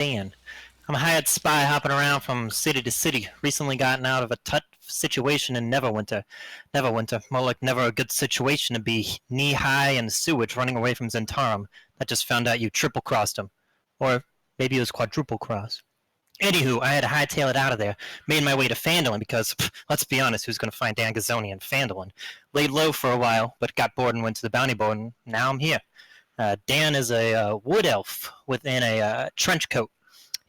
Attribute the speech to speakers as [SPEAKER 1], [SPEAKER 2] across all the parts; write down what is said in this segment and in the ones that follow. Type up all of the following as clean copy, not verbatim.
[SPEAKER 1] Dan. I'm a hired spy hopping around from city to city, recently gotten out of a tough situation in Neverwinter. Neverwinter, more like never a good situation to be knee-high in sewage running away from Zentarum. I just found out you triple-crossed him. Or maybe it was quadruple-cross. Anywho, I had to hightail it out of there. Made my way to Phandalin because, let's be honest, who's going to find Dan Gazzoni in Phandalin? Laid low for a while, but got bored and went to the bounty board, and now I'm here. Dan is a wood elf within a trench coat.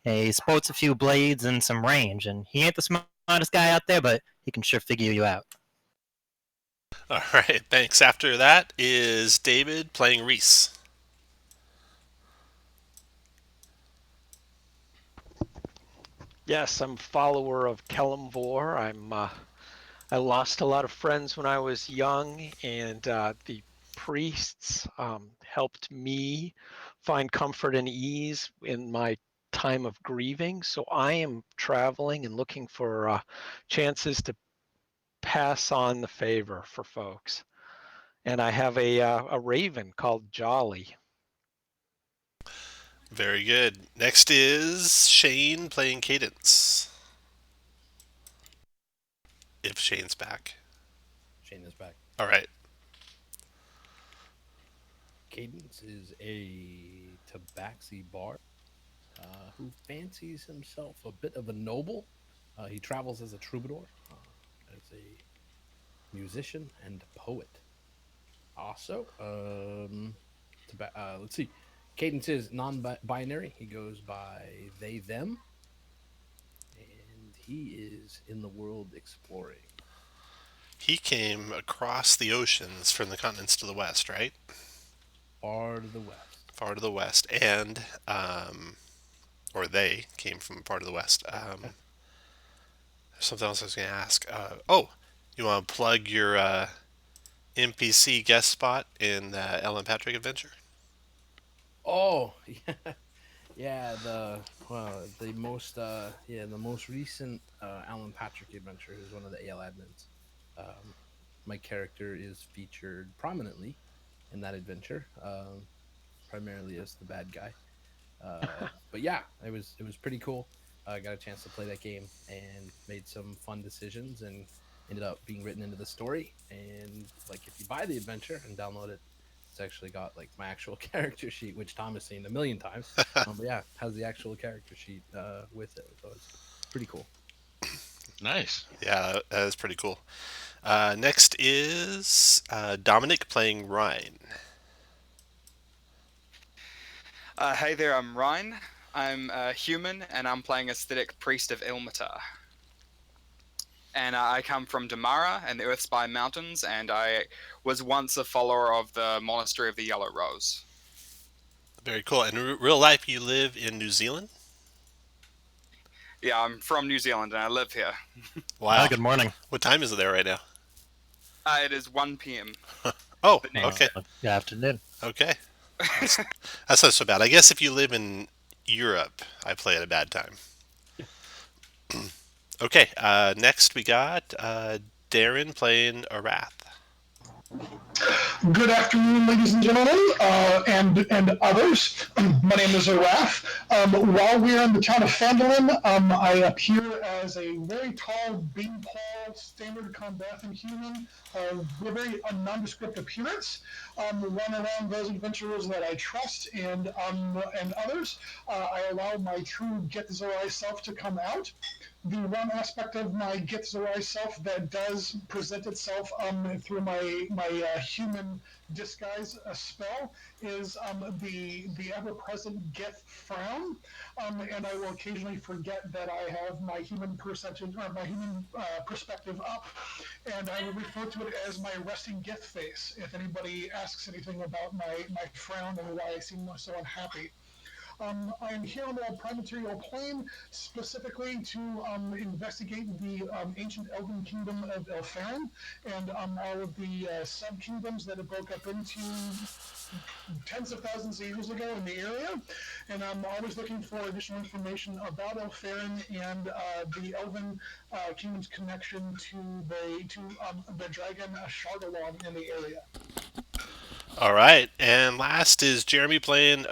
[SPEAKER 1] He sports a few blades and some range, and he ain't the smartest guy out there, but he can sure figure you out.
[SPEAKER 2] All right, thanks. After that is David playing Reese.
[SPEAKER 3] Yes, I'm a follower of Kelemvor. I lost a lot of friends when I was young, and the priests helped me find comfort and ease in my time of grieving. So I am traveling and looking for chances to pass on the favor for folks. And I have a raven called Jolly.
[SPEAKER 2] Very good. Next is Shane playing Cadence. If Shane's back.
[SPEAKER 4] Shane is back.
[SPEAKER 2] All right.
[SPEAKER 4] Cadence is a tabaxi bard who fancies himself a bit of a noble. He travels as a troubadour, as a musician and poet. Also, let's see. Cadence is non-binary. He goes by they, them, and he is in the world exploring.
[SPEAKER 2] He came across the oceans from the continents to the west, right?
[SPEAKER 4] Far to the west.
[SPEAKER 2] Far to the west. And, or they came from a part of the west. Something else I was going to ask. You want to plug your NPC guest spot in the Ellen Patrick adventure?
[SPEAKER 4] Oh, yeah. Yeah, the most recent Alan Patrick adventure is one of the AL admins. My character is featured prominently in that adventure, primarily as the bad guy. But yeah, it was pretty cool. I got a chance to play that game and made some fun decisions and ended up being written into the story. And like, if you buy the adventure and download it, it's actually got like my actual character sheet, which Tom has seen a million times. But yeah, has the actual character sheet with it, so it's pretty cool.
[SPEAKER 5] Nice.
[SPEAKER 2] Yeah, that is pretty cool. Next is Dominic playing Ryan.
[SPEAKER 6] Hey there, I'm Ryan. I'm a human, and I'm playing Aesthetic Priest of Ilmatar. And I come from Damara and the Earthspire Mountains, and I was once a follower of the Monastery of the Yellow Rose.
[SPEAKER 2] Very cool. And in real life, you live in New Zealand?
[SPEAKER 6] Yeah, I'm from New Zealand, and I live here.
[SPEAKER 2] Wow.
[SPEAKER 1] Good morning.
[SPEAKER 2] What time is it there right now?
[SPEAKER 6] It is 1 p.m.
[SPEAKER 2] Oh,
[SPEAKER 6] The next-
[SPEAKER 2] okay.
[SPEAKER 1] Good afternoon.
[SPEAKER 2] Okay. That's not so bad. I guess if you live in Europe, I play at a bad time. Okay, next we got Darren playing Arath.
[SPEAKER 7] Good afternoon, ladies and gentlemen, and others. My name is Araf. While we're in the town of Phandalin, I appear as a very tall, beanpole, standard combatant human with a very nondescript appearance. Run around those adventurers that I trust and others. I allow my true Get the Zorai self to come out. The one aspect of my Get Zorai self that does present itself through my human disguise spell is the ever-present Geth frown, and I will occasionally forget that I have my human perception or my human perspective up, and I will refer to it as my resting Geth face if anybody asks anything about my frown and why I seem so unhappy. I am here on the Prime Material Plane specifically to investigate the ancient Elven Kingdom of Elfarin and all of the sub-kingdoms that it broke up into tens of thousands of years ago in the area. And I'm always looking for additional information about Elfarin and the Elven Kingdom's connection to the dragon Shargalon in the area.
[SPEAKER 2] All right, and last is Jeremy playing,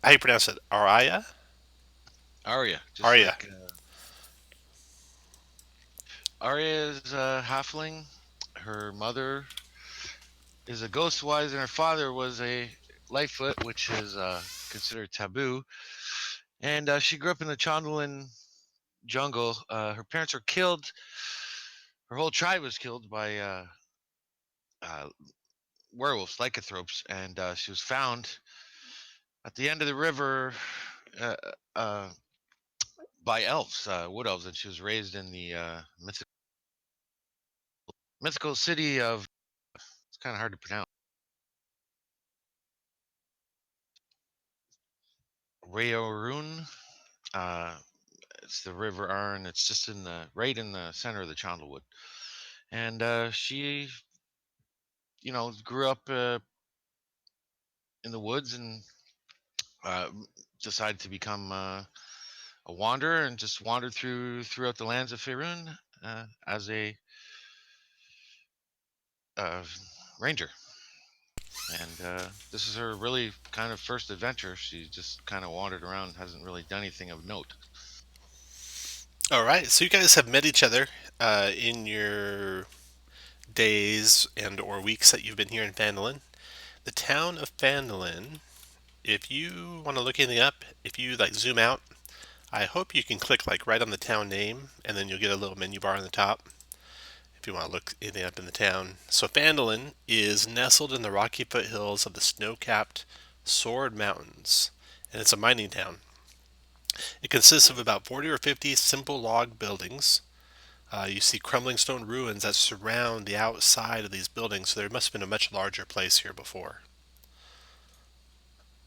[SPEAKER 2] how do you pronounce it? Araya?
[SPEAKER 5] Arya. Just
[SPEAKER 2] Arya.
[SPEAKER 5] Like, Arya is a halfling. Her mother is a ghost wise, and her father was a Lightfoot, which is considered taboo. And she grew up in the Chandalin jungle. Her parents were killed. Her whole tribe was killed by werewolves, lycanthropes, and she was found at the end of the river uh, uh, by elves, wood elves, and she was raised in the mythical city of. It's kind of hard to pronounce. Rayorun. It's the River Arn. It's just right in the center of the Chandlewood, and she, grew up in the woods and uh, decided to become a wanderer and just wandered throughout the lands of Faerun as a uh, ranger. And this is her really kind of first adventure. She just kind of wandered around, hasn't really done anything of note.
[SPEAKER 2] All right, so you guys have met each other in your days and or weeks that you've been here in Phandalin. The town of Phandalin, if you want to look anything up, if you like zoom out, I hope you can click like right on the town name, and then you'll get a little menu bar on the top if you want to look anything up in the town. So Phandalin is nestled in the rocky foothills of the snow-capped Sword Mountains, and it's a mining town. It consists of about 40 or 50 simple log buildings. You see crumbling stone ruins that surround the outside of these buildings, so there must have been a much larger place here before.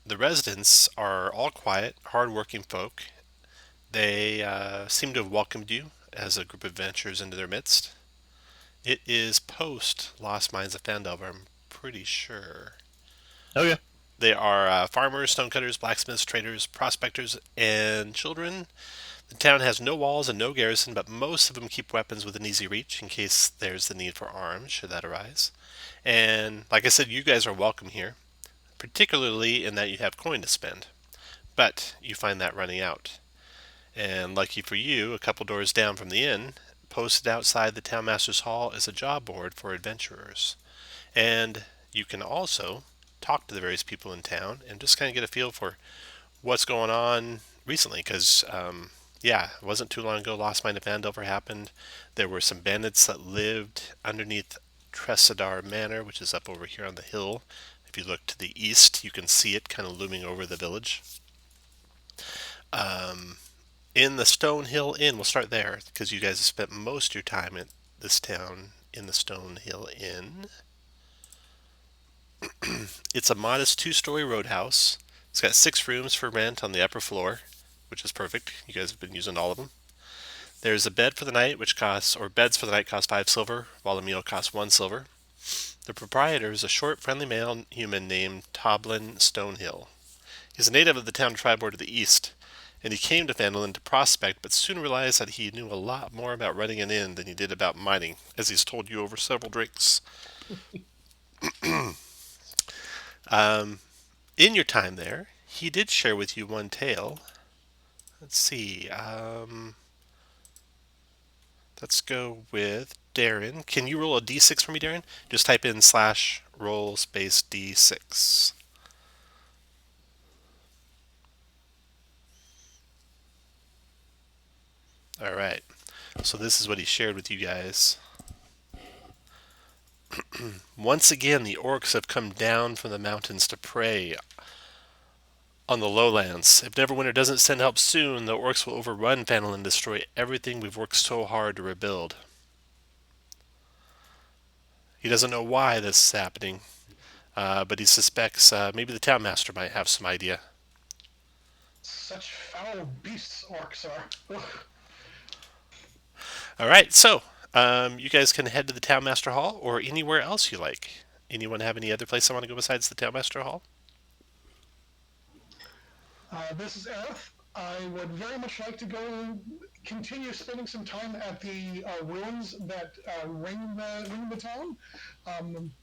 [SPEAKER 2] The residents are all quiet, hard-working folk. They seem to have welcomed you as a group of adventurers into their midst. It is post Lost Mines of Phandelver, I'm pretty sure.
[SPEAKER 1] Oh yeah.
[SPEAKER 2] They are farmers, stonecutters, blacksmiths, traders, prospectors, and children. The town has no walls and no garrison, but most of them keep weapons within easy reach in case there's the need for arms, should that arise. And like I said, you guys are welcome here, particularly in that you have coin to spend. But you find that running out. And lucky for you, a couple doors down from the inn, posted outside the townmaster's hall is a job board for adventurers. And you can also talk to the various people in town and just kind of get a feel for what's going on recently, because it wasn't too long ago Lost Mine of Phandelver happened. There were some bandits that lived underneath Tresidar Manor, which is up over here on the hill. If you look to the east, you can see it kind of looming over the village. In the Stone Hill Inn, we'll start there, because you guys have spent most of your time at this town in the Stone Hill Inn. It's a modest 2-story roadhouse. It's got 6 rooms for rent on the upper floor, which is perfect. You guys have been using all of them. There's a bed for the night, beds for the night cost 5 silver, while a meal costs 1 silver. The proprietor is a short, friendly male human named Toblin Stonehill. He's a native of the town Triboard to the east, and he came to Phandalin to prospect, but soon realized that he knew a lot more about running an inn than he did about mining, as he's told you over several drinks. In your time there, he did share with you one tale. Let's see. Let's go with Darren. Can you roll a d6 for me, Darren? Just type in /roll space d6. All right. So this is what he shared with you guys. Once again, the orcs have come down from the mountains to prey on the lowlands. If Neverwinter doesn't send help soon, the orcs will overrun Phandalin and destroy everything we've worked so hard to rebuild. He doesn't know why this is happening, but he suspects maybe the townmaster might have some idea.
[SPEAKER 7] Such foul beasts orcs are. Ugh.
[SPEAKER 2] All right, so you guys can head to the townmaster hall or anywhere else you like. Anyone have any other place I want to go besides the townmaster hall?
[SPEAKER 7] This is Aerith. I would very much like to go continue spending some time at the ruins that ring the town,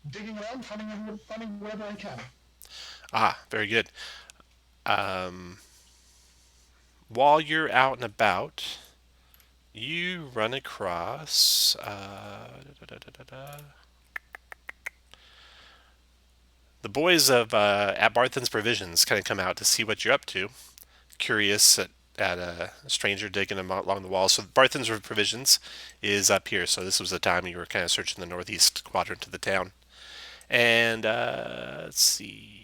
[SPEAKER 7] digging around, finding whatever I can.
[SPEAKER 2] Ah, very good. while you're out and about, you run across the boys of at Barthen's Provisions kind of come out to see what you're up to, curious at a stranger digging along the walls. So Barthen's Provisions is up here. So this was the time you were kind of searching the northeast quadrant of the town. And let's see.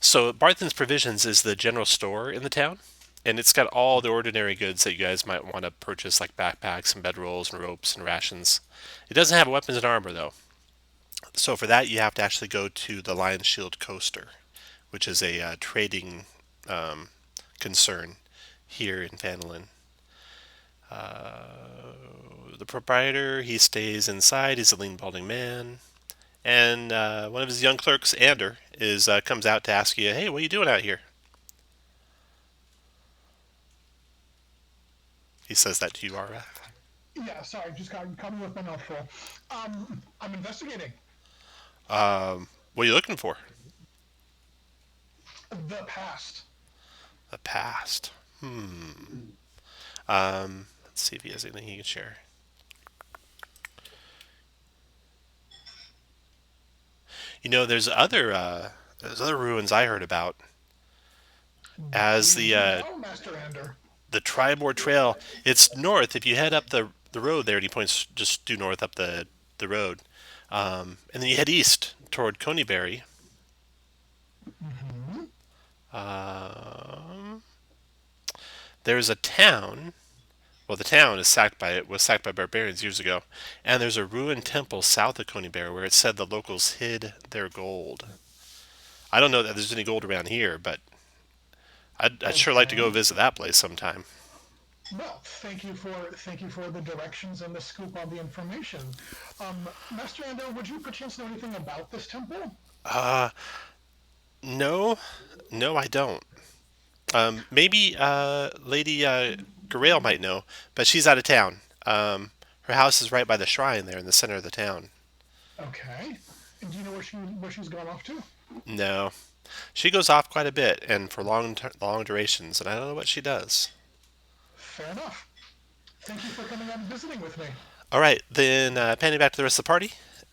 [SPEAKER 2] So Barthen's Provisions is the general store in the town, and it's got all the ordinary goods that you guys might want to purchase, like backpacks and bedrolls and ropes and rations. It doesn't have weapons and armor, though. So for that, you have to actually go to the Lion Shield Coaster, which is a trading concern here in Phandalin. The proprietor, he stays inside. He's a lean, balding man. And one of his young clerks, Ander, comes out to ask you, hey, what are you doing out here? He says that to you, Ara.
[SPEAKER 7] Yeah, sorry, just got me with my mouth full. I'm investigating.
[SPEAKER 2] What are you looking for?
[SPEAKER 7] The past.
[SPEAKER 2] The past. Let's see if he has anything he can share. You know, there's other ruins I heard about. As the
[SPEAKER 7] Master Ander.
[SPEAKER 2] the Tribord Trail, it's north. If you head up the road there, and he points just due north up the road, and then you head east toward Coneyberry. There's a town. Well, the town was sacked by barbarians years ago, and there's a ruined temple south of Coneyberry where it said the locals hid their gold. I don't know that there's any gold around here, but I'd sure like to go visit that place sometime.
[SPEAKER 7] Well, thank you for the directions and the scoop on the information. Master Ander, would you perchance know anything about this temple?
[SPEAKER 2] No, I don't. Maybe Lady Garail might know, but she's out of town. Her house is right by the shrine there in the center of the town.
[SPEAKER 7] Okay. And do you know where she's gone off to?
[SPEAKER 2] No, she goes off quite a bit and for long durations, and I don't know what she does.
[SPEAKER 7] Fair enough. Thank you for coming out and visiting with me.
[SPEAKER 2] All right, then panning back to the rest of the party.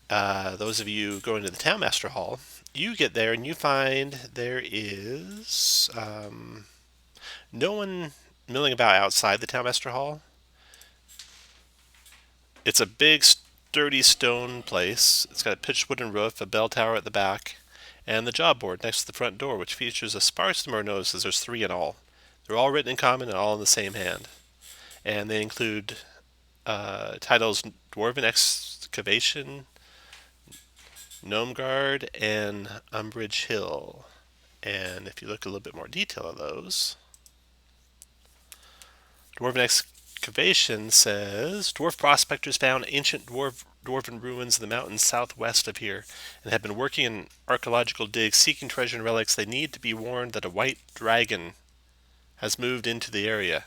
[SPEAKER 2] Those of you going to the Townmaster Hall, you get there and you find there is no one milling about outside the Townmaster Hall. It's a big, sturdy stone place. It's got a pitched wooden roof, a bell tower at the back, and the job board next to the front door, which features a sparse number of notices. There's 3 in all. They're all written in common and all in the same hand. And they include titles Dwarven Excavation, Gnome Guard, and Umbridge Hill. And if you look a little bit more detail of those, Dwarven Excavation says, dwarf prospectors found ancient dwarven ruins in the mountains southwest of here and have been working in archaeological digs seeking treasure and relics. They need to be warned that a white dragon has moved into the area.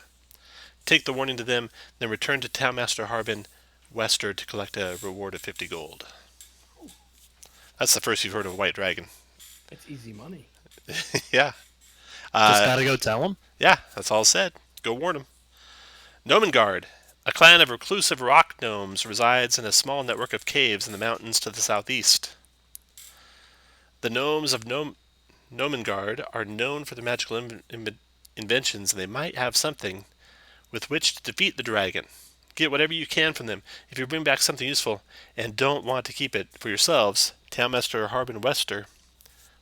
[SPEAKER 2] Take the warning to them, then return to Townmaster Harbin Wester to collect a reward of 50 gold. That's the first you've heard of a white dragon.
[SPEAKER 4] It's easy money.
[SPEAKER 2] Yeah.
[SPEAKER 1] Just gotta go tell him.
[SPEAKER 2] Yeah, that's all said. Go warn them. Gnomengard. A clan of reclusive rock gnomes resides in a small network of caves in the mountains to the southeast. The gnomes of Gnomengard are known for their magical inventions, and they might have something with which to defeat the dragon. Get whatever you can from them. If you bring back something useful and don't want to keep it for yourselves, Townmaster Harbin Wester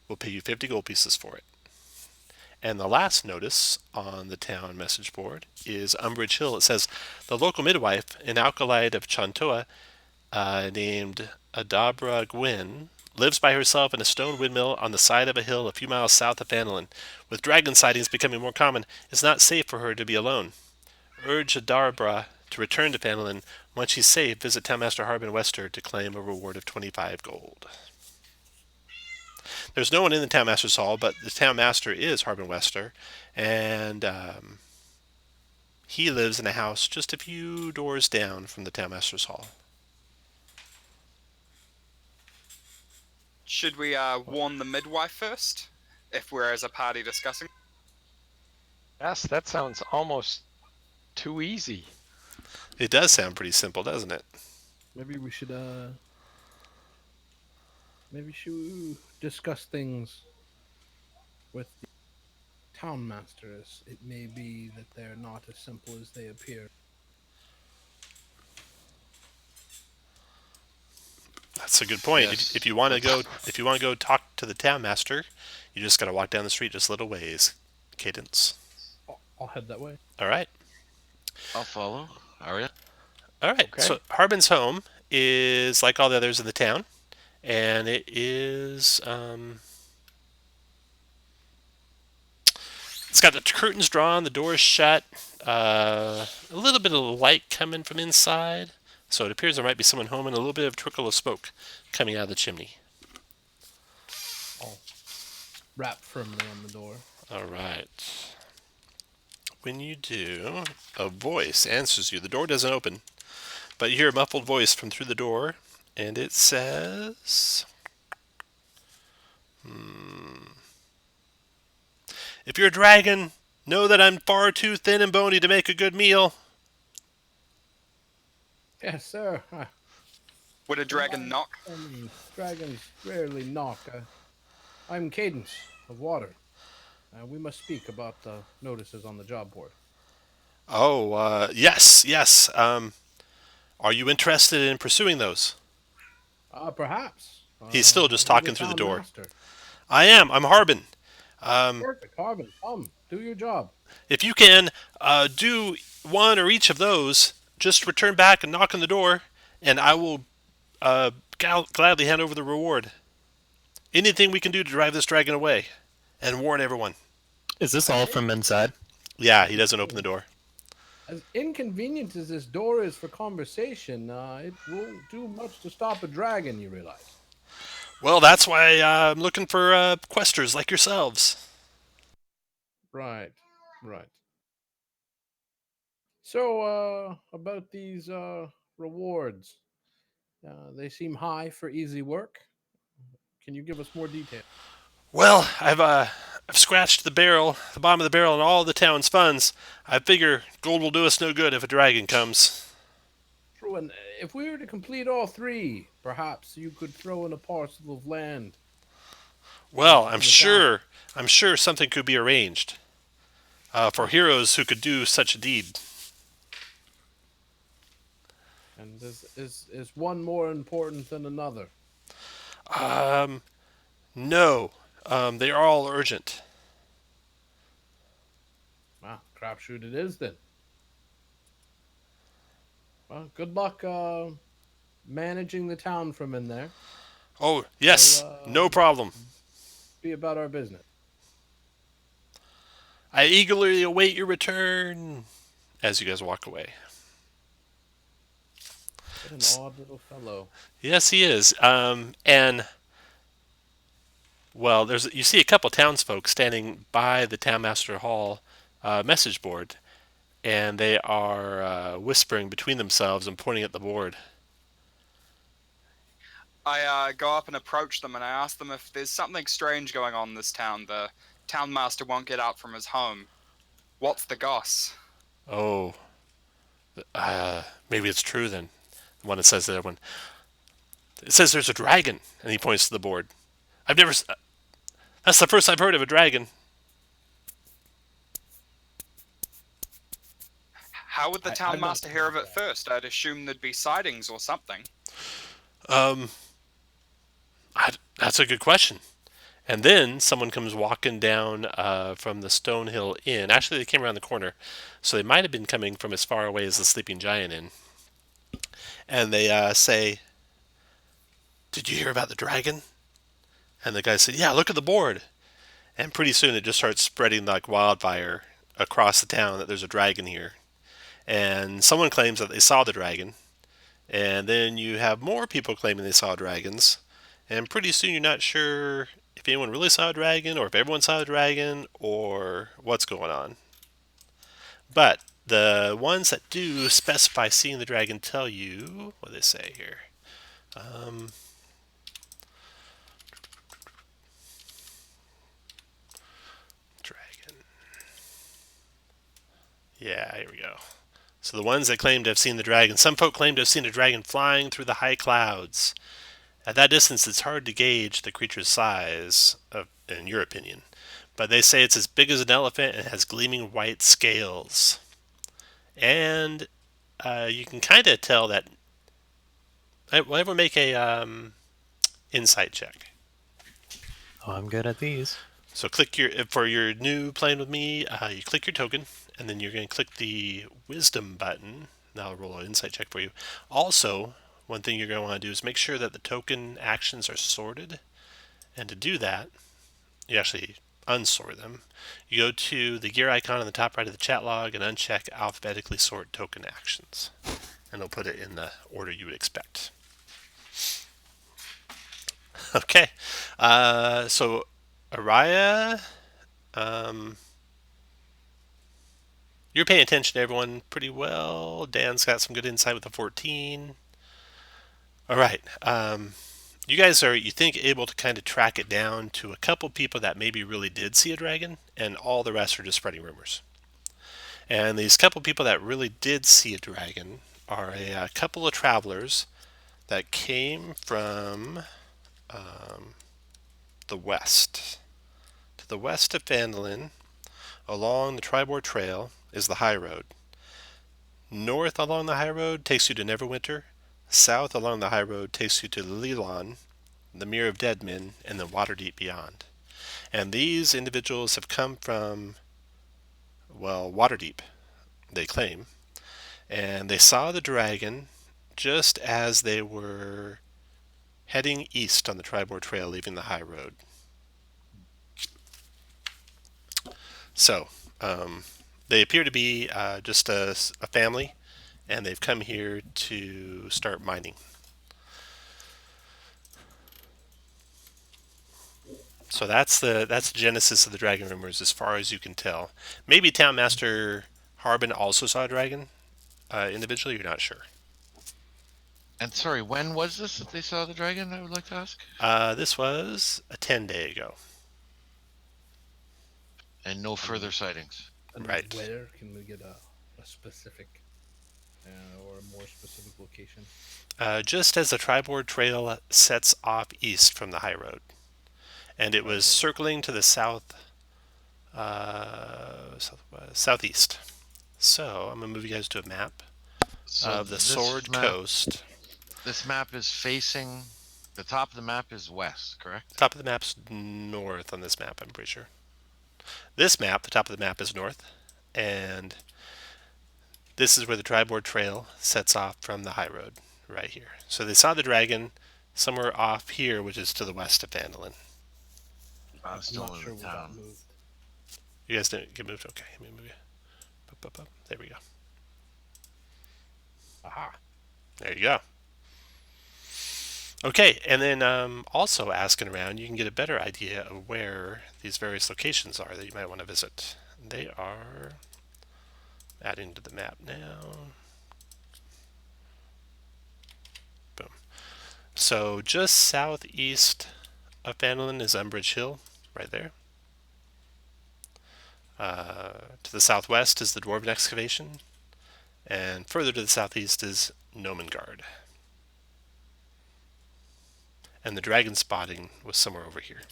[SPEAKER 2] will pay you 50 gold pieces for it. And the last notice on the town message board is Umbridge Hill. It says, the local midwife, an alkalite of Chantoa named Adabra Gwyn, lives by herself in a stone windmill on the side of a hill a few miles south of Phandalin. With dragon sightings becoming more common, it's not safe for her to be alone. Urge Adabra to return to Phandalin. Once she's safe, visit Townmaster Harbin Wester to claim a reward of 25 gold. There's no one in the Townmaster's Hall, but the Townmaster is Harbin Wester, and he lives in a house just a few doors down from the Townmaster's Hall.
[SPEAKER 6] Should we warn the midwife first, if we're as a party discussing?
[SPEAKER 3] Yes, that sounds almost too easy.
[SPEAKER 2] It does sound pretty simple, doesn't it?
[SPEAKER 4] Maybe we should discuss things with the town masters. It may be that they're not as simple as they appear.
[SPEAKER 2] That's a good point.
[SPEAKER 5] Yes.
[SPEAKER 2] If you want to go talk to the town master, you just got to walk down the street just a little ways. Cadence.
[SPEAKER 4] I'll head that way.
[SPEAKER 2] All right.
[SPEAKER 5] I'll follow. Arya?
[SPEAKER 2] All right.
[SPEAKER 3] Okay.
[SPEAKER 2] So Harbin's home is like all the others in the town, and it is it's got the curtains drawn, the doors shut, a little bit of light coming from inside. So it appears there might be someone home, and a little bit of trickle of smoke coming out of the chimney.
[SPEAKER 4] I'll rap firmly on the door.
[SPEAKER 2] All right. When you do, a voice answers you. The door doesn't open, but you hear a muffled voice from through the door, and it says, "If you're a dragon, know that I'm far too thin and bony to make a good meal."
[SPEAKER 4] Yes, sir.
[SPEAKER 6] Would a dragon knock?
[SPEAKER 4] Dragons rarely knock. I'm Cadence of Water. We must speak about the notices on the job board.
[SPEAKER 2] Oh, yes. Are you interested in pursuing those?
[SPEAKER 4] Perhaps.
[SPEAKER 2] He's still just
[SPEAKER 4] You're
[SPEAKER 2] talking through the
[SPEAKER 4] town
[SPEAKER 2] door.
[SPEAKER 4] master.
[SPEAKER 2] I am. I'm Harbin.
[SPEAKER 4] Perfect, Harbin. Come, do your job.
[SPEAKER 2] If you can do one or each of those, just return back and knock on the door, and I will gladly hand over the reward. Anything we can do to drive this dragon away, and warn everyone.
[SPEAKER 1] Is this all from inside?
[SPEAKER 2] Yeah, he doesn't open the door.
[SPEAKER 4] As inconvenient as this door is for conversation, it won't do much to stop a dragon, you realize.
[SPEAKER 2] Well, that's why I'm looking for questers like yourselves.
[SPEAKER 4] Right. So, about these rewards. They seem high for easy work. Can you give us more detail?
[SPEAKER 2] Well, I've scratched the bottom of the barrel, and all the town's funds. I figure gold will do us no good if a dragon comes.
[SPEAKER 4] True, and if we were to complete all three, perhaps you could throw in a parcel of land.
[SPEAKER 2] Well, I'm sure something could be arranged for heroes who could do such a deed.
[SPEAKER 4] And is one more important than another?
[SPEAKER 2] No, they are all urgent.
[SPEAKER 4] Ah, crapshoot it is then. Well, good luck managing the town from in there.
[SPEAKER 2] Oh, yes, no problem.
[SPEAKER 4] Be about our business.
[SPEAKER 2] I eagerly await your return as you guys walk away.
[SPEAKER 4] What an odd little fellow.
[SPEAKER 2] Yes, he is. And well, you see a couple townsfolk standing by the Townmaster Hall message board, and they are whispering between themselves and pointing at the board.
[SPEAKER 6] I go up and approach them, and I ask them if there's something strange going on in this town. The town master won't get out from his home. What's the goss?
[SPEAKER 2] Oh, maybe it's true then. The one that says to everyone, it says there's a dragon, and he points to the board. That's the first I've heard of a dragon.
[SPEAKER 6] How would the town master hear of it first? I'd assume there'd be sightings or something.
[SPEAKER 2] That's a good question. And then someone comes walking down from the Stonehill Inn. Actually, they came around the corner, so they might have been coming from as far away as the Sleeping Giant Inn. And they say, "Did you hear about the dragon?" And the guy said, "Yeah, look at the board." And pretty soon it just starts spreading like wildfire across the town that there's a dragon here. And someone claims that they saw the dragon. And then you have more people claiming they saw dragons. And pretty soon you're not sure if anyone really saw a dragon, or if everyone saw a dragon, or what's going on. But the ones that do specify seeing the dragon tell you what they say here. Yeah, here we go. So the ones that claim to have seen the dragon. Some folk claim to have seen a dragon flying through the high clouds. At that distance, it's hard to gauge the creature's size, in your opinion. But they say it's as big as an elephant and has gleaming white scales. And you can kind of tell that. Will everyone make a insight check?
[SPEAKER 1] Oh, I'm good at these.
[SPEAKER 2] So for your new playing with me, you click your token, and then you're going to click the wisdom button. That'll roll an insight check for you. Also, one thing you're going to want to do is make sure that the token actions are sorted. And to do that, you actually unsort them. You go to the gear icon on the top right of the chat log and uncheck alphabetically sort token actions. And it'll put it in the order you would expect. Okay. So Araya, you're paying attention to everyone pretty well. Dan's got some good insight with the 14. All right. You guys are, you think, able to kind of track it down to a couple people that maybe really did see a dragon, and all the rest are just spreading rumors. And these couple people that really did see a dragon are a couple of travelers that came from the west. To the west of Phandalin, along the Tribord Trail, is the High Road. North along the High Road takes you to Neverwinter. South along the High Road takes you to Lilon, the Mere of Dead Men, and then Waterdeep beyond. And these individuals have come from, well, Waterdeep, they claim. And they saw the dragon just as they were heading east on the Tribord Trail, leaving the High Road. So, they appear to be just a family, and they've come here to start mining. So that's the genesis of the dragon rumors, as far as you can tell. Maybe Town Master Harbin also saw a dragon individually. You're not sure.
[SPEAKER 5] And sorry, when was this that they saw the dragon? I would like to ask.
[SPEAKER 2] This was a 10-day ago.
[SPEAKER 5] And no further sightings.
[SPEAKER 4] And
[SPEAKER 2] Right.
[SPEAKER 4] where can we get a specific or a more specific location?
[SPEAKER 2] Just as the Tribord Trail sets off east from the High Road. And it was circling to the southeast. So I'm going to move you guys to a map of the Sword Coast.
[SPEAKER 5] This map is facing, the top of the map is west, correct?
[SPEAKER 2] Top of the map's north on this map, I'm pretty sure. This map, the top of the map is north, and this is where the Tribord Trail sets off from the High Road, right here. So they saw the dragon somewhere off here, which is to the west of Phandalin.
[SPEAKER 5] I'm still
[SPEAKER 4] not
[SPEAKER 5] in
[SPEAKER 4] sure
[SPEAKER 5] the
[SPEAKER 4] where that
[SPEAKER 5] town.
[SPEAKER 4] moved.
[SPEAKER 2] You guys didn't get moved? Okay, let me move you. Up. There we go.
[SPEAKER 4] Aha.
[SPEAKER 2] There you go. Okay, and then also asking around, you can get a better idea of where these various locations are that you might want to visit. They are adding to the map now. Boom. So just southeast of Phandalin is Umbridge Hill, right there. To the southwest is the Dwarven Excavation, and further to the southeast is Nomengard. And the dragon spotting was somewhere over here.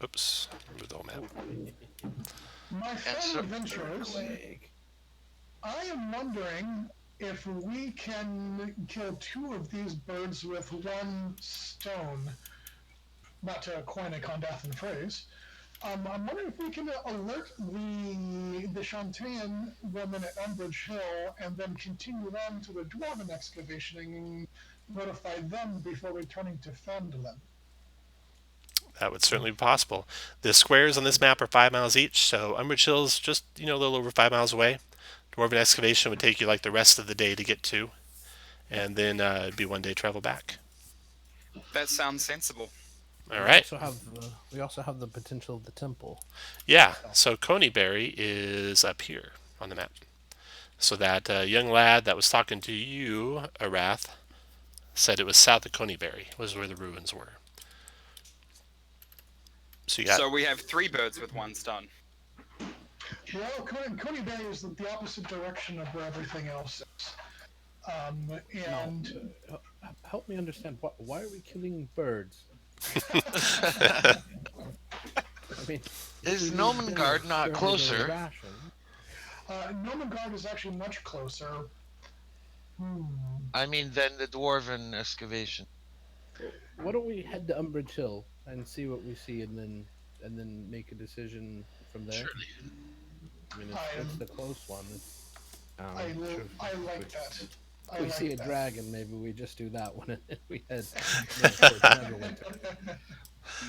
[SPEAKER 2] Oops, remove the whole map.
[SPEAKER 7] My fellow adventurers, I am wondering if we can kill two of these birds with one stone. Not to coin a Condathan phrase. I'm wondering if we can alert the Shantaean woman at Umbridge Hill and then continue on to the Dwarven Excavation and notify them before returning to Phandalin.
[SPEAKER 2] That would certainly be possible. The squares on this map are 5 miles each, so Umbridge Hill's just, a little over 5 miles away. Dwarven Excavation would take you like the rest of the day to get to, and then it'd be 1 day travel back.
[SPEAKER 6] That sounds sensible.
[SPEAKER 2] All right.
[SPEAKER 4] We also have the potential of the temple.
[SPEAKER 2] Yeah, so Coneyberry is up here on the map. So that young lad that was talking to you, Arath, said it was south of Coneyberry, was where the ruins were. So
[SPEAKER 6] So we have 3 birds with one stone.
[SPEAKER 7] Well, Coney Bay is the opposite direction of where everything else is. And
[SPEAKER 4] Help me understand. Why are we killing birds?
[SPEAKER 5] Is Nomengard not closer?
[SPEAKER 7] Nomengard is actually much closer.
[SPEAKER 5] I mean, than the Dwarven Excavation.
[SPEAKER 4] Why don't we head to Umbridge Hill and see what we see, and then make a decision from there?
[SPEAKER 5] Surely.
[SPEAKER 4] I mean, it's the close one.
[SPEAKER 7] I like that.
[SPEAKER 4] If we see a dragon, maybe we just do that one, and then we head north towards Neverwinter.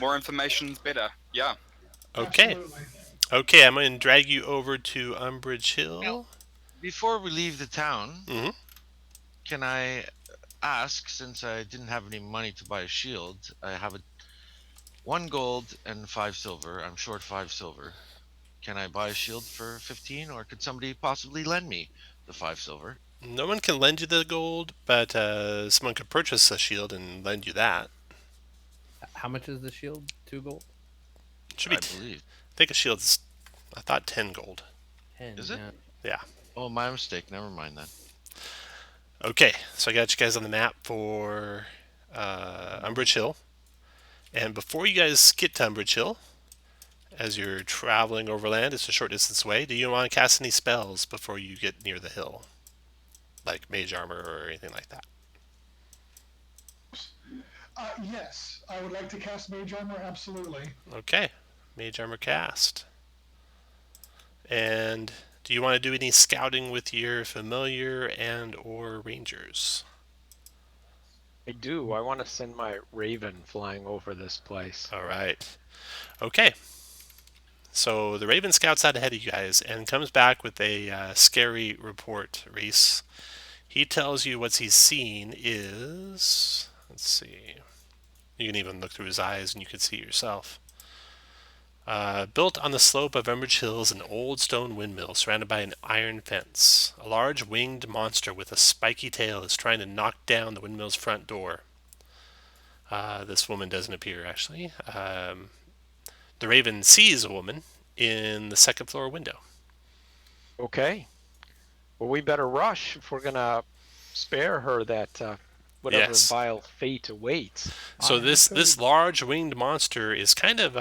[SPEAKER 6] More information's better. Yeah.
[SPEAKER 2] Okay.
[SPEAKER 7] Absolutely.
[SPEAKER 2] Okay, I'm going to drag you over to Umbridge Hill.
[SPEAKER 5] Now, before we leave the town,
[SPEAKER 2] Mhm.
[SPEAKER 5] can I ask, since I didn't have any money to buy a shield, I have 1 gold and 5 silver. I'm short 5 silver. Can I buy a shield for 15, or could somebody possibly lend me the 5 silver?
[SPEAKER 2] No one can lend you the gold, but someone could purchase a shield and lend you that.
[SPEAKER 4] How much is the shield? 2 gold?
[SPEAKER 2] Should be.
[SPEAKER 5] I believe.
[SPEAKER 2] I think a shield's, I thought 10 gold.
[SPEAKER 4] 10.
[SPEAKER 5] Is it?
[SPEAKER 2] Yeah.
[SPEAKER 5] Oh, my mistake. Never mind then.
[SPEAKER 2] Okay, so I got you guys on the map for Umbridge Hill. And before you guys get to Umbridge Hill, as you're traveling overland, it's a short distance away, do you want to cast any spells before you get near the hill? Like mage armor or anything like that?
[SPEAKER 7] Yes, I would like to cast Mage Armor, absolutely.
[SPEAKER 2] Okay, mage armor cast. And do you want to do any scouting with your familiar and or rangers?
[SPEAKER 3] I do. I want to send my raven flying over this place.
[SPEAKER 2] All right. Okay. So the Raven scouts out ahead of you guys and comes back with a scary report, Reese. He tells you what he's seen is... Let's see. You can even look through his eyes and you can see it yourself. Built on the slope of Umbridge Hill is an old stone windmill surrounded by an iron fence. A large winged monster with a spiky tail is trying to knock down the windmill's front door. This woman doesn't appear, actually. The Raven sees a woman in the second floor window.
[SPEAKER 3] Okay. Well, we better rush if we're gonna spare her that whatever
[SPEAKER 2] Yes.
[SPEAKER 3] vile fate awaits.
[SPEAKER 2] So this large winged monster is kind of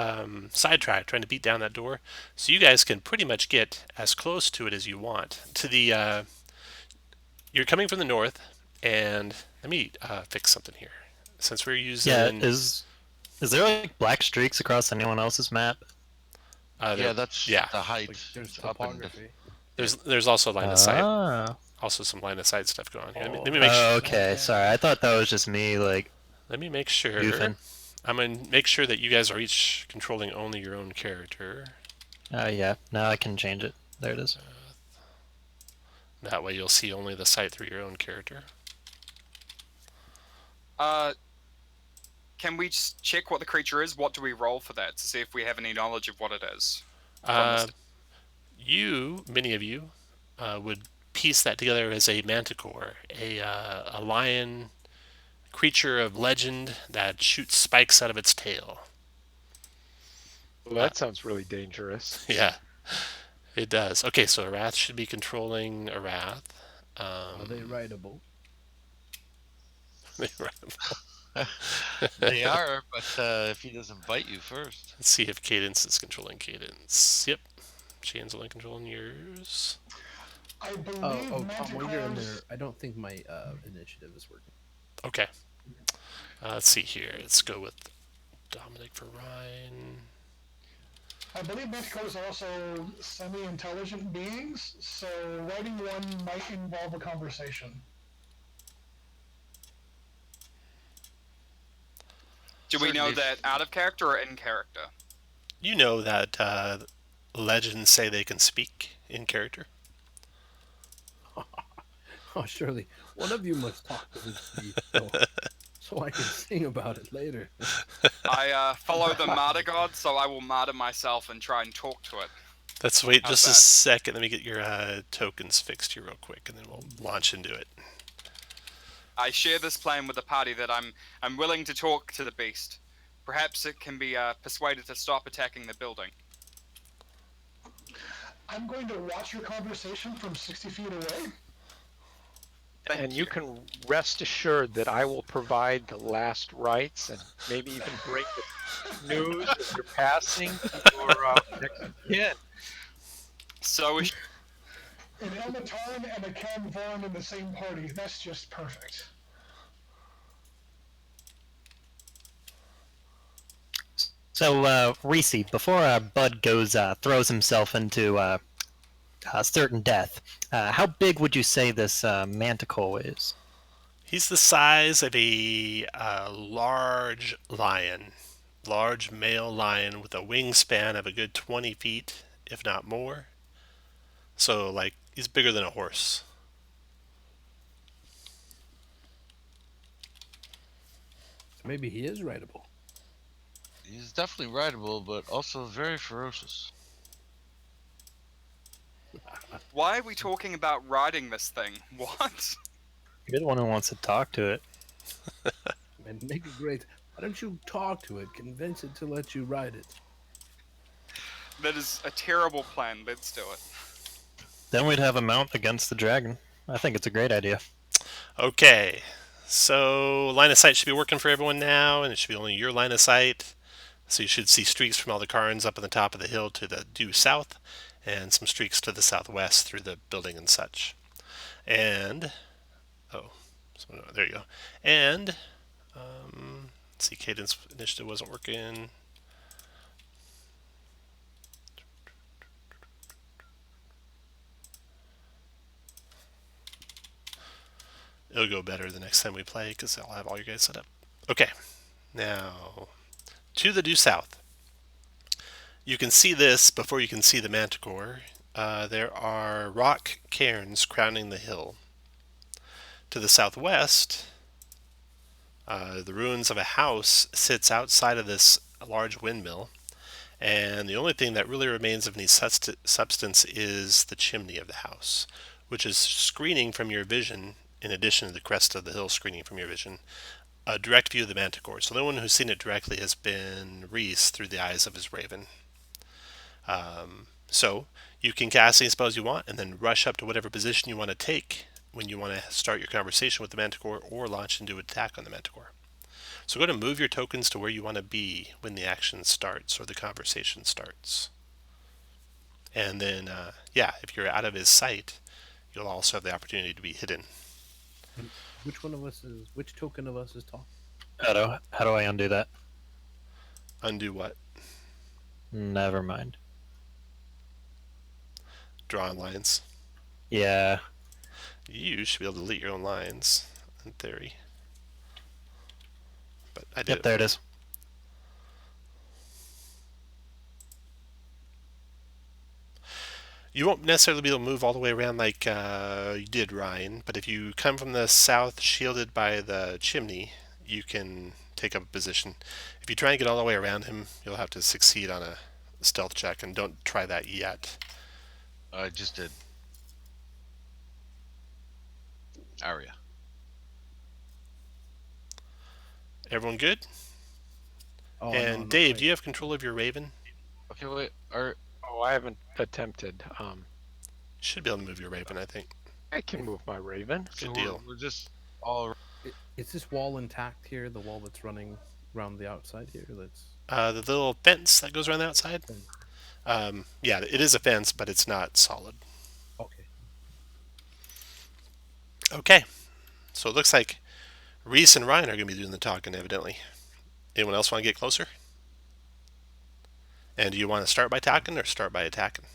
[SPEAKER 2] sidetracked, trying to beat down that door. So you guys can pretty much get as close to it as you want. To the you're coming from the north, and let me fix something here. Since we're using
[SPEAKER 1] Is there like black streaks across anyone else's map?
[SPEAKER 5] Yeah, that's the height.
[SPEAKER 4] Like, there's
[SPEAKER 5] It's up and
[SPEAKER 4] topography.
[SPEAKER 2] there's also line of sight.
[SPEAKER 1] Ah.
[SPEAKER 2] Also some line of sight stuff going on here. Let me
[SPEAKER 1] Oh,
[SPEAKER 2] make sure.
[SPEAKER 1] okay. Sorry, I thought that was just me, like,
[SPEAKER 2] Let me make sure.
[SPEAKER 1] goofing.
[SPEAKER 2] I'm gonna make sure that you guys are each controlling only your own character.
[SPEAKER 1] Yeah. Now I can change it. There it is.
[SPEAKER 2] That way you'll see only the sight through your own character.
[SPEAKER 6] Can we just check what the creature is? What do we roll for that to see if we have any knowledge of what it is?
[SPEAKER 2] Many of you, would piece that together as a manticore, a lion creature of legend that shoots spikes out of its tail.
[SPEAKER 3] Well, that sounds really dangerous.
[SPEAKER 2] Yeah, it does. Okay, so Arath should be controlling Arath.
[SPEAKER 4] Are they rideable?
[SPEAKER 5] They are, but if he doesn't bite you first.
[SPEAKER 2] Let's see if Cadence is controlling Cadence. Yep, Shane's only controlling yours.
[SPEAKER 7] I believe
[SPEAKER 4] Tom, while you're in there,
[SPEAKER 7] Manticores...
[SPEAKER 4] I don't think my initiative is working.
[SPEAKER 2] Okay. Let's see here. Let's go with Dominic for Ryan.
[SPEAKER 7] I believe Manticores are also semi-intelligent beings, so writing one might involve a conversation.
[SPEAKER 6] Do we know
[SPEAKER 5] Certainly.
[SPEAKER 6] that out of character or in character?
[SPEAKER 2] You know that legends say they can speak in character.
[SPEAKER 4] Oh, surely one of you must talk to me, so I can sing about it later.
[SPEAKER 6] I follow the martyr god, so I will martyr myself and try and talk to it.
[SPEAKER 2] Let's wait
[SPEAKER 6] How's
[SPEAKER 2] just a
[SPEAKER 6] that?
[SPEAKER 2] second. Let me get your tokens fixed here real quick, and then we'll launch into it.
[SPEAKER 6] I share this plan with the party that I'm willing to talk to the beast. Perhaps it can be persuaded to stop attacking the building.
[SPEAKER 7] I'm going to watch your conversation from 60 feet away.
[SPEAKER 3] And you can rest assured that I will provide the last rites and maybe even bring the news of your passing to your next of kin.
[SPEAKER 6] So is
[SPEAKER 7] An Elmatarn and a Kelm Vorn in the same party. That's just perfect.
[SPEAKER 1] So, Reese, before Bud throws himself into certain death, how big would you say this manticore is?
[SPEAKER 2] He's the size of a large lion, large male lion with a wingspan of a good 20 feet, if not more. So, like, he's bigger than a horse.
[SPEAKER 4] So maybe he is rideable.
[SPEAKER 5] He's definitely rideable, but also very ferocious.
[SPEAKER 6] why are we talking about riding this thing? What?
[SPEAKER 1] You're the one who wants to talk to it.
[SPEAKER 4] And make it great. Why don't you talk to it, convince it to let you ride it?
[SPEAKER 6] That is a terrible plan. Let's do it.
[SPEAKER 1] Then we'd have a mount against the dragon. I think it's a great idea.
[SPEAKER 2] Okay, so line of sight should be working for everyone now, and it should be only your line of sight. So you should see streaks from all the cairns up on the top of the hill to the due south, and some streaks to the southwest through the building and such. And there you go. And let's see, cadence initiative wasn't working. It'll go better the next time we play because I'll have all you guys set up. Okay, now to the due south. You can see this before you can see the manticore. There are rock cairns crowning the hill. To the southwest, the ruins of a house sits outside of this large windmill, and the only thing that really remains of any substance is the chimney of the house, which is screening from your vision, in addition to the crest of the hill screening from your vision, a direct view of the manticore. So the only one who's seen it directly has been Reese through the eyes of his raven. So you can cast any spells you want and then rush up to whatever position you want to take when you want to start your conversation with the manticore or launch into attack on the manticore. So go to move your tokens to where you want to be when the action starts or the conversation starts. And then, if you're out of his sight, you'll also have the opportunity to be hidden.
[SPEAKER 4] Which token of us is talking?
[SPEAKER 1] How do I undo that?
[SPEAKER 2] Undo what?
[SPEAKER 1] Never mind.
[SPEAKER 2] Draw on lines.
[SPEAKER 1] Yeah.
[SPEAKER 2] You should be able to delete your own lines, in theory. But I did.
[SPEAKER 1] Yep, there it is.
[SPEAKER 2] You won't necessarily be able to move all the way around like you did, Ryan, but if you come from the south shielded by the chimney, you can take up a position. If you try and get all the way around him, you'll have to succeed on a stealth check, and don't try that yet.
[SPEAKER 5] I just did. Aria.
[SPEAKER 2] Everyone good?
[SPEAKER 4] Oh,
[SPEAKER 2] and
[SPEAKER 4] no,
[SPEAKER 2] Dave,
[SPEAKER 4] wait.
[SPEAKER 2] do you have control of your raven?
[SPEAKER 5] Okay, wait.
[SPEAKER 3] Oh, I haven't attempted.
[SPEAKER 2] You should be able to move your raven, I think.
[SPEAKER 3] I can move my raven.
[SPEAKER 2] Good deal.
[SPEAKER 5] We're just all.
[SPEAKER 4] Is this wall intact here? The wall that's running around the outside here? That's
[SPEAKER 2] The little fence that goes around the outside? Yeah, it is a fence, but it's not solid.
[SPEAKER 4] okay.
[SPEAKER 2] Okay, so it looks like Reese and Ryan are going to be doing the talking, evidently. Anyone else want to get closer? And do you want to start by talking or start by attacking?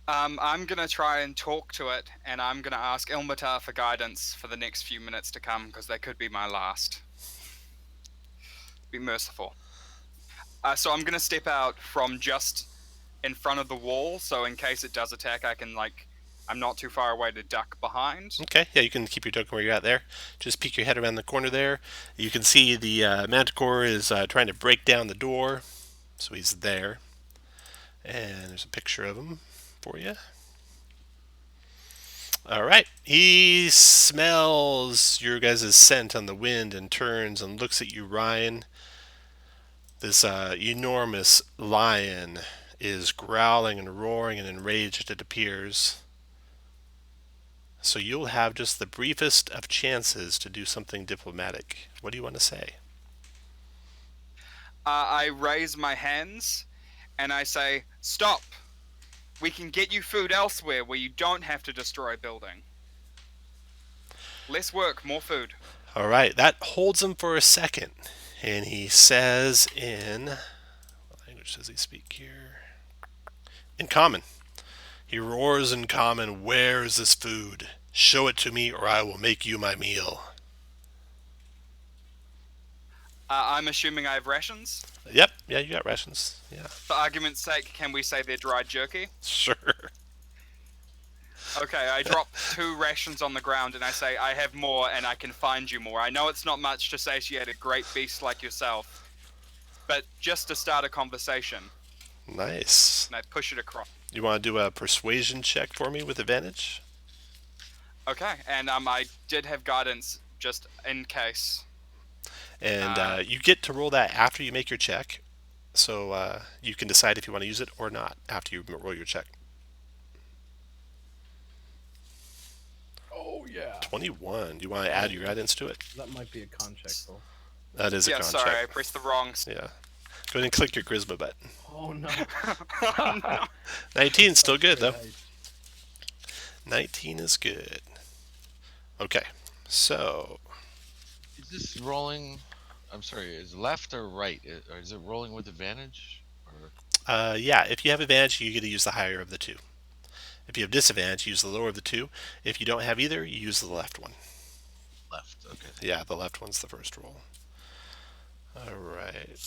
[SPEAKER 6] I'm gonna try and talk to it, and I'm gonna ask Ilmatar for guidance for the next few minutes to come, because they could be my last. Be merciful. So I'm gonna step out from just in front of the wall, so in case it does attack, I can, I'm not too far away to duck behind.
[SPEAKER 2] Okay, yeah, you can keep your token where you're at there. Just peek your head around the corner there. You can see the manticore is trying to break down the door, so he's there. And there's a picture of him for you. All right, he smells your guys' scent on the wind and turns and looks at you, Ryan. This enormous lion is growling and roaring and enraged, it appears. So you'll have just the briefest of chances to do something diplomatic. What do you want to say?
[SPEAKER 6] I raise my hands and I say, "Stop! We can get you food elsewhere where you don't have to destroy a building. Less work, more food."
[SPEAKER 2] All right, that holds him for a second. And he says in... What language does he speak here? In Common. He roars in Common, "Where is this food? Show it to me or I will make you my meal."
[SPEAKER 6] I'm assuming I have rations.
[SPEAKER 2] Yep, yeah, you got rations. Yeah,
[SPEAKER 6] For argument's sake, can we say they're dried jerky?
[SPEAKER 2] sure.
[SPEAKER 6] Okay, I drop 2 rations on the ground and I say, "I have more and I can find you more. I know it's not much to satiate a great beast like yourself, but just to start a conversation."
[SPEAKER 2] Nice.
[SPEAKER 6] And I push it across.
[SPEAKER 2] You want to do a persuasion check for me with advantage?
[SPEAKER 6] Okay, and I did have guidance just in case.
[SPEAKER 2] And you get to roll that after you make your check. So you can decide if you want to use it or not after you roll your check.
[SPEAKER 4] Oh yeah.
[SPEAKER 2] 21. Do you want to add your guidance to it?
[SPEAKER 4] That might be a con check though.
[SPEAKER 2] That is a
[SPEAKER 6] Yeah,
[SPEAKER 2] con
[SPEAKER 6] sorry, I
[SPEAKER 2] check.
[SPEAKER 6] pressed the wrong.
[SPEAKER 2] Yeah. Go ahead and click your charisma button.
[SPEAKER 4] Oh no.
[SPEAKER 2] 19 still good though.
[SPEAKER 4] Right.
[SPEAKER 2] 19 is good. Okay. So
[SPEAKER 5] Is this rolling? I'm sorry. Is left or right? Or is it rolling with advantage? Or
[SPEAKER 2] yeah, if you have advantage, you get to use the higher of the two. If you have disadvantage, use the lower of the two. If you don't have either, you use the left one.
[SPEAKER 5] left? Okay.
[SPEAKER 2] Yeah, the left one's the first roll. All right.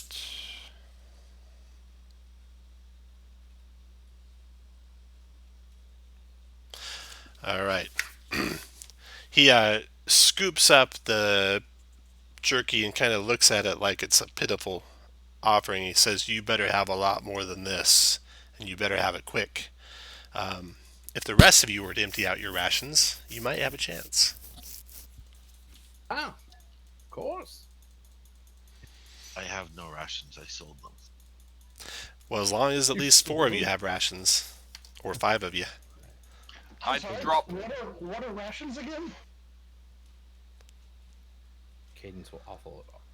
[SPEAKER 2] All right. He scoops up the jerky and kind of looks at it like it's a pitiful offering. He says, "You better have a lot more than this, and you better have it quick. If the rest of you were to empty out your rations, you might have a chance."
[SPEAKER 4] Ah, of course.
[SPEAKER 5] I have no rations. I sold them.
[SPEAKER 2] Well, as long as at least 4 of you have rations, or 5 of you.
[SPEAKER 6] I
[SPEAKER 7] Sorry,
[SPEAKER 6] drop.
[SPEAKER 7] What are rations again?
[SPEAKER 4] Cadence will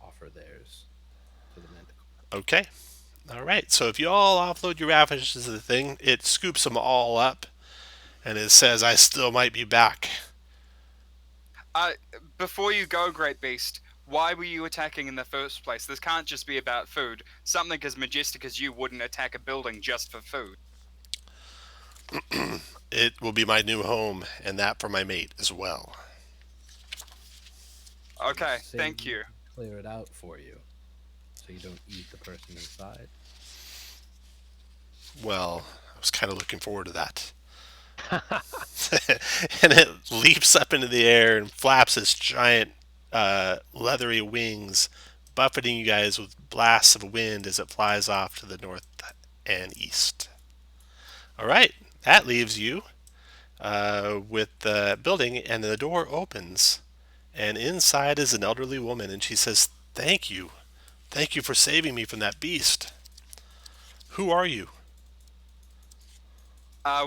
[SPEAKER 4] offer theirs to the Manticore.
[SPEAKER 2] Okay. All right. So if you all offload your rations to the thing, it scoops them all up, and it says, "I still might be back."
[SPEAKER 6] Before you go, Great Beast, why were you attacking in the first place? This can't just be about food. Something as majestic as you wouldn't attack a building just for food.
[SPEAKER 2] It will be my new home, and that for my mate as well.
[SPEAKER 6] Okay,
[SPEAKER 4] Say
[SPEAKER 6] thank you.
[SPEAKER 4] Clear it out for you, so you don't eat the person inside.
[SPEAKER 2] Well, I was kind of looking forward to that. And it leaps up into the air and flaps its giant leathery wings, buffeting you guys with blasts of wind as it flies off to the north and east. All right, that leaves you with the building, and the door opens, and inside is an elderly woman, and she says, "Thank you. Thank you for saving me from that beast. Who are you?"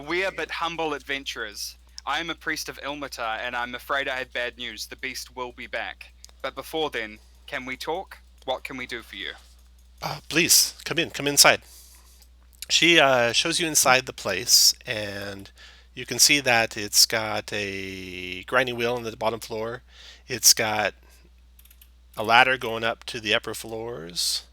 [SPEAKER 6] We are but humble adventurers. I am a priest of Ilmatar, and I'm afraid I have bad news. The beast will be back. But before then, can we talk? What can we do for you?
[SPEAKER 2] Please, come inside. She shows you inside the place, and you can see that it's got a grinding wheel on the bottom floor. It's got a ladder going up to the upper floors.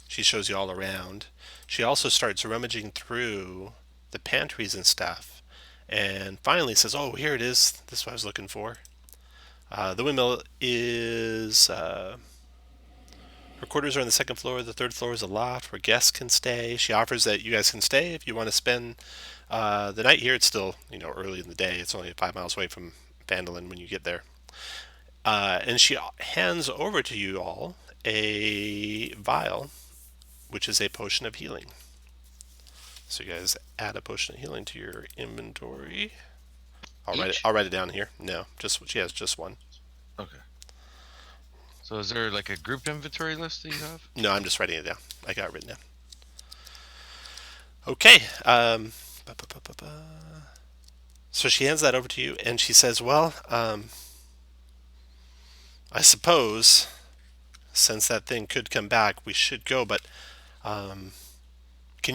[SPEAKER 2] She shows you all around. She also starts rummaging through the pantries and stuff, and finally says, "Oh, here it is. This is what I was looking for." The windmill is... her quarters are on the second floor. The third floor is a loft where guests can stay. She offers that you guys can stay if you want to spend the night here. It's still, early in the day. It's only 5 miles away from Phandalin when you get there. And she hands over to you all a vial, which is a potion of healing. So you guys add a potion of healing to your inventory. I'll write it down here. No, she has just one.
[SPEAKER 5] Okay. So is there like a group inventory list that you have?
[SPEAKER 2] No, I'm just writing it down. I got it written down. Okay. So she hands that over to you, and she says, well, I suppose since that thing could come back, we should go, but can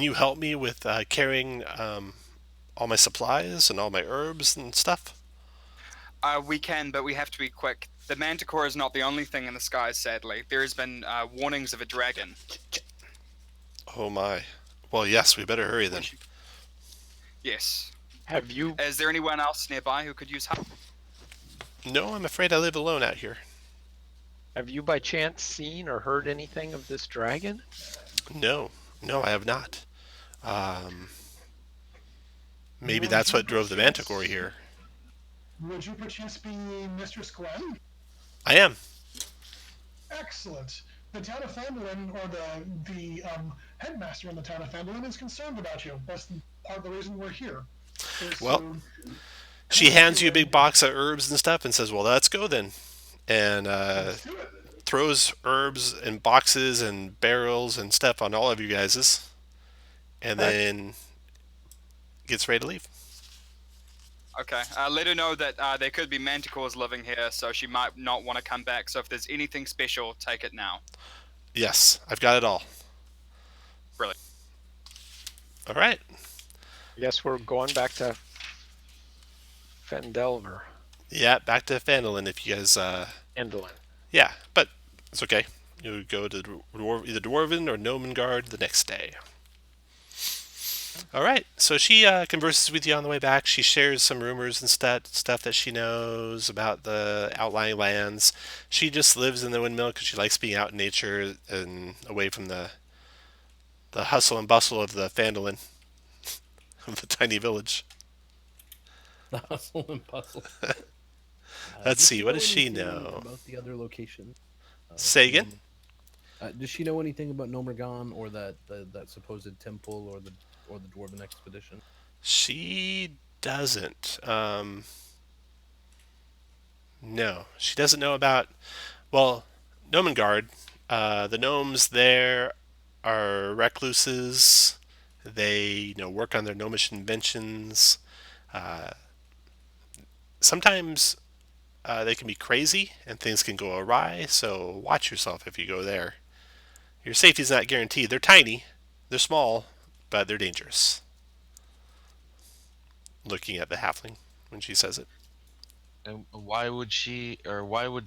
[SPEAKER 2] you help me with carrying all my supplies and all my herbs and stuff?
[SPEAKER 6] We can, but we have to be quick. The manticore is not the only thing in the skies, sadly. There has been warnings of a dragon.
[SPEAKER 2] Oh my. Well, yes, we better hurry then.
[SPEAKER 6] Yes.
[SPEAKER 3] Have you
[SPEAKER 6] Is there anyone else nearby who could use help?
[SPEAKER 2] No, I'm afraid I live alone out here.
[SPEAKER 3] by chance seen or heard anything of this dragon?
[SPEAKER 2] No, I have not. Maybe that's what drove the manticore here.
[SPEAKER 7] Would you perchance be Mistress Gwen?
[SPEAKER 2] I am.
[SPEAKER 7] Excellent. The town of Phandalin, or the headmaster in the town of Phandalin, is concerned about you. That's part of the reason we're here.
[SPEAKER 2] Well, she hands you a big box of herbs and stuff and says, well, let's go then. And throws herbs and boxes and barrels and stuff on all of you guys's. And then gets ready to leave.
[SPEAKER 6] Okay. Let her know that there could be manticores living here, so she might not want to come back. So if there's anything special, take it now.
[SPEAKER 2] Yes, I've got it all.
[SPEAKER 6] Brilliant.
[SPEAKER 2] All right.
[SPEAKER 3] Yes, we're going back to Phandelver.
[SPEAKER 2] Yeah, back to Phandalin if you guys...
[SPEAKER 3] Phandalin.
[SPEAKER 2] Yeah, but it's okay. You go to either Dwarven or Nomengard the next day. All right, so she converses with you on the way back. She shares some rumors and stuff that she knows about the outlying lands. She just lives in the windmill because she likes being out in nature and away from the hustle and bustle of the Phandalin, of the tiny village.
[SPEAKER 4] The hustle and bustle.
[SPEAKER 2] Let's see, what does she know?
[SPEAKER 4] About the other location?
[SPEAKER 2] Say again?
[SPEAKER 4] Does she know anything about Nomergon or that supposed temple or the Dwarven Expedition?
[SPEAKER 2] She doesn't. No, she doesn't know about. Well, Nomengard. The gnomes there are recluses. They work on their gnomish inventions. Sometimes they can be crazy and things can go awry. So watch yourself if you go there. Your safety's not guaranteed. They're tiny. They're small. But they're dangerous. Looking at the halfling when she says it.
[SPEAKER 5] And why would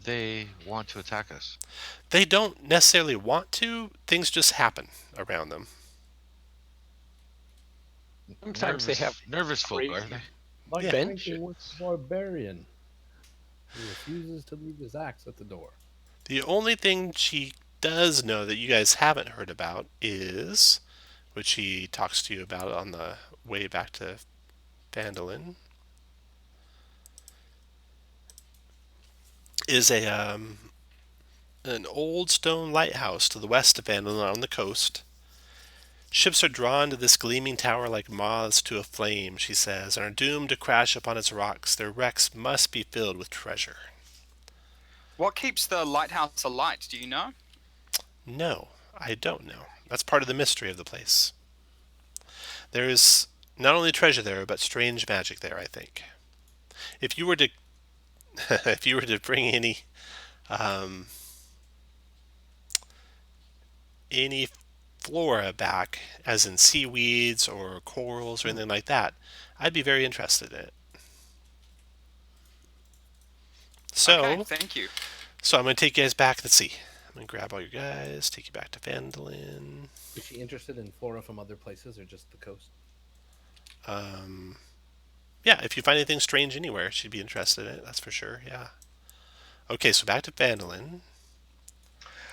[SPEAKER 5] they want to attack us?
[SPEAKER 2] They don't necessarily want to. Things just happen around them.
[SPEAKER 3] Sometimes they have
[SPEAKER 5] nervous folk,
[SPEAKER 3] crazy-
[SPEAKER 5] are they?
[SPEAKER 4] Like
[SPEAKER 2] Yeah.
[SPEAKER 4] drinking with a barbarian who refuses to leave his axe at the door.
[SPEAKER 2] The only thing she does know that you guys haven't heard about is, which she talks to you about on the way back to Phandalin, is an old stone lighthouse to the west of Phandalin on the coast. Ships are drawn to this gleaming tower like moths to a flame, she says, and are doomed to crash upon its rocks. Their wrecks must be filled with treasure.
[SPEAKER 6] What keeps the lighthouse alight? Do you know?
[SPEAKER 2] No, I don't know. That's part of the mystery of the place. There is not only treasure there, but strange magic there, I think. If you were to bring any flora back, as in seaweeds or corals or anything like that, I'd be very interested in it. So,
[SPEAKER 6] Okay, thank you.
[SPEAKER 2] So I'm going to take you guys back. Let's see. I'm going to grab all your guys, take you back to Phandalin.
[SPEAKER 4] Is she interested in flora from other places or just the coast?
[SPEAKER 2] Yeah, if you find anything strange anywhere, she'd be interested in it. That's for sure. Yeah. Okay, so back to Phandalin.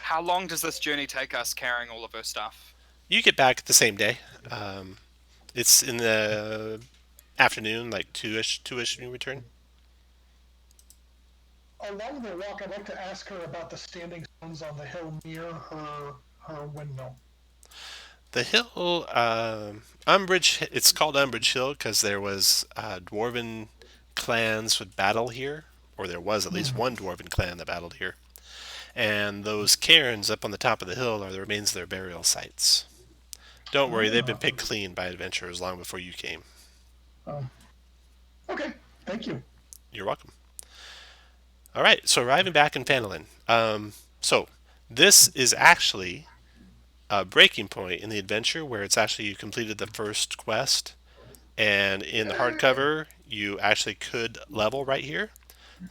[SPEAKER 6] How long does this journey take us carrying all of her stuff?
[SPEAKER 2] You get back the same day. It's in the afternoon, like two-ish when you return.
[SPEAKER 7] Along the walk, I'd like to ask her about the standing stones on the hill near her windmill.
[SPEAKER 2] The hill, Umbridge. It's called Umbridge Hill because there was dwarven clans would battle here, or there was at least one dwarven clan that battled here. And those cairns up on the top of the hill are the remains of their burial sites. Don't worry, they've been picked clean by adventurers long before you came.
[SPEAKER 7] Okay, thank you.
[SPEAKER 2] You're welcome. All right, so arriving back in Phandalin. So this is actually a breaking point in the adventure where it's actually you completed the first quest, and in the hardcover you actually could level right here.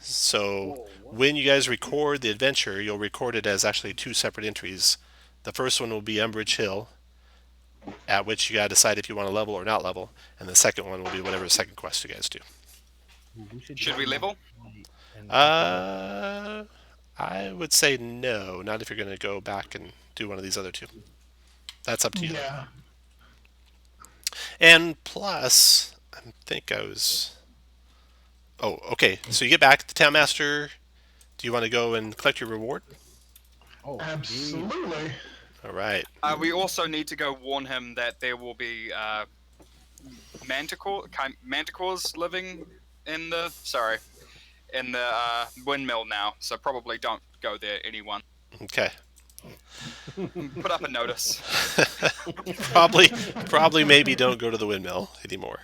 [SPEAKER 2] So when you guys record the adventure, you'll record it as actually 2 separate entries. The first one will be Umbridge Hill, at which you gotta decide if you want to level or not level, and the second one will be whatever the second quest you guys do.
[SPEAKER 6] Should we level?
[SPEAKER 2] I would say no, not if you're going to go back and do one of these other 2. That's up to you.
[SPEAKER 7] Yeah.
[SPEAKER 2] And plus, I think I was... Oh, okay. So you get back. The Town Master, do you want to go and collect your reward?
[SPEAKER 4] Oh,
[SPEAKER 7] Absolutely.
[SPEAKER 2] All right.
[SPEAKER 6] We also need to go warn him that there will be manticores living in the windmill now. So probably don't go there, anyone.
[SPEAKER 2] Okay.
[SPEAKER 6] Put up a notice.
[SPEAKER 2] Probably maybe don't go to the windmill anymore.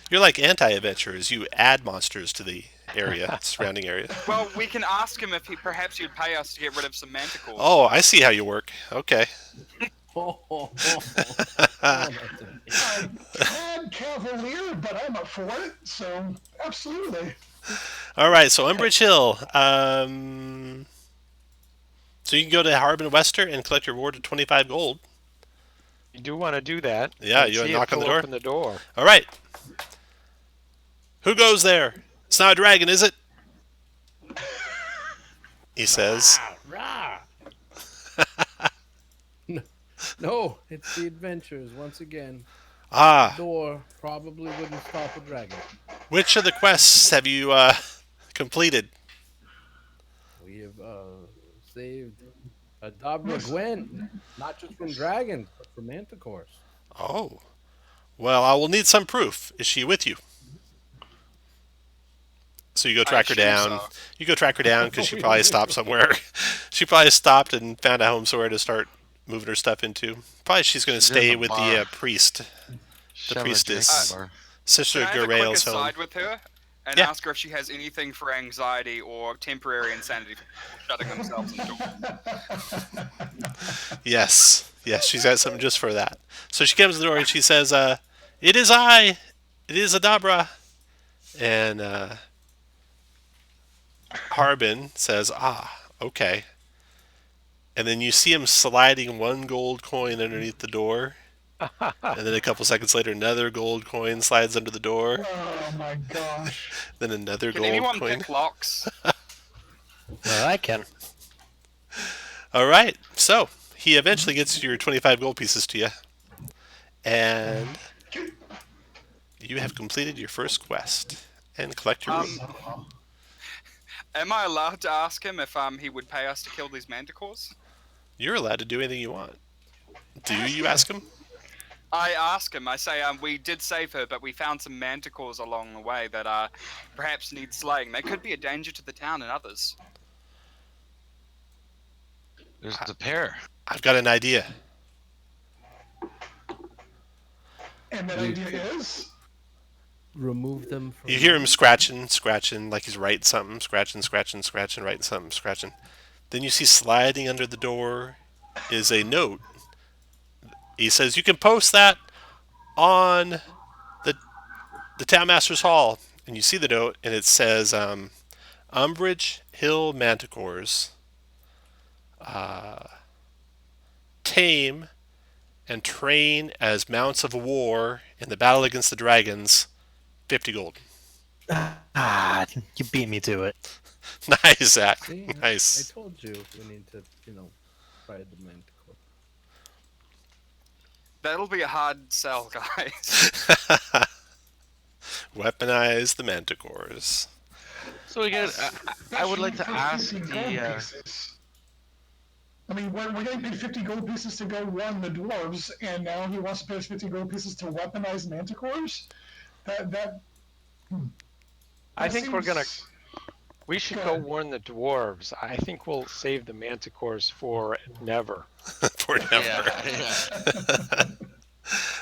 [SPEAKER 2] You're like anti-adventurers. You add monsters to the area, surrounding area.
[SPEAKER 6] Well, we can ask him if perhaps he'd pay us to get rid of some manticores.
[SPEAKER 2] Oh, I see how you work. Okay.
[SPEAKER 7] I'm cavalier, but I'm up for it, so absolutely.
[SPEAKER 2] All right, so Umbridge Hill. So you can go to Harbin Wester and collect your reward of 25 gold.
[SPEAKER 3] You do want to do that.
[SPEAKER 2] Yeah,
[SPEAKER 3] and
[SPEAKER 2] you want
[SPEAKER 3] see
[SPEAKER 2] to knock
[SPEAKER 3] it
[SPEAKER 2] on the
[SPEAKER 3] pull
[SPEAKER 2] door?
[SPEAKER 3] Open the door.
[SPEAKER 2] All right. Who goes there? It's not a dragon, is it? He says.
[SPEAKER 4] Rah! No, it's the adventurers once again.
[SPEAKER 2] Ah,
[SPEAKER 4] Door probably wouldn't stop a dragon.
[SPEAKER 2] which of the quests have you completed?
[SPEAKER 4] We have saved Dabra Gwen, not just from dragons, but from manticores.
[SPEAKER 2] Oh. Well, I will need some proof. Is she with you? So you go track her
[SPEAKER 6] assume
[SPEAKER 2] down.
[SPEAKER 6] so.
[SPEAKER 2] You go track her down because she probably stopped somewhere. She probably stopped and found a home somewhere to start moving her stuff into. Probably she's going to
[SPEAKER 5] She's in
[SPEAKER 2] stay
[SPEAKER 5] the
[SPEAKER 2] with
[SPEAKER 5] bar.
[SPEAKER 2] the priest.
[SPEAKER 5] Shove a
[SPEAKER 2] priestess.
[SPEAKER 5] drink in
[SPEAKER 2] Sister
[SPEAKER 6] Can I have a quick
[SPEAKER 2] Garael's home.
[SPEAKER 6] aside with her and
[SPEAKER 2] Yeah.
[SPEAKER 6] ask her if she has anything for anxiety or temporary insanity for shutting themselves in the door?
[SPEAKER 2] Yes, she's got something just for that. So she comes to the door and she says, "It is I. It is Adabra." And Harbin says, "Ah, okay." And then you see him sliding 1 gold coin underneath the door. And then a couple seconds later, another gold coin slides under the door.
[SPEAKER 7] Oh my gosh.
[SPEAKER 2] Then another
[SPEAKER 6] Can
[SPEAKER 2] gold
[SPEAKER 6] anyone
[SPEAKER 2] coin.
[SPEAKER 6] pick locks?
[SPEAKER 1] Well, I can.
[SPEAKER 2] All right. So he eventually gets your 25 gold pieces to you. And you have completed your first quest. And collect your reward.
[SPEAKER 6] Am I allowed to ask him if he would pay us to kill these manticores?
[SPEAKER 2] You're allowed to do anything you want. Do you ask him?
[SPEAKER 6] I ask him. I say, we did save her, but we found some manticores along the way that perhaps need slaying. They could be a danger to the town and others.
[SPEAKER 5] There's a pair.
[SPEAKER 2] I've got an idea.
[SPEAKER 7] And that idea is?
[SPEAKER 4] Remove them from.
[SPEAKER 2] You hear him scratching, like he's writing something, scratching, writing something, scratching. Then you see sliding under the door is a note. He says, "You can post that on the Townmaster's Hall." And you see the note, and it says, Umbridge Hill Manticores, tame and train as mounts of war in the battle against the dragons, 50 gold.
[SPEAKER 1] Ah, you beat me to it.
[SPEAKER 2] Nice, Zach.
[SPEAKER 4] See,
[SPEAKER 2] Nice.
[SPEAKER 4] I told you we need to, try the manticore.
[SPEAKER 6] That'll be a hard sell, guys.
[SPEAKER 2] Weaponize the manticores.
[SPEAKER 5] So again, I would like to
[SPEAKER 7] For
[SPEAKER 5] ask
[SPEAKER 7] 50 gold
[SPEAKER 5] the.
[SPEAKER 7] pieces. I mean, we're getting paid 50 gold pieces to go warn the dwarves, and now he wants to pay us 50 gold pieces to weaponize manticores?
[SPEAKER 3] I think we're gonna. We should
[SPEAKER 7] Go
[SPEAKER 3] go
[SPEAKER 7] ahead.
[SPEAKER 3] warn the dwarves. I think we'll save the manticores for never.
[SPEAKER 2] For never.
[SPEAKER 5] Yeah.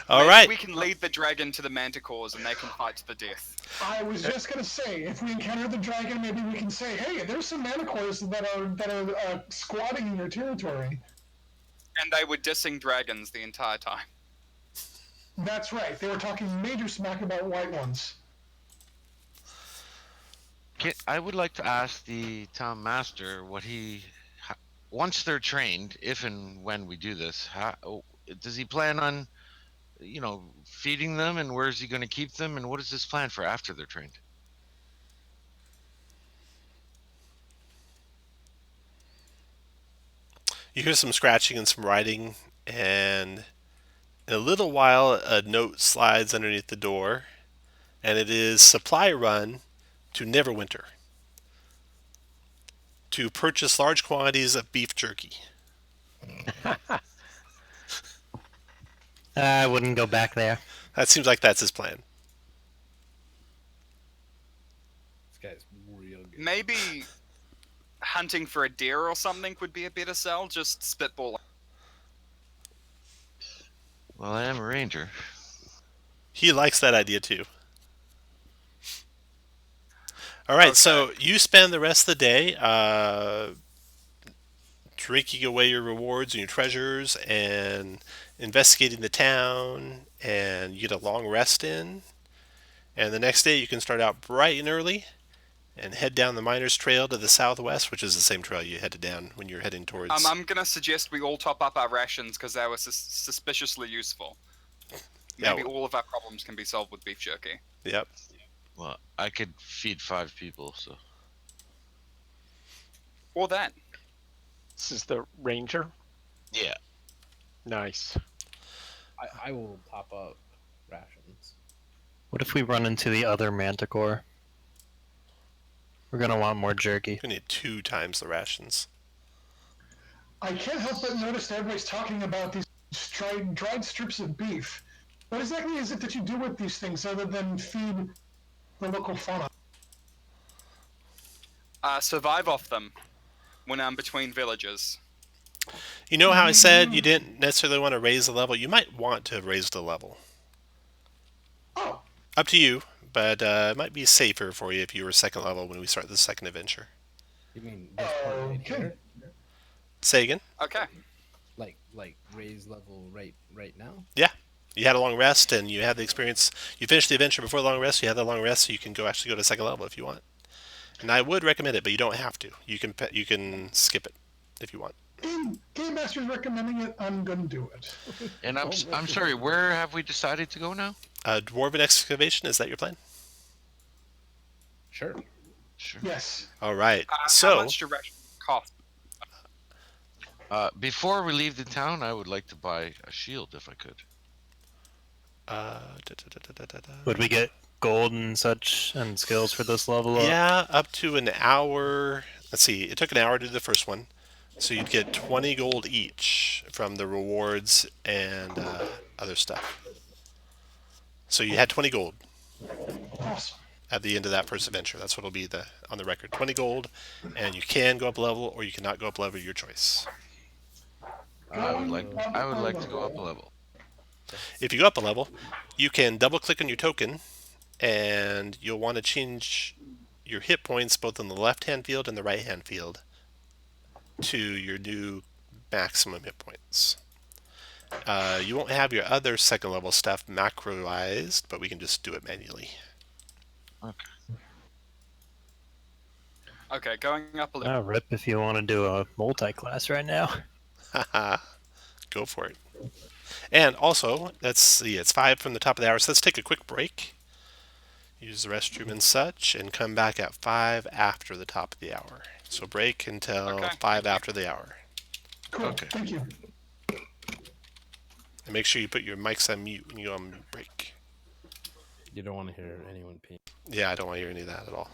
[SPEAKER 2] All
[SPEAKER 6] Maybe
[SPEAKER 2] right.
[SPEAKER 6] we can lead the dragon to the manticores and they can fight to the death.
[SPEAKER 7] I was just gonna say, if we encounter the dragon, maybe we can say, "Hey, there's some manticores that are squatting in your territory."
[SPEAKER 6] And they were dissing dragons the entire time.
[SPEAKER 7] That's right. They were talking major smack about white ones.
[SPEAKER 5] I would like to ask the town master what once they're trained, if and when we do this, does he plan on, feeding them, and where is he going to keep them, and what is his plan for after they're trained?
[SPEAKER 2] You hear some scratching and some writing, and in a little while, a note slides underneath the door, and it is supply run to Neverwinter to purchase large quantities of beef jerky.
[SPEAKER 1] I wouldn't go back there.
[SPEAKER 2] That seems like that's his plan.
[SPEAKER 4] This guy's real good.
[SPEAKER 6] Maybe hunting for a deer or something would be a better sell. Just spitball.
[SPEAKER 5] Well, I am a ranger.
[SPEAKER 2] He likes that idea too. All right, so you spend the rest of the day drinking away your rewards and your treasures and investigating the town, and you get a long rest in. And the next day you can start out bright and early and head down the Miners Trail to the southwest, which is the same trail you headed down when you're heading towards...
[SPEAKER 6] I'm going to suggest we all top up our rations because they were suspiciously useful. Maybe all of our problems can be solved with beef jerky.
[SPEAKER 2] Yep.
[SPEAKER 5] Well, I could feed 5 people, so...
[SPEAKER 6] Or that.
[SPEAKER 3] This is the ranger.
[SPEAKER 5] Yeah.
[SPEAKER 3] Nice.
[SPEAKER 4] I will top up rations.
[SPEAKER 1] What if we run into the other manticore? We're gonna want more jerky.
[SPEAKER 2] You're going to need 2 times the rations.
[SPEAKER 7] I can't help but notice that everybody's talking about these dried strips of beef. What exactly is it that you do with these things other than feed the local fauna?
[SPEAKER 6] Survive off them when I'm between villages.
[SPEAKER 2] You know how I said you didn't necessarily want to raise the level? You might want to raise the level.
[SPEAKER 7] Oh.
[SPEAKER 2] Up to you, but it might be safer for you if you were second level when we start the second adventure.
[SPEAKER 4] You mean this part right here?
[SPEAKER 2] Say again?
[SPEAKER 6] Okay.
[SPEAKER 4] Like raise level right now?
[SPEAKER 2] Yeah. You had a long rest, and you had the experience. You finished the adventure before the long rest. You had the long rest, so you can actually go to second level if you want. And I would recommend it, but you don't have to. You can skip it if you want.
[SPEAKER 7] Game Master's recommending it. I'm gonna do it.
[SPEAKER 5] And I'm sorry, where have we decided to go now?
[SPEAKER 2] Dwarven Excavation, is that your plan?
[SPEAKER 4] Sure.
[SPEAKER 7] Yes.
[SPEAKER 2] All right.
[SPEAKER 6] How much do rations cost?
[SPEAKER 5] Before we leave the town, I would like to buy a shield if I could.
[SPEAKER 1] Would we get gold and such and skills for this level up?
[SPEAKER 2] Yeah, up to an hour. Let's see. It took an hour to do the first one. So you'd get 20 gold each from the rewards and other stuff. So you had 20 gold.
[SPEAKER 7] Awesome.
[SPEAKER 2] At the end of that first adventure. That's what will be on the record. 20 gold, and you can go up a level or you cannot go up a level, your choice.
[SPEAKER 5] I would like to go up a level.
[SPEAKER 2] If you go up a level, you can double click on your token, and you'll want to change your hit points both in the left hand field and the right hand field to your new maximum hit points. You won't have your other second level stuff macroized, but we can just do it manually.
[SPEAKER 6] Okay, going up a little.
[SPEAKER 1] Rip if you want to do a multi-class right now.
[SPEAKER 2] Haha. Go for it. And also, let's see, it's 5 from the top of the hour, so let's take a quick break. Use the restroom and such, and come back at 5 after the top of the hour. So break until 5 after the hour.
[SPEAKER 7] Cool.
[SPEAKER 5] Okay.
[SPEAKER 7] Thank you.
[SPEAKER 2] And make sure you put your mics on mute when you go on break.
[SPEAKER 4] You don't want to hear anyone pee.
[SPEAKER 2] Yeah, I don't want to hear any of that at all.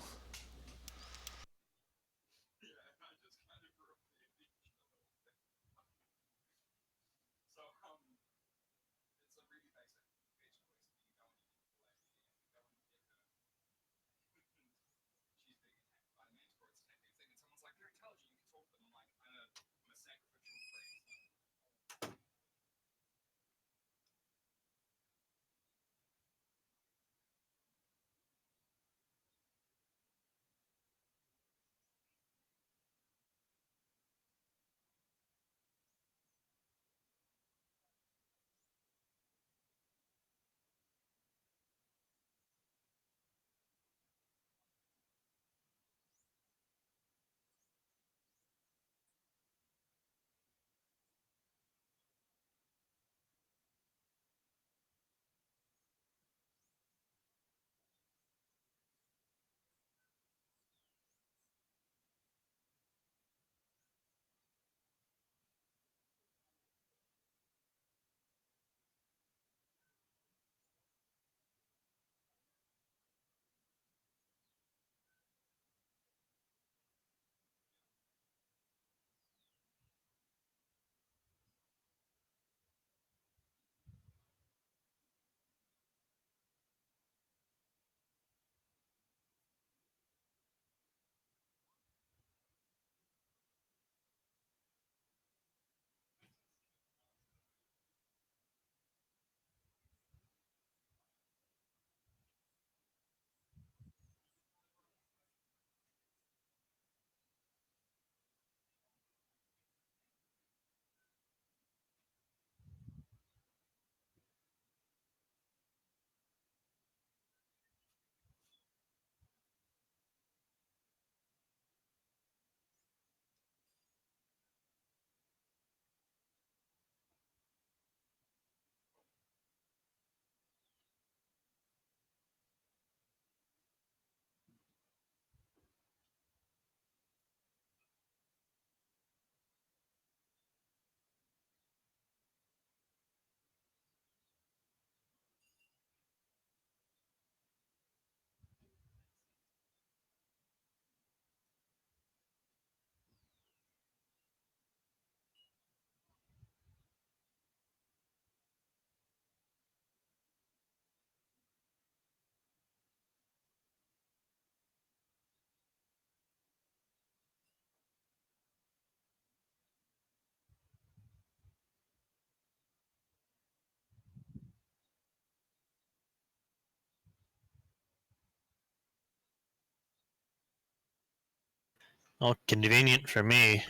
[SPEAKER 1] Well, convenient for me.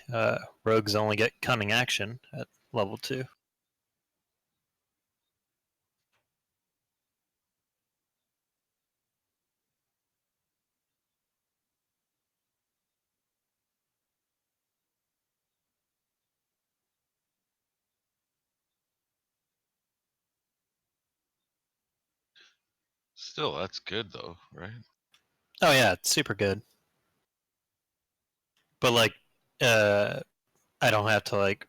[SPEAKER 1] Rogues only get cunning action at level 2.
[SPEAKER 5] Still, that's good though, right?
[SPEAKER 1] Oh yeah, it's super good. But like, I don't have to like,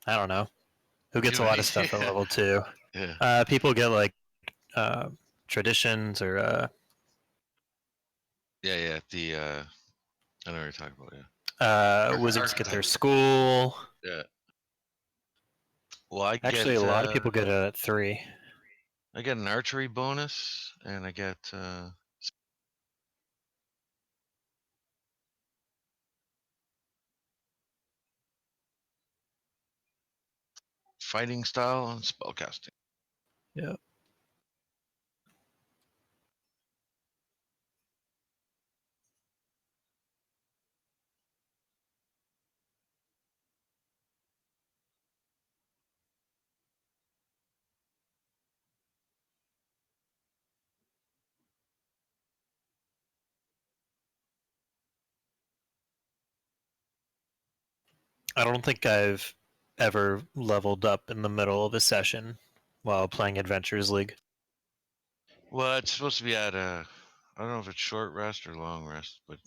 [SPEAKER 1] I don't know. Who gets
[SPEAKER 5] Do
[SPEAKER 1] a lot of
[SPEAKER 5] anything.
[SPEAKER 1] stuff at level 2?
[SPEAKER 5] Yeah.
[SPEAKER 1] People get like traditions or
[SPEAKER 5] Yeah. The I know what you're talking about. Yeah.
[SPEAKER 1] wizards get their
[SPEAKER 5] Archetypes.
[SPEAKER 1] school.
[SPEAKER 5] Yeah. Well, I
[SPEAKER 1] Actually,
[SPEAKER 5] get
[SPEAKER 1] a lot of people get it at 3.
[SPEAKER 5] I get an archery bonus, and I get fighting style and spellcasting.
[SPEAKER 1] Yeah. I don't think I've ever leveled up in the middle of a session while playing Adventures League.
[SPEAKER 5] Well, it's supposed to be at I don't know if it's short rest or long rest, but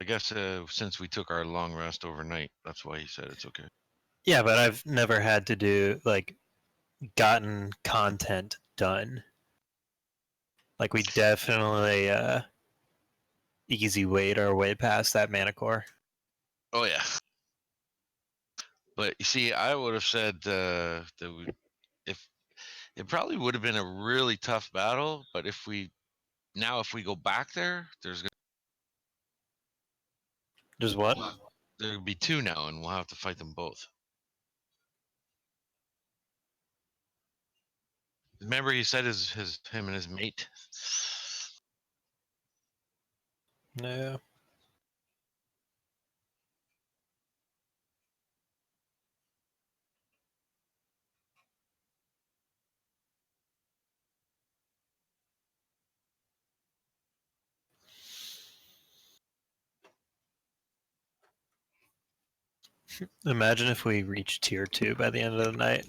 [SPEAKER 5] I guess since we took our long rest overnight, that's why he said it's okay.
[SPEAKER 1] Yeah, but I've never had to do like gotten content done. Like we definitely easy weight our way past that mana core.
[SPEAKER 5] Oh yeah. But you see, I would have said that if it probably would have been a really tough battle, but if we go back there,
[SPEAKER 1] Just what?
[SPEAKER 5] there'll be 2 now, and we'll have to fight them both. Remember, he said him and his mate.
[SPEAKER 1] No. Imagine if we reach tier 2 by the end of the night.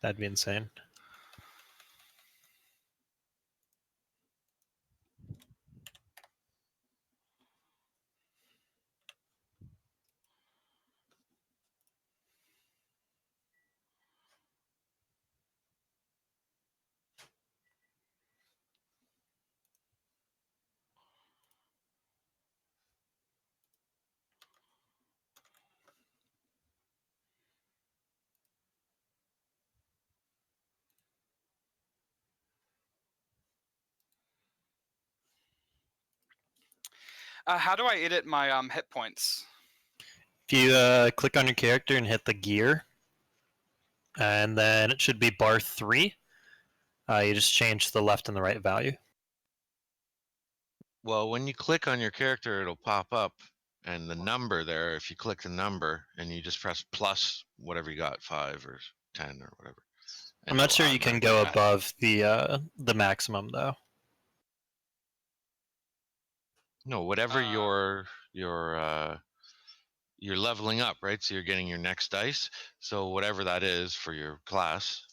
[SPEAKER 1] That'd be insane.
[SPEAKER 6] How do I edit my hit points?
[SPEAKER 1] If you click on your character and hit the gear, and then it should be bar 3, you just change the left and the right value.
[SPEAKER 5] Well, when you click on your character, it'll pop up, and the number there. If you click the number and you just press plus whatever you got, 5 or 10 or whatever.
[SPEAKER 1] I'm not sure you can go above the maximum though.
[SPEAKER 5] No, whatever you're leveling up, right? So you're getting your next dice. So whatever that is for your class,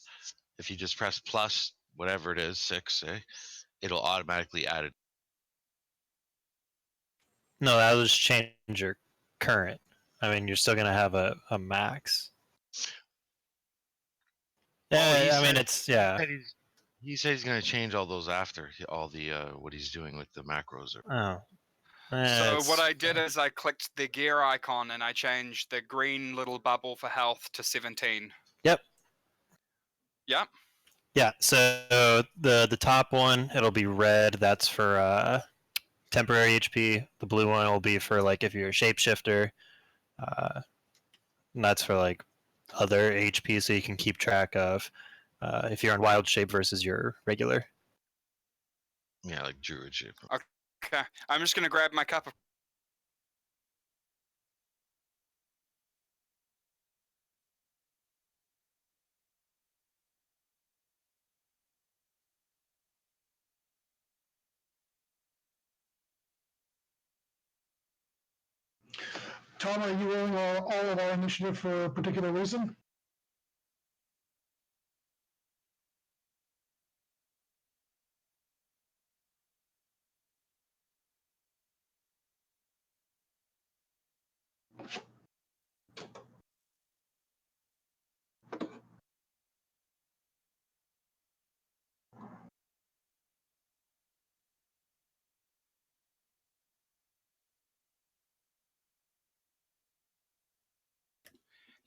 [SPEAKER 5] if you just press plus whatever it is, 6, say, it'll automatically add it.
[SPEAKER 1] No, that'll just change your current. I mean, you're still gonna have a max. Yeah, I mean it's yeah.
[SPEAKER 5] He said he's going to change all those after all the what he's doing with the macros.
[SPEAKER 1] Oh.
[SPEAKER 6] So what I did is I clicked the gear icon and I changed the green little bubble for health to 17.
[SPEAKER 1] Yep.
[SPEAKER 6] Yep.
[SPEAKER 1] Yeah. So the top one, it'll be red. That's for temporary HP. The blue one will be for like if you're a shapeshifter. And that's for like other HP, so you can keep track of if you're on wild shape versus your regular.
[SPEAKER 5] Yeah, like druid shape.
[SPEAKER 6] Okay, I'm just gonna grab my cup of.
[SPEAKER 7] Tom, are you rolling all of our initiative for a particular reason?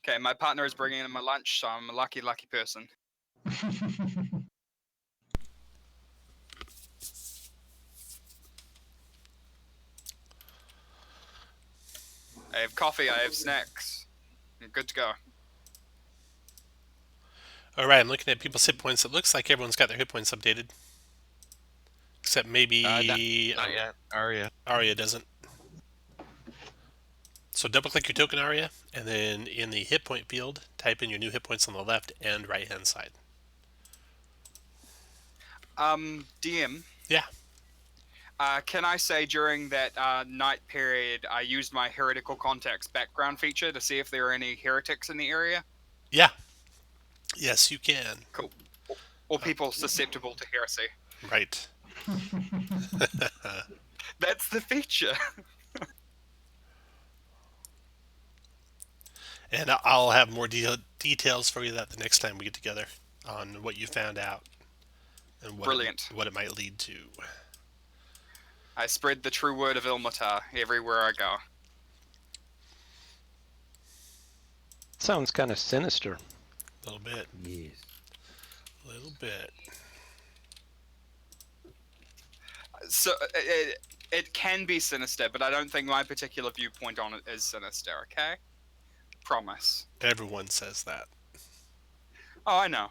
[SPEAKER 6] Okay, my partner is bringing in my lunch, so I'm a lucky person. I have coffee, I have snacks. I'm good to go.
[SPEAKER 2] Alright, I'm looking at people's hit points. It looks like everyone's got their hit points updated. Except maybe
[SPEAKER 5] Not yet. Arya.
[SPEAKER 2] Arya doesn't. So double click your token, Arya, and then in the hit point field, type in your new hit points on the left and right hand side.
[SPEAKER 6] DM.
[SPEAKER 2] Yeah.
[SPEAKER 6] Can I say during that night period, I used my heretical context background feature to see if there are any heretics in the area?
[SPEAKER 2] Yeah. Yes, you can.
[SPEAKER 6] Cool. Or people susceptible to heresy.
[SPEAKER 2] Right.
[SPEAKER 6] That's the feature.
[SPEAKER 2] And I'll have more details for you that the next time we get together on what you found out and what it might lead to.
[SPEAKER 6] I spread the true word of Ilmatar everywhere I go.
[SPEAKER 3] Sounds kind of sinister.
[SPEAKER 2] A little bit.
[SPEAKER 4] Yes.
[SPEAKER 2] A little bit.
[SPEAKER 6] So it can be sinister, but I don't think my particular viewpoint on it is sinister, okay? Promise.
[SPEAKER 2] Everyone says that.
[SPEAKER 6] Oh, I know.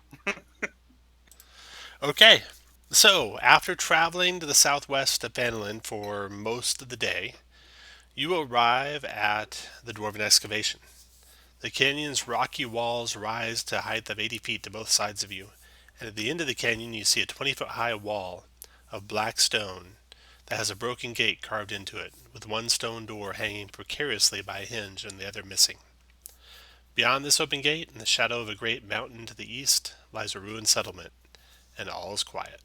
[SPEAKER 2] Okay. So, after traveling to the southwest of Phandalin for most of the day, you arrive at the Dwarven Excavation. The canyon's rocky walls rise to a height of 80 feet to both sides of you, and at the end of the canyon you see a 20-foot-high wall of black stone that has a broken gate carved into it, with one stone door hanging precariously by a hinge and the other missing. Beyond this open gate, in the shadow of a great mountain to the east, lies a ruined settlement, and all is quiet.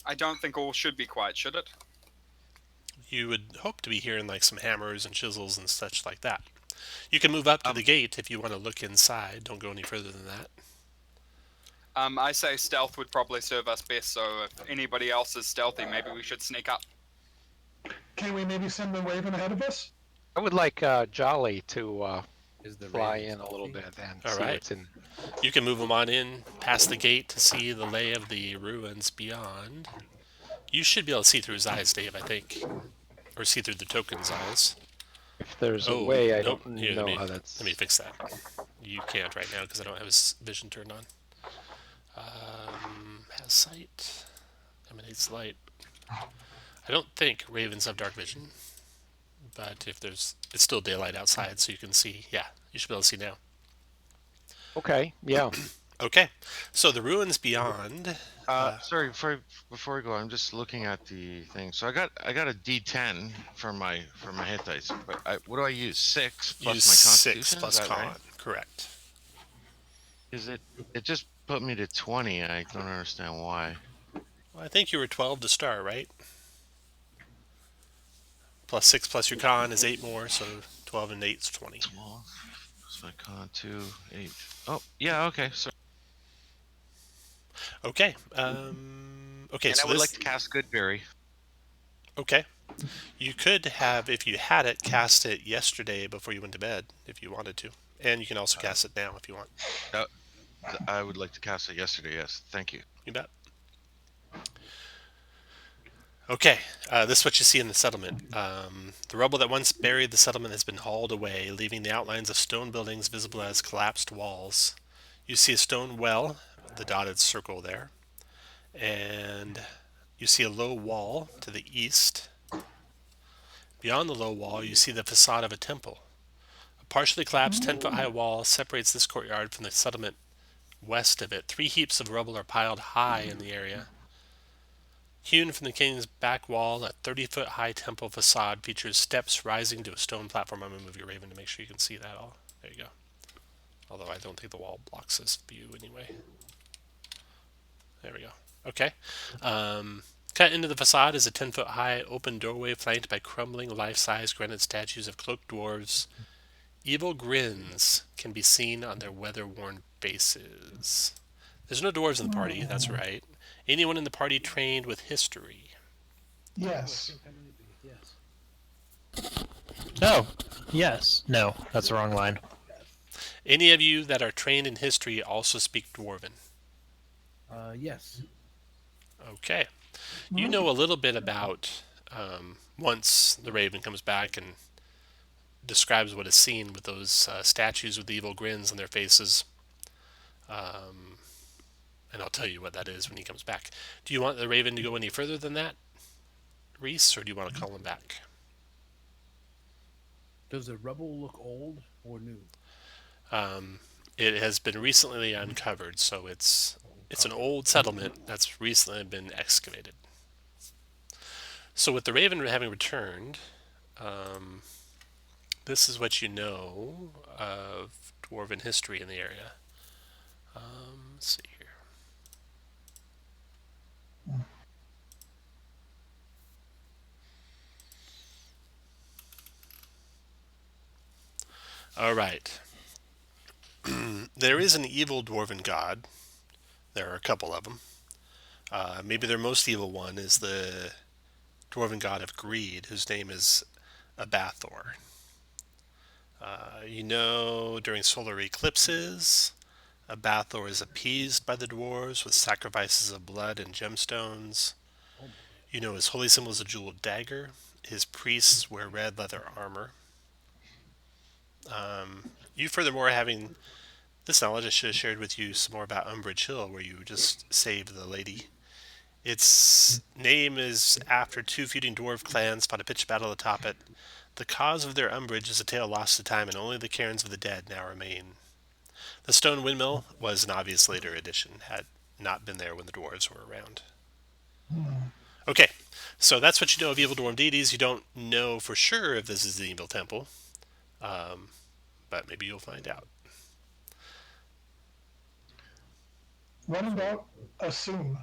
[SPEAKER 6] I don't think all should be quiet, should it?
[SPEAKER 2] You would hope to be hearing like some hammers and chisels and such like that. You can move up to the gate if you want to look inside. Don't go any further than that.
[SPEAKER 6] I say stealth would probably serve us best, so if anybody else is stealthy, maybe we should sneak up.
[SPEAKER 7] Can we maybe send the Raven ahead of us?
[SPEAKER 3] I would like Jolly to
[SPEAKER 4] Is the
[SPEAKER 3] fly
[SPEAKER 4] raven
[SPEAKER 3] in a little
[SPEAKER 4] stealthy?
[SPEAKER 3] bit and
[SPEAKER 2] All
[SPEAKER 3] see
[SPEAKER 2] right.
[SPEAKER 3] what's in.
[SPEAKER 2] You can move them on in past the gate to see the lay of the ruins beyond. You should be able to see through his eyes, Dave, I think. Or see through the token's eyes.
[SPEAKER 3] If there's a way, I
[SPEAKER 2] nope.
[SPEAKER 3] don't
[SPEAKER 2] Here,
[SPEAKER 3] know how that's.
[SPEAKER 2] Let me fix that. You can't right now because I don't have his vision turned on. Has sight. Emanates light. I don't think ravens have dark vision. But if there's... It's still daylight outside, so you can see. Yeah, you should be able to see now.
[SPEAKER 3] Okay, yeah.
[SPEAKER 2] Okay, so the ruins beyond...
[SPEAKER 5] Sorry, before we go, I'm just looking at the thing. So I got a D10 for my hit dice, but what do I use? 6 plus
[SPEAKER 2] use
[SPEAKER 5] my constitution.
[SPEAKER 2] 6 plus
[SPEAKER 5] Is that
[SPEAKER 2] con.
[SPEAKER 5] right?
[SPEAKER 2] Correct.
[SPEAKER 5] Is it? It just put me to 20. I don't understand why.
[SPEAKER 2] Well, I think you were 12 to start, right? Plus 6 plus your con is 8 more, so 12 and 8 is 20.
[SPEAKER 5] 12 plus my con 2, 8. Oh, yeah. Okay. So.
[SPEAKER 2] Okay. Okay.
[SPEAKER 5] And
[SPEAKER 2] so
[SPEAKER 5] I would like to cast Goodberry.
[SPEAKER 2] Okay. You could have, if you had it, cast it yesterday before you went to bed, if you wanted to, and you can also cast it now if you want.
[SPEAKER 5] I would like to cast it yesterday. Yes. Thank you.
[SPEAKER 2] You bet. Okay, this is what you see in the settlement. The rubble that once buried the settlement has been hauled away, leaving the outlines of stone buildings visible as collapsed walls. You see a stone well, the dotted circle there, and you see a low wall to the east. Beyond the low wall, you see the facade of a temple. A partially collapsed 10-foot-high wall separates this courtyard from the settlement west of it. 3 heaps of rubble are piled high in the area. Hewn from the king's back wall, a 30-foot-high temple facade features steps rising to a stone platform. I'm going to move your raven to make sure you can see that all. There you go. Although I don't think the wall blocks this view anyway. There we go. Okay. Cut into the facade is a 10-foot-high open doorway flanked by crumbling life-size granite statues of cloaked dwarves. Evil grins can be seen on their weather-worn faces. There's no dwarves in the party, that's right. Anyone in the party trained with history?
[SPEAKER 7] Yes.
[SPEAKER 4] Yes.
[SPEAKER 1] No. Yes. No. That's the wrong line.
[SPEAKER 2] Any of you that are trained in history also speak Dwarven?
[SPEAKER 4] Yes.
[SPEAKER 2] Okay. You know a little bit about, once the raven comes back and describes what is seen with those statues with the evil grins on their faces. And I'll tell you what that is when he comes back. Do you want the raven to go any further than that, Reese, or do you want to call him back?
[SPEAKER 4] Does the rubble look old or new?
[SPEAKER 2] It has been recently uncovered, so it's an old settlement that's recently been excavated. So with the raven having returned, this is what you know of Dwarven history in the area. Let's see here. All right. There is an evil dwarven god. There are a couple of them. Maybe their most evil one is the dwarven god of greed, whose name is Abathor. During solar eclipses, Abathor is appeased by the dwarves with sacrifices of blood and gemstones. His holy symbol is a jeweled dagger. His priests wear red leather armor. You furthermore, having this knowledge, I should have shared with you some more about Umbridge Hill, where you just saved the lady. Its name is after 2 feuding dwarf clans fought a pitched battle atop it. The cause of their umbrage is a tale lost to time, and only the cairns of the dead now remain. The stone windmill was an obvious later addition, had not been there when the dwarves were around. Okay, so that's what you know of evil dwarven deities. You don't know for sure if this is the evil temple, but maybe you'll find out.
[SPEAKER 7] When in doubt, assume.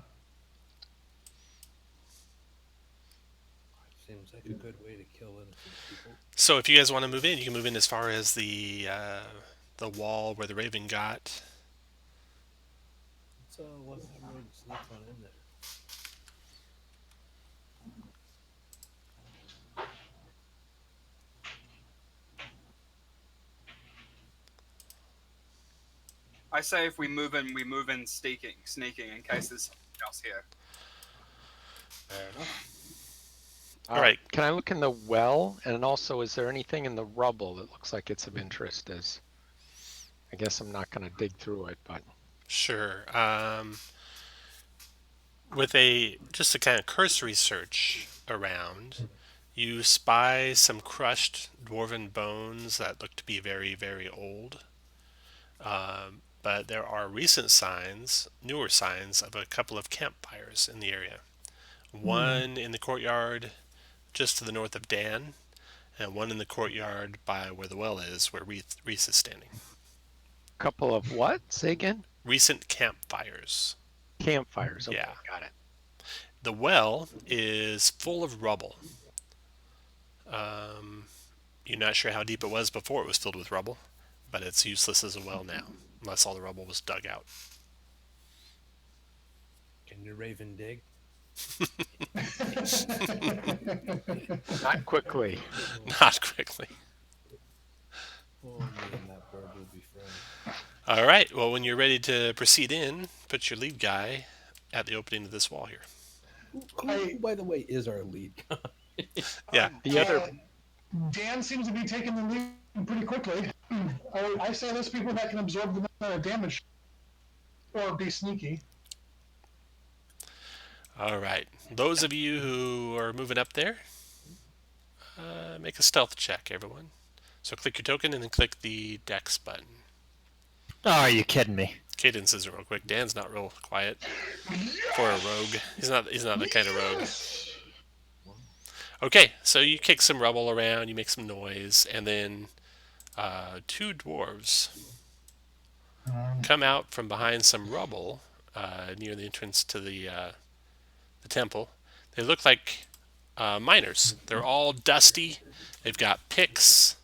[SPEAKER 4] Seems like a good way to kill innocent people.
[SPEAKER 2] So if you guys want to move in, you can move in as far as the wall where the raven got.
[SPEAKER 4] Let's sneak on in there.
[SPEAKER 6] I say if we move in sneaking in case there's something else here.
[SPEAKER 2] Fair enough. All right.
[SPEAKER 3] Can I look in the well? And also, is there anything in the rubble that looks like it's of interest? As I guess I'm not going to dig through it, but
[SPEAKER 2] Sure. With just a kind of cursory search around, you spy some crushed dwarven bones that look to be very, very old. But there are newer signs of a couple of campfires in the area. One in the courtyard just to the north of Dan, and one in the courtyard by where the well is, where Reese is standing.
[SPEAKER 3] couple of what? Say again?
[SPEAKER 2] Recent campfires.
[SPEAKER 3] Campfires. Okay,
[SPEAKER 2] Yeah.
[SPEAKER 3] got it.
[SPEAKER 2] The well is full of rubble. You're not sure how deep it was before it was filled with rubble, but it's useless as a well now, unless all the rubble was dug out.
[SPEAKER 4] Can your raven dig?
[SPEAKER 3] Not quickly.
[SPEAKER 2] Not quickly.
[SPEAKER 4] Oh, me and that bird will be friends.
[SPEAKER 2] All right. Well, when you're ready to proceed in, put your lead guy at the opening of this wall here.
[SPEAKER 4] Who, by the way, is our lead?
[SPEAKER 2] Yeah.
[SPEAKER 3] The other
[SPEAKER 7] Dan seems to be taking the lead pretty quickly. I say those people that can absorb the amount of damage. or be sneaky.
[SPEAKER 2] All right. Those of you who are moving up there, make a stealth check, everyone. So click your token and then click the Dex button.
[SPEAKER 1] Oh, are you kidding me?
[SPEAKER 2] Cadence isn't real quick. Dan's not real quiet for a rogue. He's not the kind of rogue. Okay, so you kick some rubble around, you make some noise, and then two dwarves come out from behind some rubble near the entrance to the temple. They look like miners. They're all dusty. They've got picks.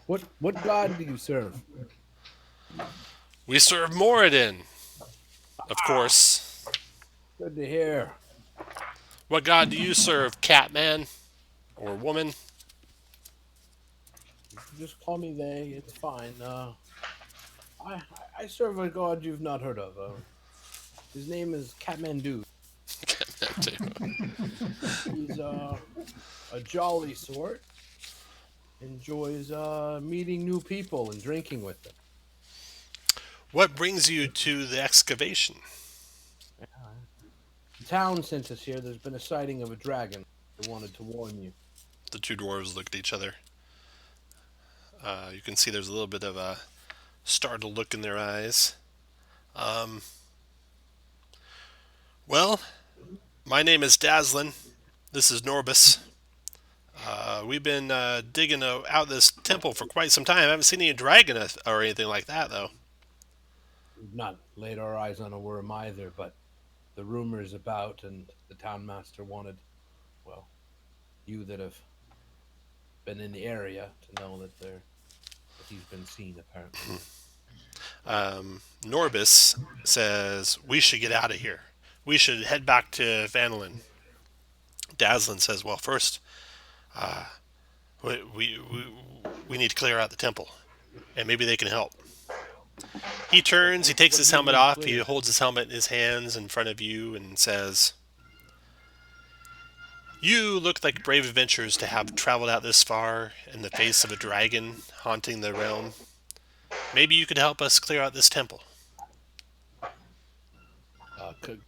[SPEAKER 4] What god do you serve?
[SPEAKER 2] We serve Moradin, of course.
[SPEAKER 4] Good to hear.
[SPEAKER 2] What god do you serve, Catman? Or woman?
[SPEAKER 4] You can just call me they. It's fine. I serve a god you've not heard of. His name is Catmandu. He's a jolly sort. Enjoys meeting new people and drinking with them.
[SPEAKER 2] What brings you to the excavation?
[SPEAKER 4] The town sent us here. There's been a sighting of a dragon. I wanted to warn you.
[SPEAKER 2] The two dwarves look at each other. You can see there's a little bit of a startled look in their eyes. Well, my name is Dazzlin. This is Norbus. We've been digging out this temple for quite some time. I haven't seen any dragon or anything like that, though.
[SPEAKER 4] We've not laid our eyes on a worm either, but the rumors about and the townmaster wanted, well, you that have been in the area to know that he's been seen, apparently.
[SPEAKER 2] Norbus says, we should get out of here. We should head back to Phandalin. Dazzlin says, well, first, we need to clear out the temple, and maybe they can help. He turns, he takes his helmet off, he holds his helmet in his hands in front of you and says, you look like brave adventurers to have traveled out this far in the face of a dragon haunting the realm. Maybe you could help us clear out this temple.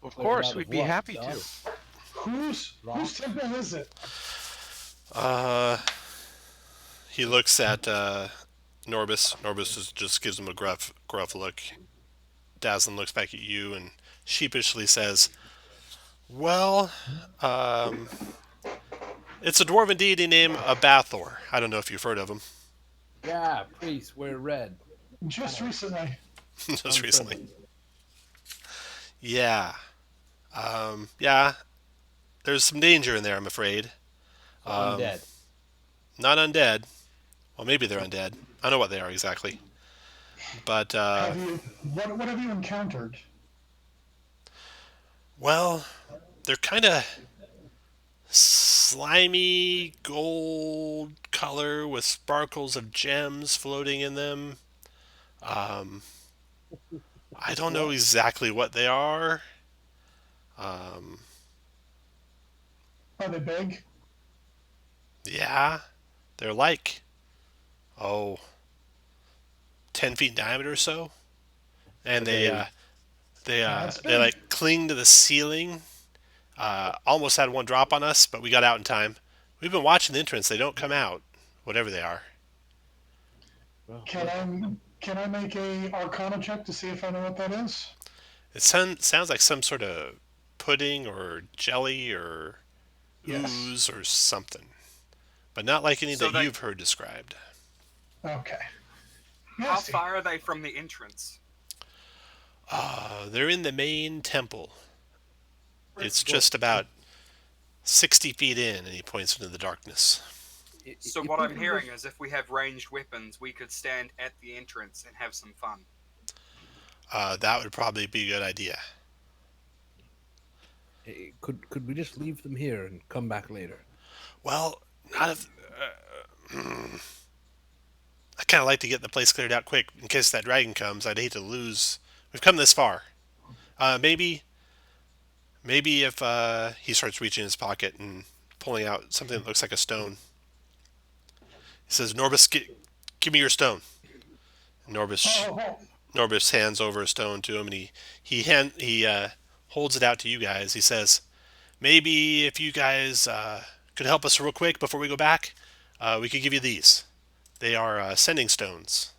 [SPEAKER 3] Of course, we'd be happy to.
[SPEAKER 7] Whose temple is it?
[SPEAKER 2] He looks at Norbus. Norbus just gives him a gruff look. Dazzlin looks back at you and sheepishly says, well, it's a dwarven deity named Abathor. I don't know if you've heard of him.
[SPEAKER 4] Yeah, priests wear red.
[SPEAKER 7] Just recently.
[SPEAKER 2] Just recently. Yeah. Yeah. There's some danger in there, I'm afraid.
[SPEAKER 4] Undead.
[SPEAKER 2] Not undead. Well, maybe they're undead. I don't know what they are exactly. But,
[SPEAKER 7] what have you encountered?
[SPEAKER 2] well, they're kind of slimy gold color with sparkles of gems floating in them. I don't know exactly what they are.
[SPEAKER 7] Are they big?
[SPEAKER 2] Yeah, they're like, 10 feet in diameter or so. And they like cling to the ceiling. Almost had one drop on us, but we got out in time. We've been watching the entrance. They don't come out, whatever they are.
[SPEAKER 7] Can I make a Arcana check to see if I know what that is?
[SPEAKER 2] It sounds like some sort of pudding or jelly or ooze or something. But not like any that you've heard described.
[SPEAKER 7] Okay.
[SPEAKER 6] How far are they from the entrance?
[SPEAKER 2] They're in the main temple. It's just about 60 feet in, and he points into the darkness.
[SPEAKER 6] So what I'm hearing is if we have ranged weapons, we could stand at the entrance and have some fun.
[SPEAKER 2] That would probably be a good idea.
[SPEAKER 4] Could we just leave them here and come back later?
[SPEAKER 2] Well, not if... I kind of like to get the place cleared out quick in case that dragon comes. I'd hate to lose... We've come this far. Maybe if he starts reaching in his pocket and pulling out something that looks like a stone. He says, Norbus, give me your stone. And Norbus Norbis hands over a stone to him, and he holds it out to you guys. He says, "Maybe if you guys could help us real quick before we go back, we could give you these. They are sending stones.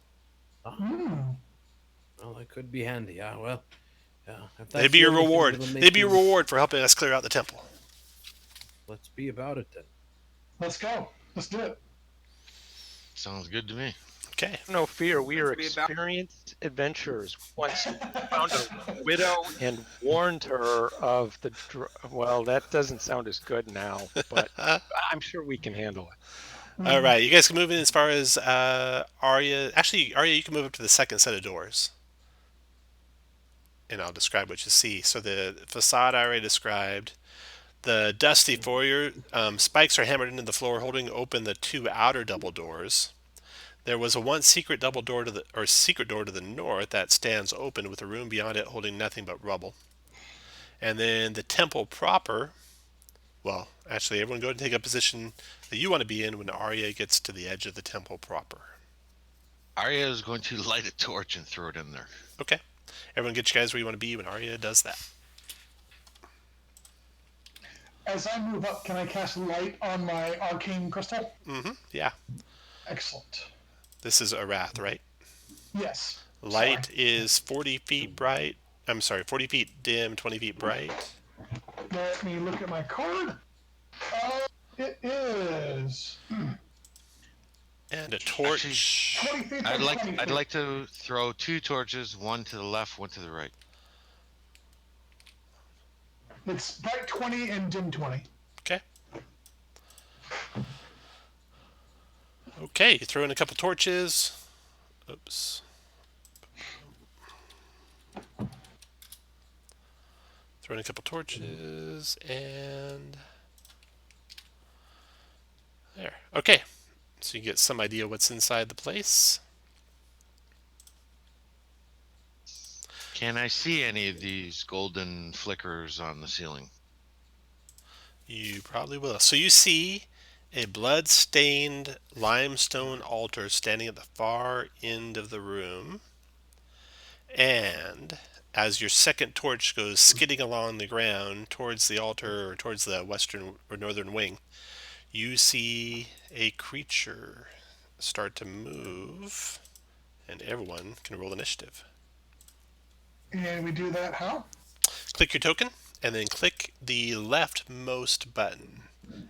[SPEAKER 4] Well, that could be handy. Yeah, well, yeah. If
[SPEAKER 2] They'd
[SPEAKER 4] that's
[SPEAKER 2] be
[SPEAKER 4] the
[SPEAKER 2] a
[SPEAKER 4] only thing
[SPEAKER 2] reward.
[SPEAKER 4] that'll make
[SPEAKER 2] They'd be a
[SPEAKER 4] you-
[SPEAKER 2] reward for helping us clear out the temple."
[SPEAKER 4] Let's be about it then.
[SPEAKER 7] Let's go. Let's do it.
[SPEAKER 5] Sounds good to me.
[SPEAKER 2] Okay.
[SPEAKER 3] No fear, we are
[SPEAKER 6] Let's be about-
[SPEAKER 3] experienced adventurers. Once found a widow and warned her of the. Well, that doesn't sound as good now, but I'm sure we can handle it.
[SPEAKER 2] All right, you guys can move in as far as Arya. Actually, Arya, you can move up to the second set of doors, and I'll describe what you see. So the facade I already described. The dusty foyer, spikes are hammered into the floor, holding open the two outer double doors. There was a once secret double door to the north that stands open, with a room beyond it holding nothing but rubble. And then the temple proper. Well, actually, everyone go ahead and take a position that you want to be in when Arya gets to the edge of the temple proper.
[SPEAKER 5] Arya is going to light a torch and throw it in there.
[SPEAKER 2] Okay. Everyone get you guys where you want to be when Arya does that.
[SPEAKER 7] As I move up, can I cast light on my arcane crystal?
[SPEAKER 2] Mm-hmm. Yeah.
[SPEAKER 7] Excellent.
[SPEAKER 2] This is Arath, right?
[SPEAKER 7] Yes.
[SPEAKER 2] Light is 40 feet bright. I'm sorry, 40 feet dim, 20 feet bright.
[SPEAKER 7] Let me look at my card. It is
[SPEAKER 2] And a torch.
[SPEAKER 7] 20 feet.
[SPEAKER 5] I'd
[SPEAKER 7] by
[SPEAKER 5] like
[SPEAKER 7] 20
[SPEAKER 5] I'd
[SPEAKER 7] feet.
[SPEAKER 5] like to throw two torches, one to the left, one to the right.
[SPEAKER 7] It's bright 20 and dim 20.
[SPEAKER 2] Okay. Okay, you throw in a couple torches. Oops. Throw in a couple torches and there. Okay. So you get some idea what's inside the place.
[SPEAKER 5] Can I see any of these golden flickers on the ceiling?
[SPEAKER 2] You probably will. So you see a blood-stained limestone altar standing at the far end of the room. And as your second torch goes skidding along the ground towards the altar, or towards the western or northern wing, you see a creature start to move, and everyone can roll initiative.
[SPEAKER 7] And we do that how?
[SPEAKER 2] Click your token, and then click the leftmost button.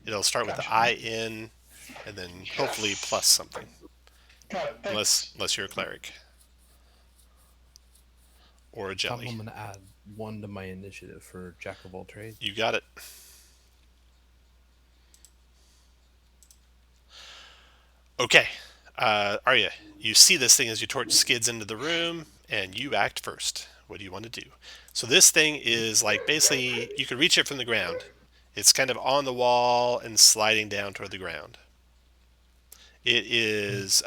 [SPEAKER 2] It'll start with the IN, and then hopefully plus something,
[SPEAKER 7] Got it. Thanks.
[SPEAKER 2] unless you're a cleric or a jelly.
[SPEAKER 4] I'm going to add 1 to my initiative for Jack of all trades.
[SPEAKER 2] You got it. Okay, Arya, you see this thing as your torch skids into the room, and you act first. What do you want to do? So this thing is like, basically, you can reach it from the ground. It's kind of on the wall and sliding down toward the ground. It is,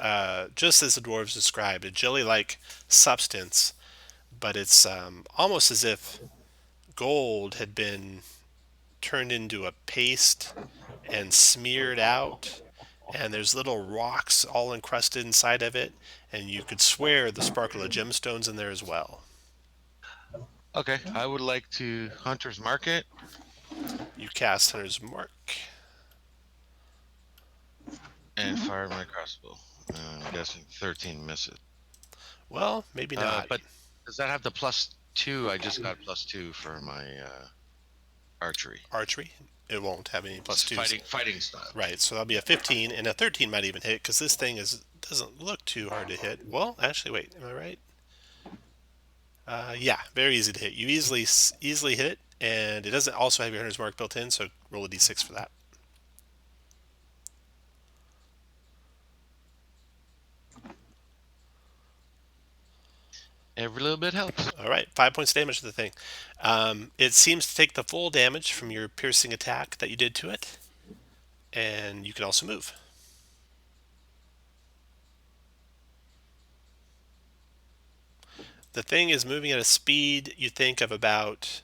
[SPEAKER 2] just as the dwarves described, a jelly-like substance, but it's almost as if gold had been turned into a paste and smeared out, and there's little rocks all encrusted inside of it, and you could swear the sparkle of gemstones in there as well.
[SPEAKER 5] Okay, I would like to Hunter's Mark it.
[SPEAKER 2] You cast Hunter's Mark.
[SPEAKER 5] And fire my crossbow. I'm guessing 13 misses.
[SPEAKER 2] Well, maybe not.
[SPEAKER 5] But does that have the +2? I just got +2 for my archery.
[SPEAKER 2] Archery? It won't have any plus twos.
[SPEAKER 5] Fighting style.
[SPEAKER 2] Right, so that'll be a 15, and a 13 might even hit, because this thing doesn't look too hard to hit. Well, actually, wait, am I right? Yeah, very easy to hit. You easily hit it, and it doesn't also have your Hunter's Mark built in, so roll a d6 for that.
[SPEAKER 5] Every little bit helps.
[SPEAKER 2] All right, 5 points damage to the thing. It seems to take the full damage from your piercing attack that you did to it, and you can also move. The thing is moving at a speed you think of about...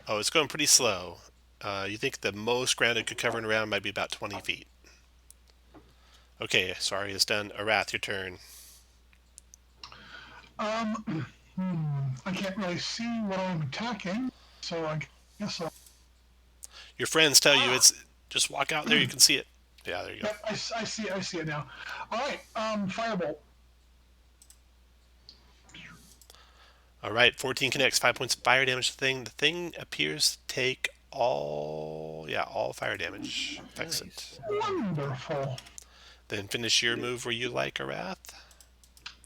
[SPEAKER 2] Oh, it's going pretty slow. You think the most ground it could cover in a round might be about 20 feet. Okay, sorry, it's done. Arath, your turn.
[SPEAKER 7] I can't really see what I'm attacking, so I guess I'll.
[SPEAKER 2] Your friends tell you it's just walk out there. You can see it. Yeah, there you go.
[SPEAKER 7] Yep, I see it now. All right, firebolt.
[SPEAKER 2] All right, 14 connects, 5 points of fire damage. The thing appears to take all fire damage. Affects it.
[SPEAKER 7] Wonderful.
[SPEAKER 2] Then finish your move where you like, Arath.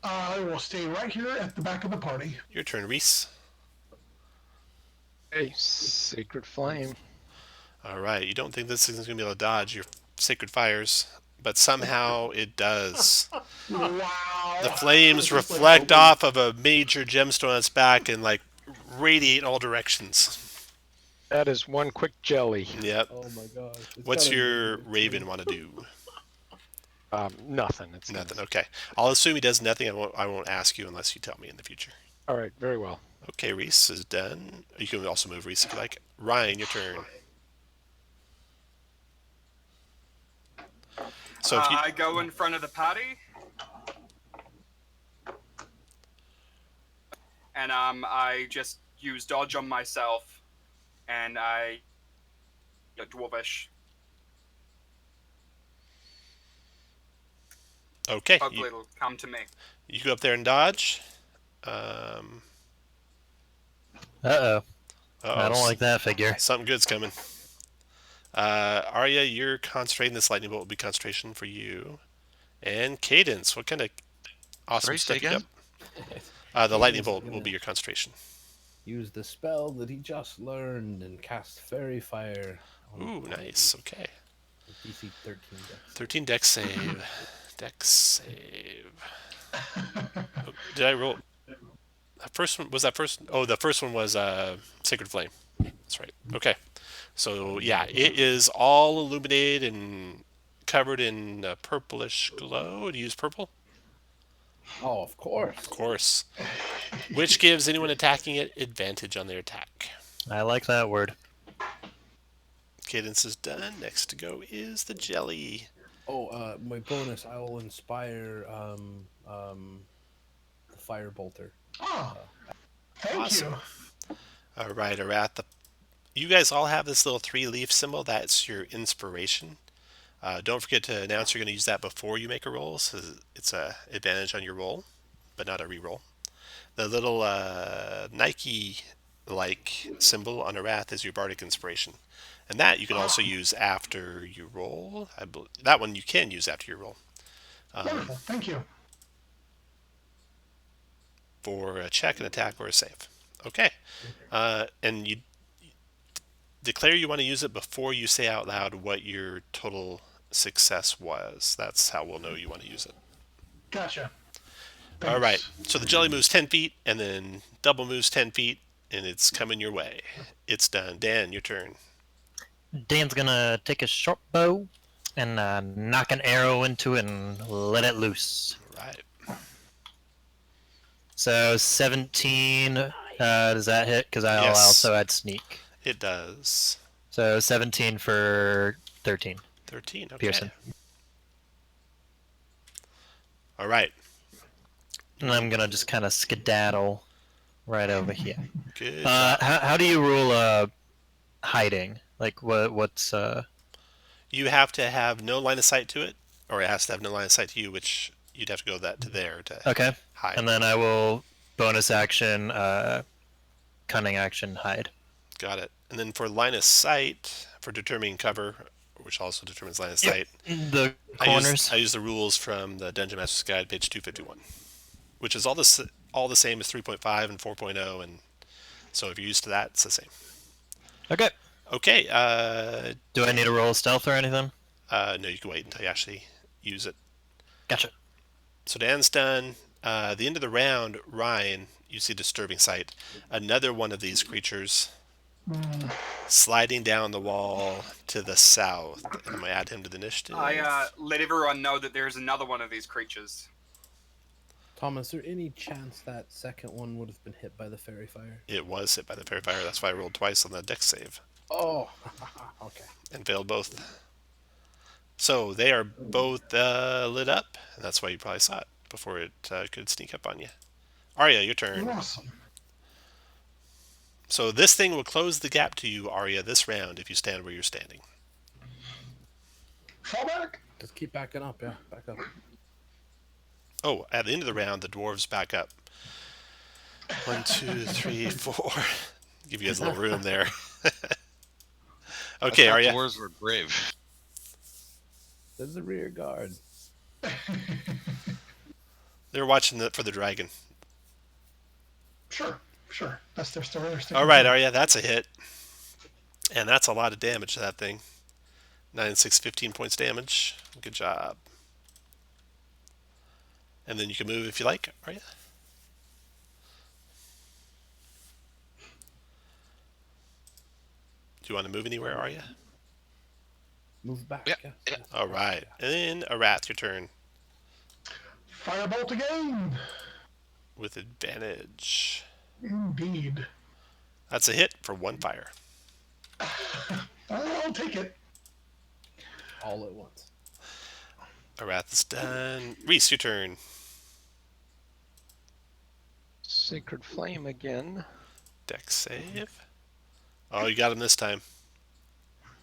[SPEAKER 7] I will stay right here at the back of the party.
[SPEAKER 2] Your turn, Reese.
[SPEAKER 3] A sacred flame.
[SPEAKER 2] All right, you don't think this thing's going to be able to dodge your sacred fires, but somehow it does.
[SPEAKER 7] Wow.
[SPEAKER 2] The flames reflect off of a major gemstone on its back and like radiate in all directions.
[SPEAKER 3] That is one quick jelly.
[SPEAKER 2] Yep.
[SPEAKER 4] Oh my god.
[SPEAKER 2] What's your raven want to do?
[SPEAKER 3] Nothing. It's
[SPEAKER 2] Nothing. Okay. I'll assume he does nothing. I won't ask you unless you tell me in the future.
[SPEAKER 3] All right. Very well.
[SPEAKER 2] Okay, Reese is done. You can also move Reese if you like. Ryan, your turn. So if you,
[SPEAKER 6] I go in front of the party, and I just use dodge on myself, and I dwarvish.
[SPEAKER 2] okay,
[SPEAKER 6] Hopefully it'll come to me.
[SPEAKER 2] you go up there and dodge.
[SPEAKER 1] Uh-oh.
[SPEAKER 2] Uh-oh.
[SPEAKER 1] I don't like that figure.
[SPEAKER 2] Something good's coming. Arya, you're concentrating. This lightning bolt will be concentration for you. And Cadence, what kind of awesome
[SPEAKER 5] Sorry, say
[SPEAKER 2] stuff you
[SPEAKER 5] again?
[SPEAKER 2] got? The lightning
[SPEAKER 4] Cadence
[SPEAKER 2] bolt
[SPEAKER 4] is
[SPEAKER 2] will
[SPEAKER 4] gonna
[SPEAKER 2] be your concentration.
[SPEAKER 4] Use the spell that he just learned and cast Fairy Fire.
[SPEAKER 2] Ooh, nice. Okay.
[SPEAKER 4] DC 13 dex.
[SPEAKER 2] 13 dex save. Dex save. Oh, did I roll? That first one was that first? Oh, the first one was Sacred Flame. That's right. Okay. So yeah, it is all illuminated and covered in purplish glow. Do you use purple?
[SPEAKER 4] Oh, of course.
[SPEAKER 2] Of course. Which gives anyone attacking it advantage on their attack.
[SPEAKER 1] I like that word.
[SPEAKER 2] Cadence is done. Next to go is the jelly.
[SPEAKER 4] Oh, my bonus, I will inspire the Firebolter.
[SPEAKER 7] Oh, thank
[SPEAKER 2] Awesome.
[SPEAKER 7] you.
[SPEAKER 2] All right, Arath. You guys all have this little 3-leaf symbol. That's your inspiration. Don't forget to announce you're going to use that before you make a roll, so it's a advantage on your roll, but not a reroll. The little Nike-like symbol on Arath is your bardic inspiration, and that you can also use after you roll. That one you can use after you roll.
[SPEAKER 7] Wonderful. Thank you.
[SPEAKER 2] For a check, an attack, or a save. Okay, and you declare you want to use it before you say out loud what your total success was. That's how we'll know you want to use it.
[SPEAKER 7] Gotcha.
[SPEAKER 2] All right.
[SPEAKER 7] Thanks.
[SPEAKER 2] So the jelly moves 10 feet, and then double moves 10 feet, and it's coming your way. It's done. Dan, your turn.
[SPEAKER 1] Dan's gonna take his short bow and knock an arrow into it and let it loose.
[SPEAKER 2] Right.
[SPEAKER 1] So 17, does that hit? Because I'll
[SPEAKER 2] Yes.
[SPEAKER 1] also add sneak.
[SPEAKER 2] It does.
[SPEAKER 1] So 17 for 13.
[SPEAKER 2] 13. Okay.
[SPEAKER 1] Pearson.
[SPEAKER 2] All right.
[SPEAKER 1] And I'm gonna just kind of skedaddle right over here.
[SPEAKER 2] Good.
[SPEAKER 1] How do you rule hiding? Like what's
[SPEAKER 2] You have to have no line of sight to it, or it has to have no line of sight to you, which you'd have to go to there to
[SPEAKER 1] okay?
[SPEAKER 2] hide.
[SPEAKER 1] And then I will bonus action, cunning action, hide.
[SPEAKER 2] Got it. And then for line of sight, for determining cover, which also determines line of sight,
[SPEAKER 1] The corners.
[SPEAKER 2] I use the rules from the Dungeon Master's Guide, page 251, which is all the same as 3.5 and 4.0, and so if you're used to that, it's the same.
[SPEAKER 1] Okay.
[SPEAKER 2] Okay.
[SPEAKER 1] Do I need to roll stealth or anything?
[SPEAKER 2] No, you can wait until you actually use it.
[SPEAKER 1] Gotcha.
[SPEAKER 2] So Dan's done. The end of the round, Ryan, you see disturbing sight. Another one of these creatures sliding down the wall to the south. And I'm going to add him to the initiative.
[SPEAKER 6] I let everyone know that there's another one of these creatures.
[SPEAKER 4] Tom, is there any chance that second one would have been hit by the Fairy Fire?
[SPEAKER 2] It was hit by the fairy fire. That's why I rolled twice on the dex save.
[SPEAKER 4] Oh, okay.
[SPEAKER 2] And failed both. So they are both lit up. And that's why you probably saw it before it could sneak up on you. Arya, your turn.
[SPEAKER 7] Awesome.
[SPEAKER 2] So this thing will close the gap to you, Arya, this round if you stand where you're standing.
[SPEAKER 7] Fall back.
[SPEAKER 4] Just keep backing up, yeah. Back up.
[SPEAKER 2] Oh, at the end of the round, the dwarves back up. 1, 2, 3, 4. Give you guys a little room there. Okay,
[SPEAKER 5] I thought
[SPEAKER 2] Arya.
[SPEAKER 5] dwarves were brave.
[SPEAKER 4] There's the rear guard.
[SPEAKER 2] They're watching for the dragon.
[SPEAKER 7] Sure. That's their story.
[SPEAKER 2] All right, Arya, that's a hit. And that's a lot of damage to that thing. 9, 6, 15 points damage. Good job. And then you can move if you like, Arya. Do you want to move anywhere, Arya?
[SPEAKER 4] Move back.
[SPEAKER 5] Yep,
[SPEAKER 4] Yes,
[SPEAKER 5] yep.
[SPEAKER 4] yes.
[SPEAKER 2] All right. And then Arath, your turn.
[SPEAKER 7] Firebolt again.
[SPEAKER 2] With advantage.
[SPEAKER 7] Indeed.
[SPEAKER 2] That's a hit for 1 fire.
[SPEAKER 7] I'll take it.
[SPEAKER 4] All at once.
[SPEAKER 2] Arath is done. Reese, your turn.
[SPEAKER 3] Sacred Flame again.
[SPEAKER 2] Dex save. Oh, you got him this time.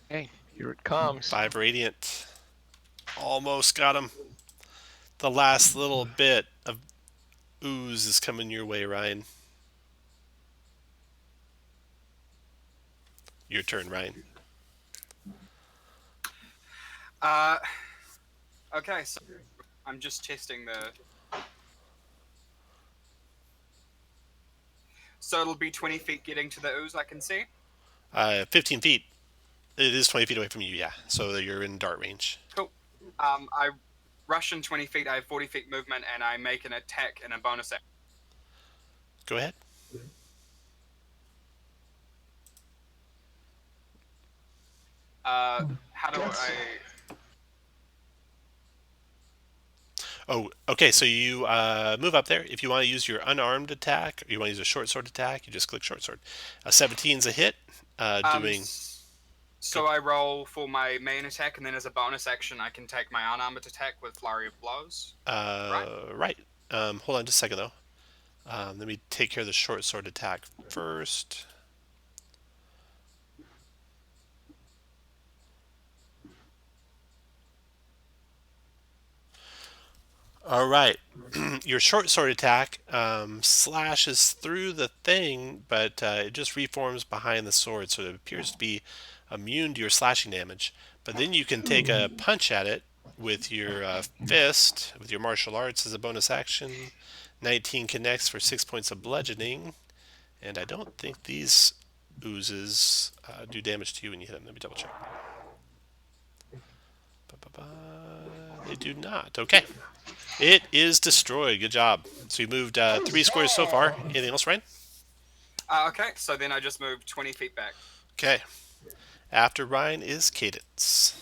[SPEAKER 3] Hey, here it comes.
[SPEAKER 2] 5 radiant. Almost got him. The last little bit of ooze is coming your way, Ryan. Your turn, Ryan.
[SPEAKER 6] Okay, so I'm just testing the. So it'll be 20 feet getting to the ooze, I can see.
[SPEAKER 2] 15 feet. It is 20 feet away from you, yeah. So you're in dart range.
[SPEAKER 6] Cool. I rush in 20 feet. I have 40 feet movement, and I make an attack and a bonus action.
[SPEAKER 2] Go ahead.
[SPEAKER 6] How do I?
[SPEAKER 2] Oh, okay. So you move up there. If you want to use your unarmed attack, or you want to use a short sword attack, you just click short sword. 17's a hit. Doing.
[SPEAKER 6] So I roll for my main attack, and then as a bonus action, I can take my unarmed attack with Flurry of Blows.
[SPEAKER 2] Right. Hold on just a second, though. Let me take care of the short sword attack first. All right. Your short sword attack slashes through the thing, but it just reforms behind the sword, so it appears to be immune to your slashing damage. But then you can take a punch at it with your fist, with your martial arts as a bonus action. 19 connects for 6 points of bludgeoning. And I don't think these oozes do damage to you when you hit them. Let me double check. They do not. Okay. It is destroyed. Good job. So you moved 3 squares so far. Anything else, Ryan?
[SPEAKER 6] Okay, so then I just move 20 feet back.
[SPEAKER 2] Okay. After Ryan is Cadence.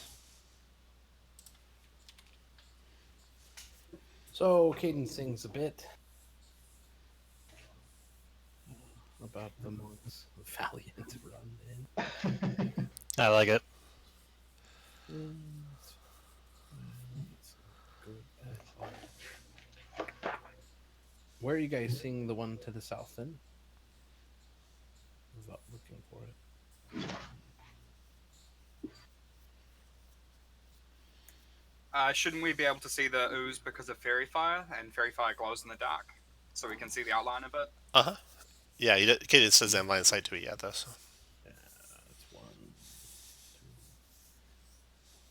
[SPEAKER 4] So Caden sings a bit about the monks' valiant run in.
[SPEAKER 1] I like it.
[SPEAKER 4] Where are you guys seeing the one to the south then? Without looking for it.
[SPEAKER 6] Shouldn't we be able to see the ooze because of Fairy Fire? And Fairy Fire glows in the dark, so we can see the outline of it.
[SPEAKER 2] Uh-huh. Yeah, Cadence doesn't have line of sight to it yet, though. So.
[SPEAKER 4] Yeah, that's 1,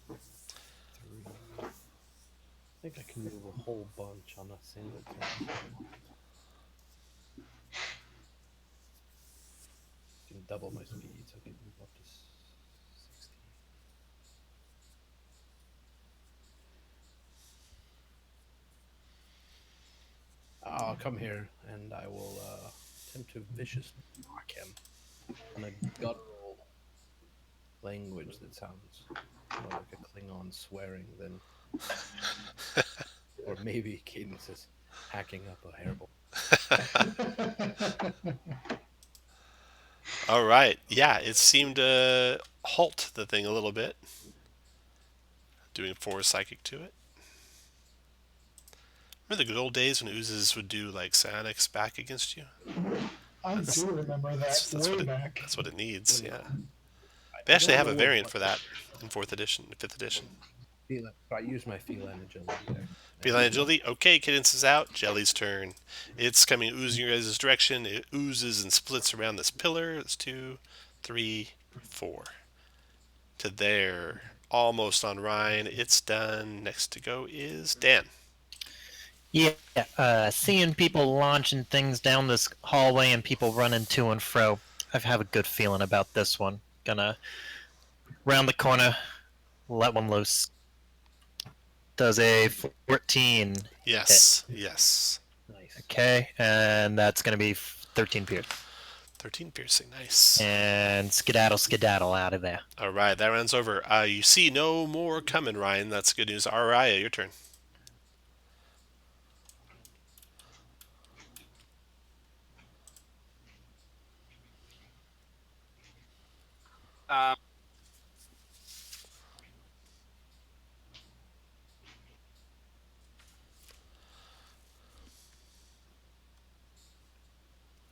[SPEAKER 4] 2, 3. I think I can move a whole bunch on a single turn. I can double my speed, so I can move up to 60. I'll come here and I will attempt to viciously knock him in a guttural language that sounds more like a Klingon swearing than. Or maybe Cadence is hacking up a hairball.
[SPEAKER 2] All right. Yeah, it seemed to halt the thing a little bit. Doing 4 psychic to it. Remember the good old days when oozes would do like psionics back against you?
[SPEAKER 7] I do remember that
[SPEAKER 2] That's
[SPEAKER 7] way
[SPEAKER 2] what it.
[SPEAKER 7] back.
[SPEAKER 2] That's what it needs. Yeah.
[SPEAKER 4] I
[SPEAKER 2] They actually
[SPEAKER 4] don't
[SPEAKER 2] have
[SPEAKER 4] know
[SPEAKER 2] a
[SPEAKER 4] what
[SPEAKER 2] variant
[SPEAKER 4] one-
[SPEAKER 2] for that in 4th edition, 5th edition.
[SPEAKER 4] Feline. So I use my feline agility there.
[SPEAKER 2] Feline agility. Okay, Cadence is out. Jelly's turn. It's coming oozing your guys' direction. It oozes and splits around this pillar. It's 2, 3, 4. To there. Almost on Ryan. It's done. Next to go is Dan.
[SPEAKER 1] Yeah, seeing people launching things down this hallway and people running to and fro. I have a good feeling about this one. Gonna round the corner, let one loose. Does a 14.
[SPEAKER 2] Yes. Yes.
[SPEAKER 4] Nice.
[SPEAKER 1] Okay, and that's gonna be 13 pierce.
[SPEAKER 2] 13 piercing. Nice.
[SPEAKER 1] And skedaddle out of there.
[SPEAKER 2] All right, that round's over. You see no more coming, Ryan. That's good news. Araya, your turn.
[SPEAKER 6] Um,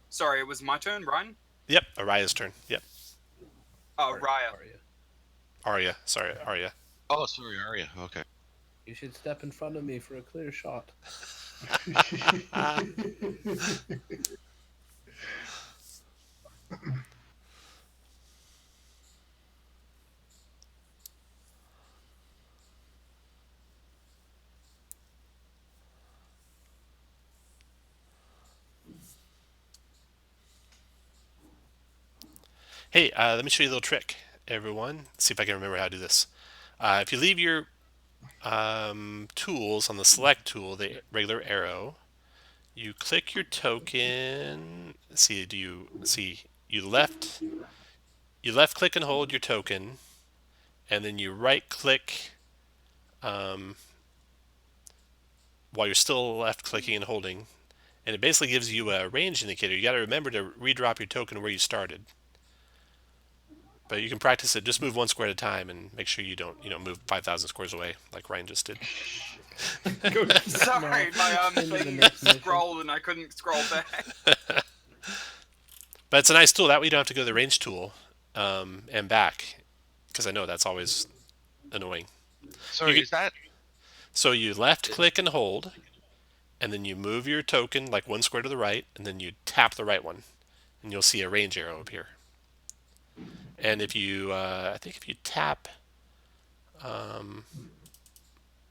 [SPEAKER 6] sorry, it was my turn, Ryan?
[SPEAKER 2] Yep, Araya's turn. Yep.
[SPEAKER 6] Oh, Raya.
[SPEAKER 2] Arya. Sorry, Arya.
[SPEAKER 5] Oh, sorry, Arya. Okay.
[SPEAKER 4] You should step in front of me for a clear shot.
[SPEAKER 2] Hey, let me show you a little trick, everyone. See if I can remember how to do this. If you leave your tools on the select tool, the regular arrow, you click your token. You left click and hold your token, and then you right click while you're still left clicking and holding, and it basically gives you a range indicator. You got to remember to redrop your token where you started. But you can practice it. Just move one square at a time and make sure you don't, move 5,000 squares away like Ryan just did.
[SPEAKER 6] Sorry, my thing scrolled and I couldn't scroll back.
[SPEAKER 2] But it's a nice tool. That way you don't have to go to the range tool and back, because I know that's always annoying.
[SPEAKER 5] Sorry, is that?
[SPEAKER 2] So you left click and hold, and then you move your token like one square to the right, and then you tap the right one, and you'll see a range arrow appear. And if you, I think if you tap,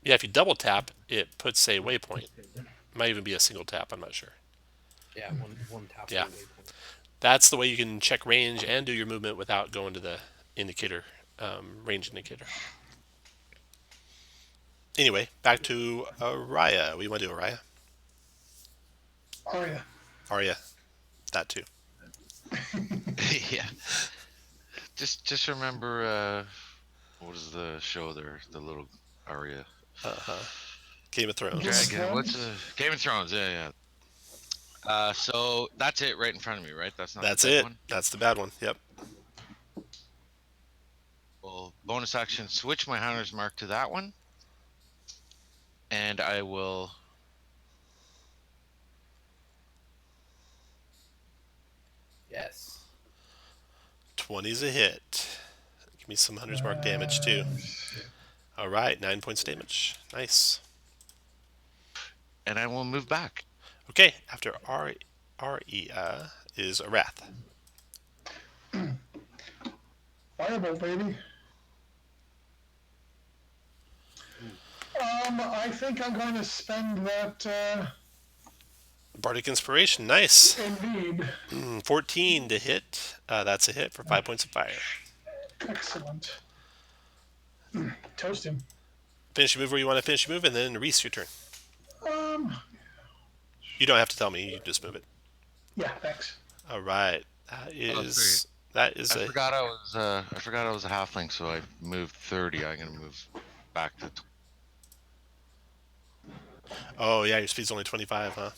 [SPEAKER 2] if you double tap, it puts a waypoint. It might even be a single tap, I'm not sure.
[SPEAKER 4] Yeah, one tap.
[SPEAKER 2] Yeah. That's the way you can check range and do your movement without going to the indicator, range indicator. Anyway, back to Araya. What do you want to do, Araya?
[SPEAKER 7] Arya.
[SPEAKER 2] Arya. That too.
[SPEAKER 5] Yeah. Just remember, what is the show there? The little Arya.
[SPEAKER 2] Game of Thrones.
[SPEAKER 5] Dragon. What's Game of Thrones? Yeah. So that's it right in front of me, right? That's not.
[SPEAKER 2] That's
[SPEAKER 5] the bad
[SPEAKER 2] it.
[SPEAKER 5] One?
[SPEAKER 2] That's the bad one. Yep.
[SPEAKER 5] Well, bonus action, switch my hunter's mark to that one, and I will.
[SPEAKER 4] Yes.
[SPEAKER 2] 20's a hit. Give me some Hunter's Mark damage too. All right, 9 points damage. Nice.
[SPEAKER 5] And I will move back.
[SPEAKER 2] Okay, after Aria is Arath.
[SPEAKER 7] Firebolt, baby. I think I'm going to spend that.
[SPEAKER 2] Bardic Inspiration, nice.
[SPEAKER 7] Indeed.
[SPEAKER 2] 14 to hit. That's a hit for 5 points of fire.
[SPEAKER 7] Excellent. Toast him.
[SPEAKER 2] Finish your move where you want to finish your move, and then Reese, your turn. You don't have to tell me. You just move it.
[SPEAKER 7] Yeah, thanks.
[SPEAKER 2] All right. That is
[SPEAKER 5] I forgot I was a halfling, so I moved 30. I'm gonna move back to.
[SPEAKER 2] Oh yeah, your speed's only 25, huh?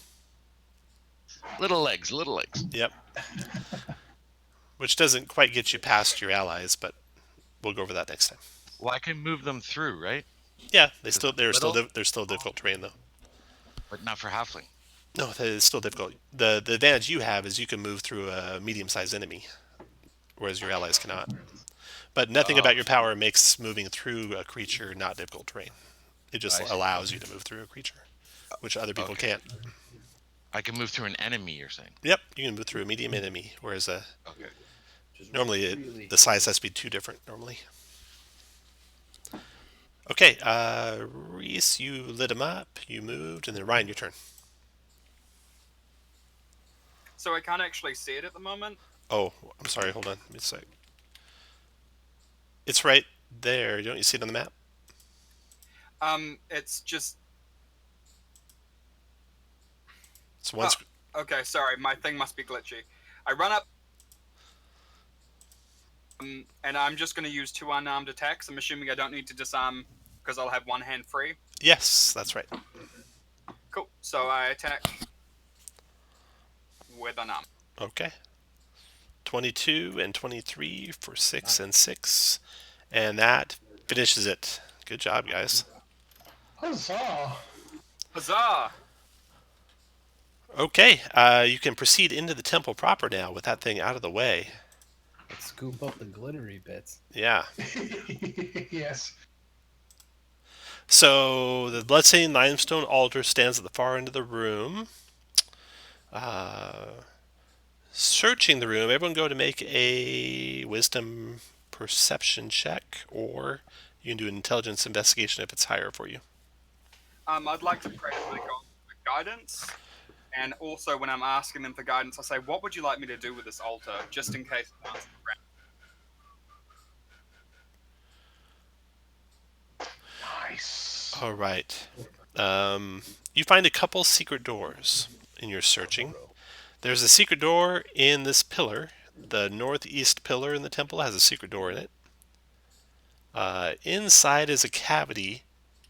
[SPEAKER 5] Little legs.
[SPEAKER 2] Yep. Which doesn't quite get you past your allies, but we'll go over that next time.
[SPEAKER 5] Well, I can move them through, right?
[SPEAKER 2] Yeah, they're still difficult terrain though.
[SPEAKER 5] but not for halfling.
[SPEAKER 2] No, that is still difficult. The advantage you have is you can move through a medium-sized enemy, whereas your allies cannot. But nothing about your power makes moving through a creature not difficult terrain. It just
[SPEAKER 5] I see.
[SPEAKER 2] allows you to move through a creature, which other people
[SPEAKER 5] Okay.
[SPEAKER 2] can't.
[SPEAKER 5] I can move through an enemy, you're saying?
[SPEAKER 2] Yep, you can move through a medium enemy, whereas
[SPEAKER 5] Okay.
[SPEAKER 2] normally
[SPEAKER 4] really
[SPEAKER 2] the size has to be too different normally. Okay, Reese, you lit him up, you moved, and then Ryan, your turn.
[SPEAKER 6] So I can't actually see it at the moment.
[SPEAKER 2] Oh, I'm sorry, hold on. Give me a sec. It's right there. Don't you see it on the map?
[SPEAKER 6] It's just
[SPEAKER 2] It's one.
[SPEAKER 6] okay. Sorry, my thing must be glitchy. I run up, and I'm just going to use 2 unarmed attacks. I'm assuming I don't need to disarm because I'll have one hand free.
[SPEAKER 2] Yes, that's right.
[SPEAKER 6] Cool. So I attack with unarmed.
[SPEAKER 2] Okay. 22 and 23 for 6 and 6. And that finishes it. Good job, guys.
[SPEAKER 7] Huzzah!
[SPEAKER 6] Huzzah!
[SPEAKER 2] Okay, you can proceed into the temple proper now with that thing out of the way.
[SPEAKER 4] Let's scoop up the glittery bits.
[SPEAKER 2] Yeah.
[SPEAKER 7] Yes.
[SPEAKER 2] So the bloodstained limestone altar stands at the far end of the room. Searching the room, everyone go to make a wisdom perception check, or you can do an intelligence investigation if it's higher for you.
[SPEAKER 6] I'd like to pray to my god for guidance, and also when I'm asking them for guidance, I say, "What would you like me to do with this altar?" Just in case it answers the
[SPEAKER 7] Nice.
[SPEAKER 2] All right. You find a couple secret doors in your searching. There's a secret door in this pillar. The northeast pillar in the temple has a secret door in it. Inside is a cavity.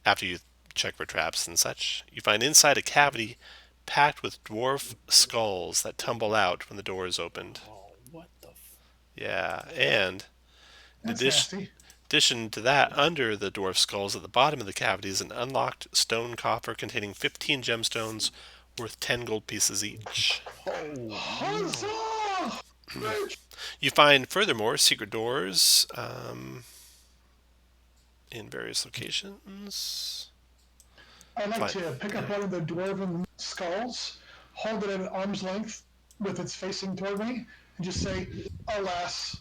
[SPEAKER 2] After you check for traps and such, you find inside a cavity packed with dwarf skulls that tumble out when the door is opened.
[SPEAKER 4] Oh, what the?
[SPEAKER 2] Yeah, and in
[SPEAKER 7] That's nasty.
[SPEAKER 2] addition to that, under the dwarf skulls at the bottom of the cavity is an unlocked stone coffer containing 15 gemstones worth 10 gold pieces each.
[SPEAKER 7] Huzzah!
[SPEAKER 2] You find, furthermore, secret doors in various locations.
[SPEAKER 7] I'd like
[SPEAKER 2] Fine.
[SPEAKER 7] to pick up one of the dwarven skulls, hold it at arm's length with its facing toward me, and just say, "Alas."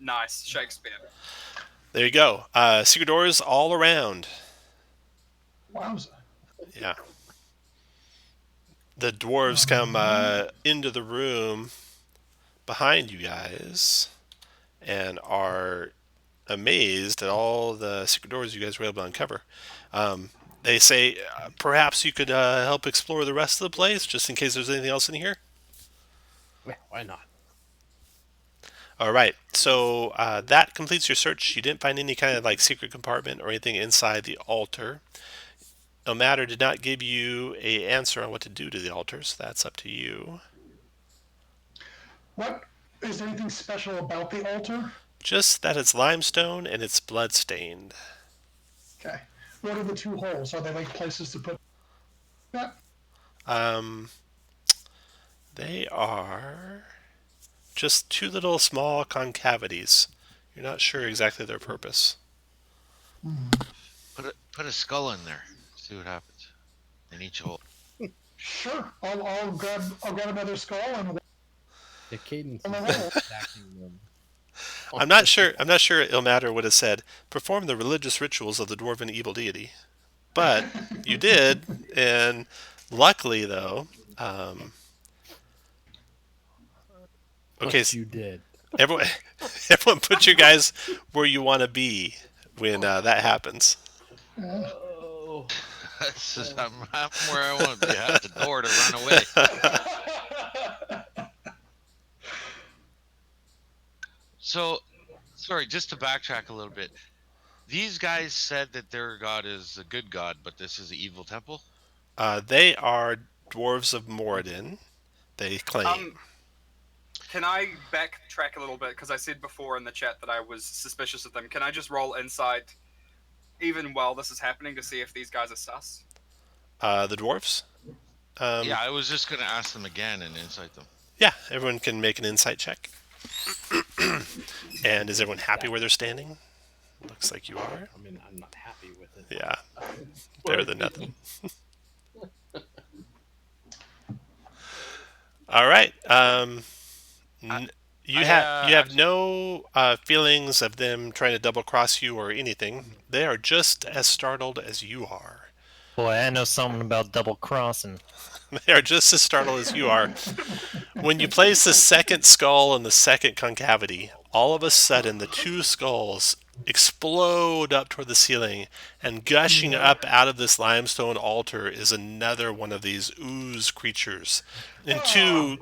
[SPEAKER 6] Nice, Shakespeare.
[SPEAKER 2] There you go. Secret doors all around.
[SPEAKER 7] Wowza.
[SPEAKER 2] Yeah. The dwarves come into the room behind you guys and are amazed at all the secret doors you guys were able to uncover. They say, perhaps you could help explore the rest of the place, just in case there's anything else in here?
[SPEAKER 4] Yeah, why not?
[SPEAKER 2] All right, so that completes your search. You didn't find any kind of like secret compartment or anything inside the altar. Ilmater did not give you an answer on what to do to the altar, so that's up to you.
[SPEAKER 7] What is there anything special about the altar?
[SPEAKER 2] Just that it's limestone and it's blood-stained.
[SPEAKER 7] Okay. What are the 2 holes? Are they like places to put that?
[SPEAKER 2] They are just 2 little small concavities. You're not sure exactly their purpose.
[SPEAKER 5] Put a skull in there. See what happens. In each hole.
[SPEAKER 7] Sure. I'll grab another skull and
[SPEAKER 4] The cadence
[SPEAKER 7] On the
[SPEAKER 4] is
[SPEAKER 7] whole.
[SPEAKER 4] stacking them.
[SPEAKER 2] I'm not sure Ilmater would have said, perform the religious rituals of the dwarven evil deity. But you did, and luckily though, okay,
[SPEAKER 4] But you did.
[SPEAKER 2] everyone put you guys where you want to be when that happens.
[SPEAKER 4] Oh.
[SPEAKER 5] I'm where I want to be. I have the door to run away. So, sorry, just to backtrack a little bit. These guys said that their god is a good god, but this is an evil temple?
[SPEAKER 2] They are dwarves of Moradin, they claim.
[SPEAKER 6] Can I backtrack a little bit? Because I said before in the chat that I was suspicious of them. Can I just roll insight even while this is happening to see if these guys are sus?
[SPEAKER 2] The dwarves?
[SPEAKER 5] Yeah, I was just gonna ask them again and incite them.
[SPEAKER 2] Yeah, everyone can make an insight check. And is everyone happy where they're standing? Looks like you are.
[SPEAKER 4] I mean, I'm not happy with it.
[SPEAKER 2] Yeah, better than nothing. All right. You have no feelings of them trying to double cross you or anything. They are just as startled as you are.
[SPEAKER 1] Boy, I know something about double crossing.
[SPEAKER 2] They are just as startled as you are. When you place the second skull in the second concavity, all of a sudden the two skulls explode up toward the ceiling, and gushing up out of this limestone altar is another one of these ooze creatures. And two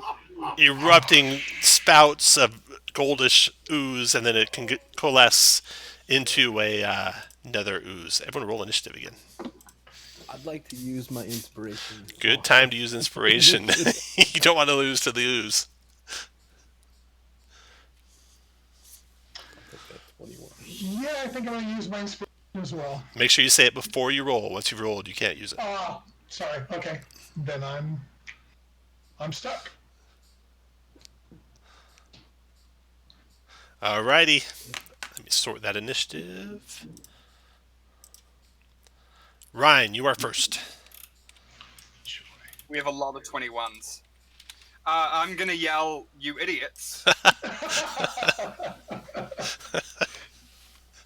[SPEAKER 2] erupting spouts of goldish ooze, and then it can coalesce into another ooze. Everyone roll initiative again.
[SPEAKER 4] I'd like to use my inspiration.
[SPEAKER 2] Good time to use inspiration. You don't want to lose to the ooze.
[SPEAKER 4] I'll take that 21.
[SPEAKER 7] Yeah, I think I'm going to use my inspiration as well.
[SPEAKER 2] Make sure you say it before you roll. Once you've rolled, you can't use it.
[SPEAKER 7] Sorry. Okay. Then I'm stuck.
[SPEAKER 2] Alrighty. Let me sort that initiative. Ryan, you are first.
[SPEAKER 6] We have a lot of 21s. I'm gonna yell, "You idiots!"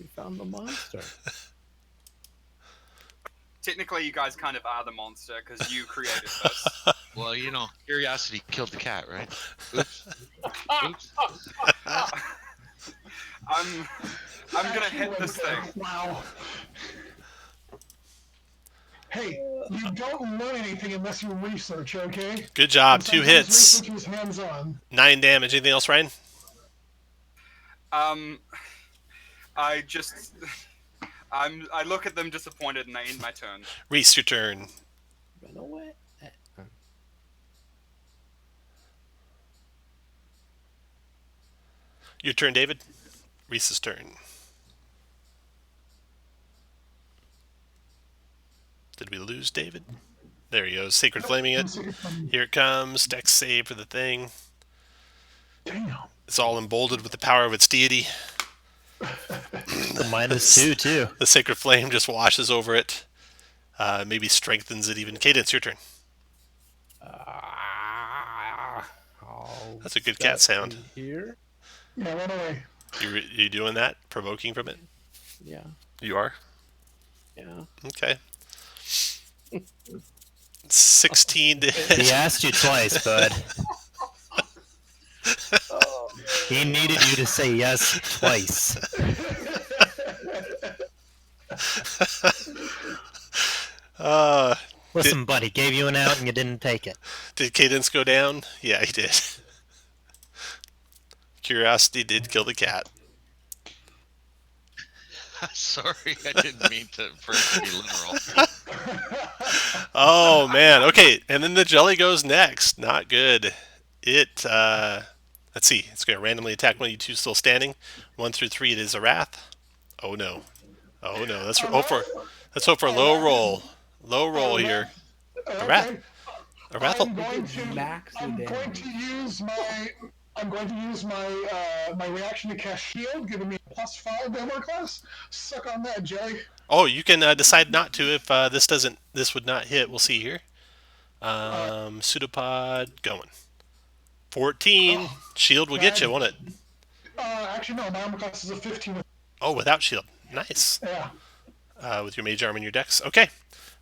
[SPEAKER 4] We found the monster.
[SPEAKER 6] Technically, you guys kind of are the monster because you created this.
[SPEAKER 5] Well, you know, curiosity killed the cat, right? Oops. Oops.
[SPEAKER 6] I'm gonna hit this thing.
[SPEAKER 7] Wow. Hey, you don't learn anything unless you research, okay?
[SPEAKER 2] Good job.
[SPEAKER 7] And
[SPEAKER 2] 2
[SPEAKER 7] sometimes
[SPEAKER 2] hits.
[SPEAKER 7] Research is hands-on.
[SPEAKER 2] 9 damage. Anything else, Ryan?
[SPEAKER 6] I look at them disappointed and I end my turn.
[SPEAKER 2] Reese, your turn.
[SPEAKER 4] Run away.
[SPEAKER 2] Your turn, David. Reese's turn. Did we lose David? There he goes. Sacred Flaming it. Here it comes. Dex save for the thing.
[SPEAKER 7] Damn.
[SPEAKER 2] It's all emboldened with the power of its deity.
[SPEAKER 1] -2 too.
[SPEAKER 2] The Sacred Flame just washes over it. Maybe strengthens it even. Cadence, your turn. That's a good cat sound.
[SPEAKER 4] Here?
[SPEAKER 7] Yeah, run away.
[SPEAKER 2] You doing that? Provoking from it?
[SPEAKER 4] Yeah.
[SPEAKER 2] You are?
[SPEAKER 4] Yeah.
[SPEAKER 2] Okay. 16 to hit.
[SPEAKER 1] He asked you twice, bud. He needed you to say yes twice. Listen, buddy, gave you an out and you didn't take it.
[SPEAKER 2] Did Cadence go down? Yeah, he did. Curiosity did kill the cat.
[SPEAKER 5] Sorry, I didn't mean for it to be literal.
[SPEAKER 2] Oh, man. Okay, and then the jelly goes next. Not good. It, let's see. It's going to randomly attack one of you two still standing. 1 through 3, it is a wrath. Oh, no. Oh, no. Let's hope for a low roll. Low roll here. A wrath. A wrath.
[SPEAKER 7] I'm going to use my reaction to cast shield, giving me a +5 to armor class. Suck on that, Jelly.
[SPEAKER 2] Oh, you can decide not to if this would not hit. We'll see here. Pseudopod going. 14. Shield will get you, won't it?
[SPEAKER 7] Actually, no. My armor class is a 15.
[SPEAKER 2] Oh, without shield. Nice.
[SPEAKER 7] Yeah.
[SPEAKER 2] With your mage arm and your dex. Okay.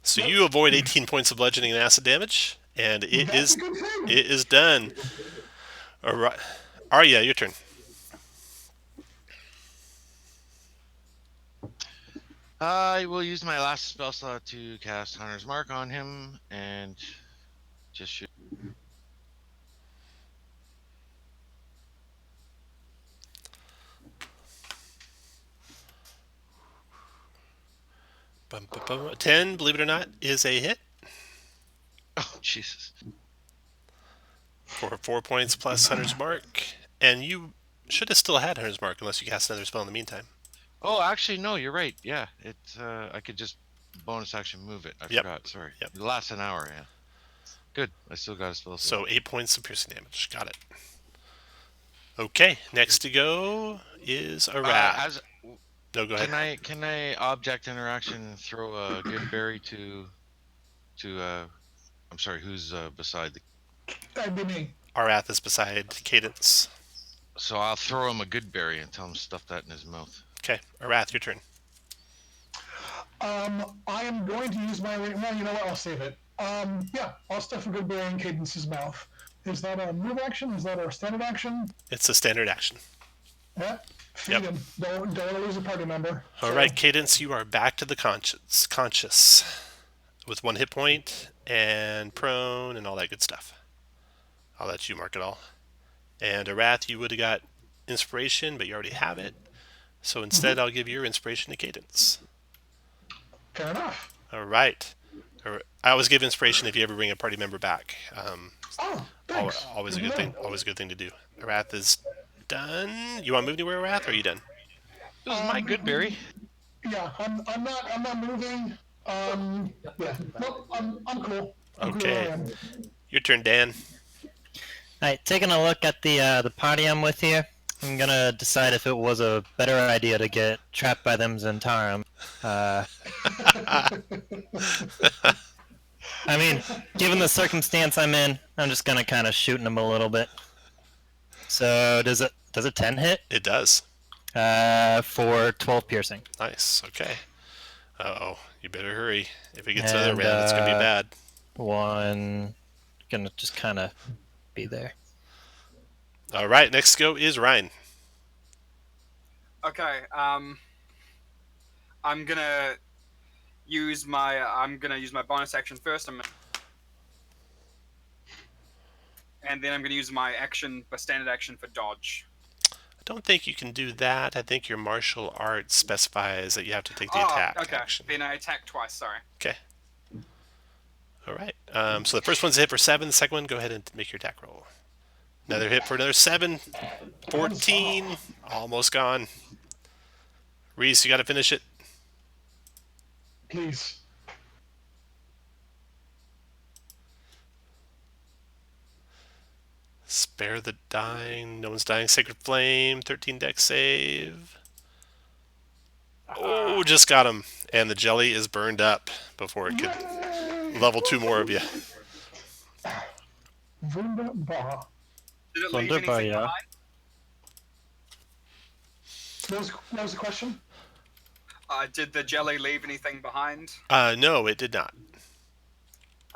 [SPEAKER 2] So you avoid 18 points of bludgeoning and acid damage, and it is done. All right. Arya, your turn.
[SPEAKER 5] I will use my last spell slot to cast Hunter's Mark on him and just shoot.
[SPEAKER 2] Bum, bum, bum. 10, believe it or not, is a hit.
[SPEAKER 5] Oh, Jesus.
[SPEAKER 2] For 4 points plus Hunter's Mark. And you should have still had Hunter's Mark unless you cast another spell in the meantime.
[SPEAKER 5] Oh, actually, no, you're right. Yeah, I could just bonus action move it. I
[SPEAKER 2] Yep.
[SPEAKER 5] forgot. Sorry.
[SPEAKER 2] Yep.
[SPEAKER 5] It lasts an hour. Yeah. Good. I still got a spell slot.
[SPEAKER 2] So 8 points of piercing damage. Got it. Okay, next to go is a rat. No, go ahead.
[SPEAKER 5] Can I object interaction throw a good berry to I'm sorry, who's beside the.
[SPEAKER 7] That'd be me.
[SPEAKER 2] Arath is beside Cadence.
[SPEAKER 5] So I'll throw him a good berry and tell him to stuff that in his mouth.
[SPEAKER 2] Okay, Arath, your turn.
[SPEAKER 7] I am going to use my. Well, you know what? I'll save it. Yeah, I'll stuff a good berry in Cadence's mouth. Is that a move action? Is that a standard action?
[SPEAKER 2] It's a standard action.
[SPEAKER 7] Yeah. Feed him. Don't lose a party member.
[SPEAKER 2] All right, Cadence, you are back to the conscious, with 1 hit point and prone and all that good stuff. I'll let you mark it all. And Arath, you would have got inspiration, but you already have it. So instead, I'll give your inspiration to Cadence.
[SPEAKER 7] Fair enough.
[SPEAKER 2] All right. I always give inspiration if you ever bring a party member back.
[SPEAKER 7] Thanks.
[SPEAKER 2] Always a good thing. Always a good thing to do. Arath is done. You want to move anywhere, Arath, or are you done?
[SPEAKER 5] This is my good berry.
[SPEAKER 7] Yeah, I'm not moving. Yeah. Nope. I'm cool.
[SPEAKER 2] Okay. Your turn, Dan.
[SPEAKER 1] Alright, taking a look at the party I'm with here, I'm gonna decide if it was a better idea to get trapped by them Zentarum. I mean, given the circumstance I'm in, I'm just gonna kind of shooting them a little bit. So does it 10 hit?
[SPEAKER 2] It does.
[SPEAKER 1] For 12 piercing.
[SPEAKER 2] Nice. Okay. Uh-oh. You better hurry. If it gets another round, it's gonna be bad.
[SPEAKER 1] 1, gonna just kind of be there.
[SPEAKER 2] All right. Next go is Ryan.
[SPEAKER 6] Okay. I'm gonna use my bonus action first. And then I'm gonna use my standard action for dodge.
[SPEAKER 2] I don't think you can do that. I think your martial arts specifies that you have to take the attack action.
[SPEAKER 6] Then I attack twice. Sorry.
[SPEAKER 2] Okay. All right. So the first one's a hit for 7. The second one, go ahead and make your attack roll. Another hit for another 7. 14. Almost gone. Reese, you got to finish it.
[SPEAKER 7] Please.
[SPEAKER 2] Spare the dying. No one's dying. Sacred Flame. 13 dex save. Oh, just got him. And the jelly is burned up before it could level 2 more of you.
[SPEAKER 7] Wunderbar.
[SPEAKER 6] Did it leave anything behind?
[SPEAKER 7] What was the question?
[SPEAKER 6] Did the jelly leave anything behind?
[SPEAKER 2] No, it did not.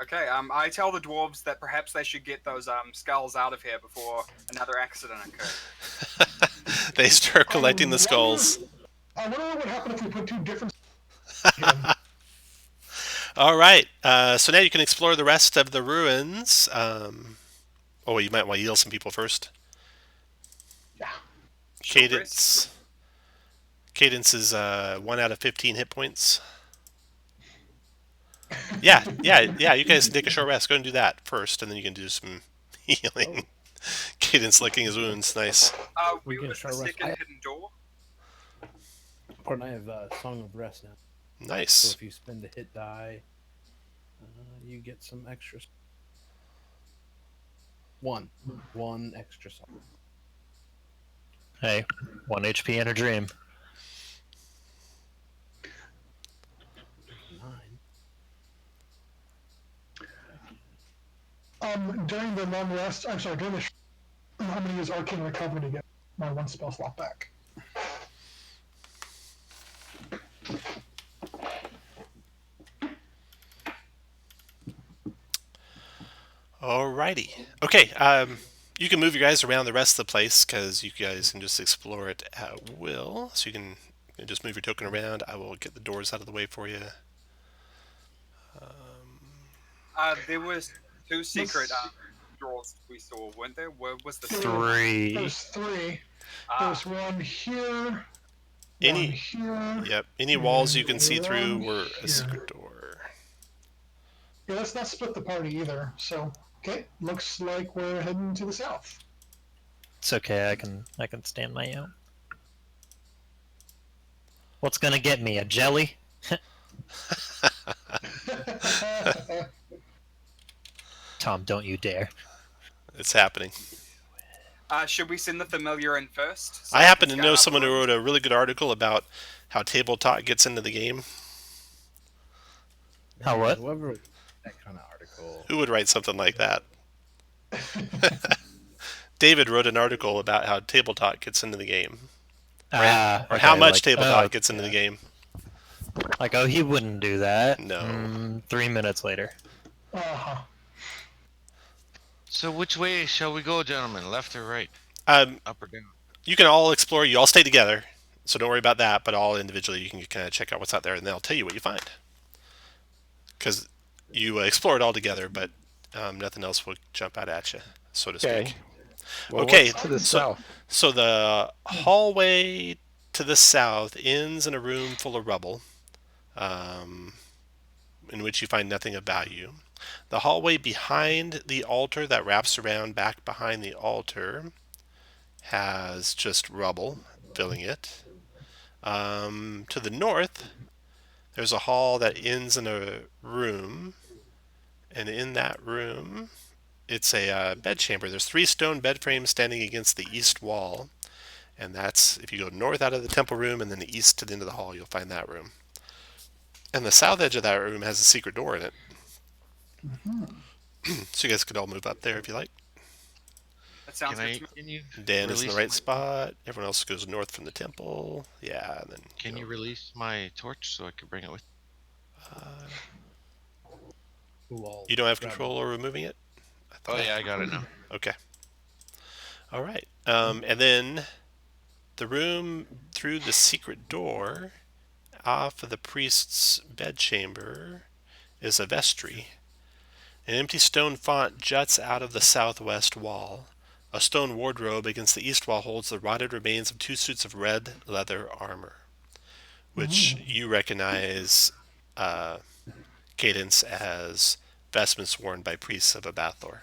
[SPEAKER 6] Okay, I tell the dwarves that perhaps they should get those skulls out of here before another accident occurs.
[SPEAKER 2] They start collecting the skulls.
[SPEAKER 7] I wonder what would happen if we put 2 different...
[SPEAKER 2] All right. So now you can explore the rest of the ruins. Oh, you might want to heal some people first.
[SPEAKER 7] Yeah.
[SPEAKER 2] Cadence is 1 out of 15 hit points. Yeah. You guys take a short rest. Go and do that first, and then you can do some healing. Cadence licking his wounds. Nice.
[SPEAKER 3] We get a short rest.
[SPEAKER 6] Second hidden door.
[SPEAKER 4] Pardon, I have Song of Rest now.
[SPEAKER 2] Nice.
[SPEAKER 4] So if you spend a hit die, you get some extra. One extra song.
[SPEAKER 1] Hey, 1 HP and a dream.
[SPEAKER 4] 9.
[SPEAKER 7] During the long rest, I'm sorry, during the I'm going to use Arcane Recovery to get my 1 spell slot back.
[SPEAKER 2] Alrighty. Okay. You can move you guys around the rest of the place because you guys can just explore it at will. So you can just move your token around. I will get the doors out of the way for you.
[SPEAKER 6] There was 2 secret doors we saw, weren't there? Where was the
[SPEAKER 1] 3?
[SPEAKER 7] There's 3. There's 1 here.
[SPEAKER 2] Any
[SPEAKER 7] 1 here.
[SPEAKER 2] Yep. Any walls you can see through
[SPEAKER 7] One
[SPEAKER 2] were
[SPEAKER 7] here.
[SPEAKER 2] a secret door.
[SPEAKER 7] Yeah, let's not split the party either. So, okay, looks like we're heading to the south.
[SPEAKER 1] It's okay. I can stand my own. What's gonna get me? A jelly? Tom, don't you dare.
[SPEAKER 2] It's happening.
[SPEAKER 6] Should we send the familiar in first? So
[SPEAKER 2] I
[SPEAKER 6] we
[SPEAKER 2] happen
[SPEAKER 6] can
[SPEAKER 2] to
[SPEAKER 6] scout
[SPEAKER 2] know
[SPEAKER 6] out the
[SPEAKER 2] someone who
[SPEAKER 6] rooms?
[SPEAKER 2] wrote a really good article about how tabletop gets into the game.
[SPEAKER 1] How what?
[SPEAKER 4] Whoever wrote that kind of article.
[SPEAKER 2] Who would write something like that? David wrote an article about how tabletop gets into the game. Or how
[SPEAKER 1] okay,
[SPEAKER 2] much
[SPEAKER 1] like,
[SPEAKER 2] tabletop gets into the game.
[SPEAKER 1] Like, oh, he wouldn't do that.
[SPEAKER 2] No.
[SPEAKER 1] 3 minutes later.
[SPEAKER 7] Uh-huh.
[SPEAKER 5] So which way shall we go, gentlemen? Left or right?
[SPEAKER 2] Um,
[SPEAKER 5] Up or down?
[SPEAKER 2] you can all explore. You all stay together, so don't worry about that. But all individually, you can kind of check out what's out there, and they'll tell you what you find. Because you explore it all together, but nothing else will jump out at you, so to speak.
[SPEAKER 3] Well,
[SPEAKER 2] Okay,
[SPEAKER 3] what's to the south?
[SPEAKER 2] So the hallway to the south ends in a room full of rubble, in which you find nothing of value. The hallway behind the altar that wraps around back behind the altar has just rubble filling it. To the north, there's a hall that ends in a room, and in that room, it's a bedchamber. There's 3 stone bed frames standing against the east wall, and that's, if you go north out of the temple room and then the east to the end of the hall, you'll find that room. And the south edge of that room has a secret door in it. So you guys could all move up there if you like.
[SPEAKER 6] That sounds
[SPEAKER 5] Can
[SPEAKER 6] good
[SPEAKER 5] I?
[SPEAKER 6] to me.
[SPEAKER 5] Can you?
[SPEAKER 2] Dan is in the
[SPEAKER 5] release
[SPEAKER 2] right
[SPEAKER 5] my-
[SPEAKER 2] spot. Everyone else goes north from the temple. Yeah, and then
[SPEAKER 5] Can you release my torch so I can bring it with?
[SPEAKER 4] Who all
[SPEAKER 2] You don't have
[SPEAKER 4] grab
[SPEAKER 2] control over removing it?
[SPEAKER 5] Oh yeah, I got it now.
[SPEAKER 2] Okay. All right. And then the room through the secret door off of the priest's bedchamber is a vestry. An empty stone font juts out of the southwest wall. A stone wardrobe against the east wall holds the rotted remains of 2 suits of red leather armor, which you recognize, Cadence, as vestments worn by priests of Abathor.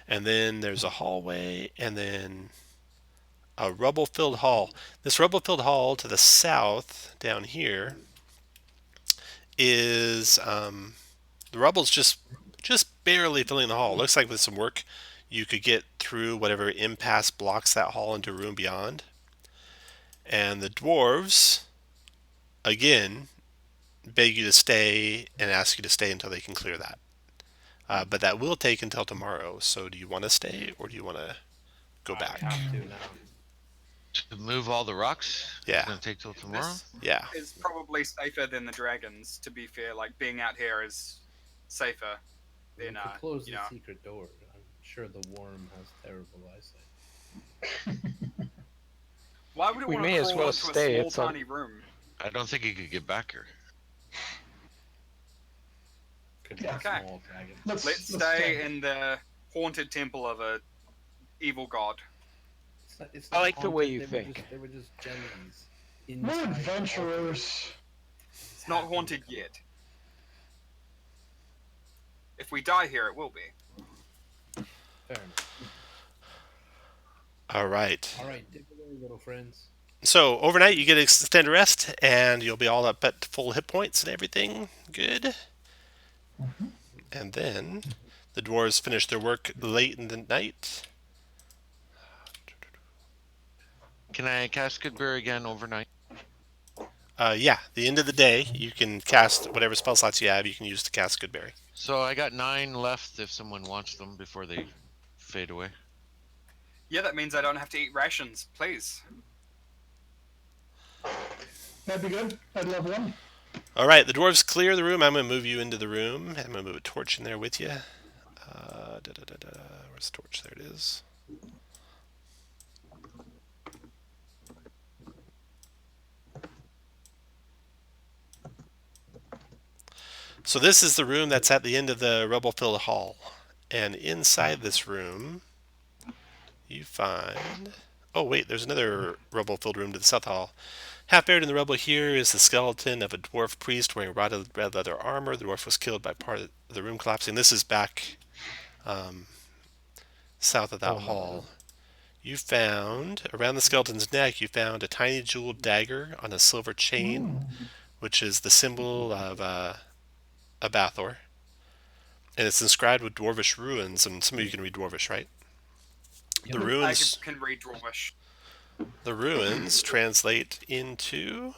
[SPEAKER 2] And then there's a hallway, and then a rubble-filled hall. This rubble-filled hall to the south, down here, is the rubble's just barely filling the hall. It looks like with some work, you could get through whatever impasse blocks that hall into a room beyond. And the dwarves, again, beg you to stay and ask you to stay until they can clear that. But that will take until tomorrow. So do you want to stay or do you want to go back?
[SPEAKER 4] I have to now.
[SPEAKER 5] To move all the rocks?
[SPEAKER 2] Yeah.
[SPEAKER 5] It's gonna take till tomorrow.
[SPEAKER 6] This
[SPEAKER 2] Yeah.
[SPEAKER 6] is probably safer than the dragons, to be fair. Like, being out here is safer
[SPEAKER 4] We
[SPEAKER 6] than,
[SPEAKER 4] could close
[SPEAKER 6] you
[SPEAKER 4] the
[SPEAKER 6] know.
[SPEAKER 4] secret door. I'm sure the worm has terrible eyesight.
[SPEAKER 6] Why would it
[SPEAKER 3] We
[SPEAKER 6] want
[SPEAKER 3] may
[SPEAKER 6] to
[SPEAKER 3] as
[SPEAKER 6] crawl
[SPEAKER 3] well
[SPEAKER 6] into
[SPEAKER 3] stay,
[SPEAKER 6] a small,
[SPEAKER 3] it's a-
[SPEAKER 6] tiny room?
[SPEAKER 5] I don't think he could get back here.
[SPEAKER 4] Could be
[SPEAKER 7] Yeah.
[SPEAKER 4] a
[SPEAKER 6] Okay.
[SPEAKER 4] small dragon.
[SPEAKER 6] Let's stay in the haunted temple of a evil god.
[SPEAKER 4] It's
[SPEAKER 3] I
[SPEAKER 4] not
[SPEAKER 3] like the way
[SPEAKER 4] haunted,
[SPEAKER 3] you
[SPEAKER 4] they were
[SPEAKER 3] think.
[SPEAKER 4] They were just jellies.
[SPEAKER 7] We're
[SPEAKER 4] inside the altar.
[SPEAKER 7] adventurers.
[SPEAKER 6] It's not haunted yet. If we die here, it will be.
[SPEAKER 4] Fair enough.
[SPEAKER 2] All right.
[SPEAKER 4] All right, take it away, little friends.
[SPEAKER 2] So overnight you get extended rest, and you'll be all up at full hit points and everything. Good. And then the dwarves finish their work late in the night.
[SPEAKER 5] Can I cast Goodberry again overnight?
[SPEAKER 2] Yeah, the end of the day, you can cast whatever spell slots you have. You can use to cast Goodberry.
[SPEAKER 5] So I got 9 left if someone wants them before they fade away.
[SPEAKER 6] Yeah, that means I don't have to eat rations. Please.
[SPEAKER 7] That'd be good. I'd love one.
[SPEAKER 2] All right, the dwarves clear the room. I'm going to move you into the room. I'm going to move a torch in there with you. Where's the torch? There it is. So this is the room that's at the end of the rubble-filled hall. And inside this room, you find... Oh, wait, there's another rubble-filled room to the south hall. Half buried in the rubble here is the skeleton of a dwarf priest wearing rotted red leather armor. The dwarf was killed by part of the room collapsing. This is back south of that hall. You found, around the skeleton's neck, you found a tiny jeweled dagger on a silver chain, which is the symbol of Abathor. And it's inscribed with Dwarvish runes, and some of you can read Dwarvish, right?
[SPEAKER 4] Yep.
[SPEAKER 2] The
[SPEAKER 6] I
[SPEAKER 2] runes,
[SPEAKER 6] can read Dwarvish.
[SPEAKER 2] the runes translate into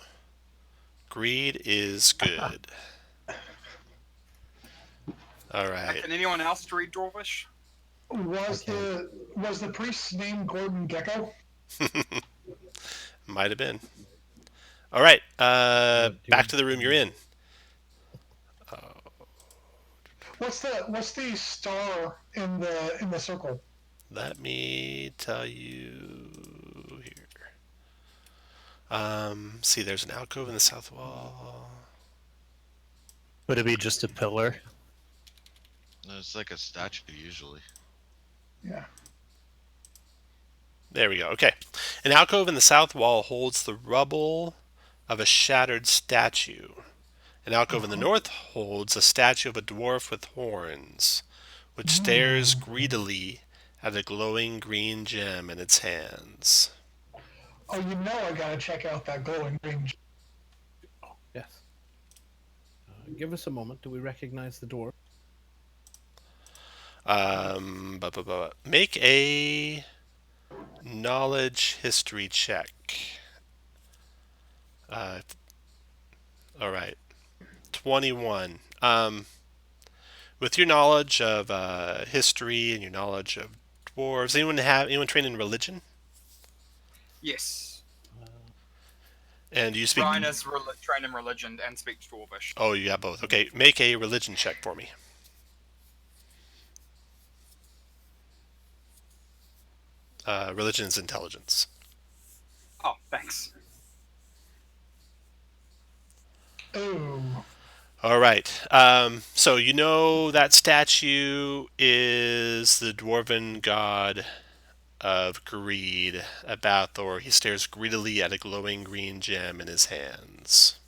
[SPEAKER 2] greed is good. All right.
[SPEAKER 6] Can anyone else read Dwarvish?
[SPEAKER 7] Was the priest's name Gordon Gecko?
[SPEAKER 2] Might have been. All right. Back to the room you're in.
[SPEAKER 7] What's the star in the circle?
[SPEAKER 2] Let me tell you here. See, there's an alcove in the south wall.
[SPEAKER 1] Would it be just a pillar?
[SPEAKER 5] No, it's like a statue usually.
[SPEAKER 7] Yeah.
[SPEAKER 2] There we go. Okay. An alcove in the south wall holds the rubble of a shattered statue. An alcove in the north holds a statue of a dwarf with horns, which stares greedily at a glowing green gem in its hands.
[SPEAKER 7] Oh, I gotta check out that glowing green.
[SPEAKER 4] Yes. Give us a moment. Do we recognize the dwarf?
[SPEAKER 2] Make a knowledge history check. All right. 21. With your knowledge of history and your knowledge of dwarves, anyone trained in religion?
[SPEAKER 6] Yes.
[SPEAKER 2] And do you speak?
[SPEAKER 6] Ryan is trained in religion and speaks Dwarvish.
[SPEAKER 2] Oh, you got both. Okay, make a religion check for me. Religion is intelligence.
[SPEAKER 6] Oh, thanks.
[SPEAKER 7] Oh.
[SPEAKER 2] All right. So you know that statue is the dwarven god of greed, Abathor. He stares greedily at a glowing green gem in his hands.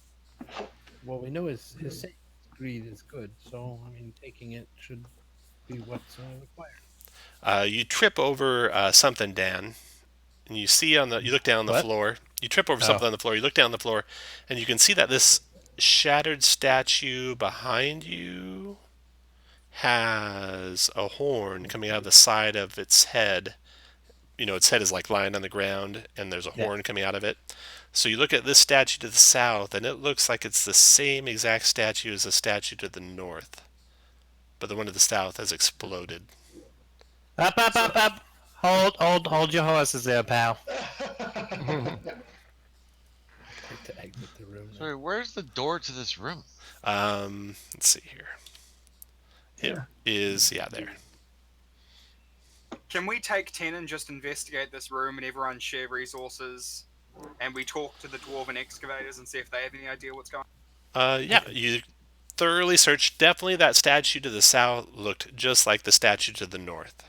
[SPEAKER 4] Well, we know his saying greed is good, so I mean, taking it should be what's required.
[SPEAKER 2] You trip over something, Dan, and you see you look down the
[SPEAKER 1] What?
[SPEAKER 2] floor. You trip over something on the floor. You look down the floor, and you can see that this shattered statue behind you has a horn coming out of the side of its head. You know, its head is like lying on the ground, and there's a horn coming out of it. So you look at this statue to the south, and it looks like it's the same exact statue as the statue to the north. But the one to the south has exploded.
[SPEAKER 1] Up. Hold your horses there, pal.
[SPEAKER 4] I'd like to exit the room.
[SPEAKER 5] Sorry, where's the door to this room?
[SPEAKER 2] Let's see here. It is, there.
[SPEAKER 6] Can we take 10 and just investigate this room and everyone share resources? And we talk to the Dwarven Excavators and see if they have any idea what's going on?
[SPEAKER 2] You thoroughly searched. Definitely that statue to the south looked just like the statue to the north.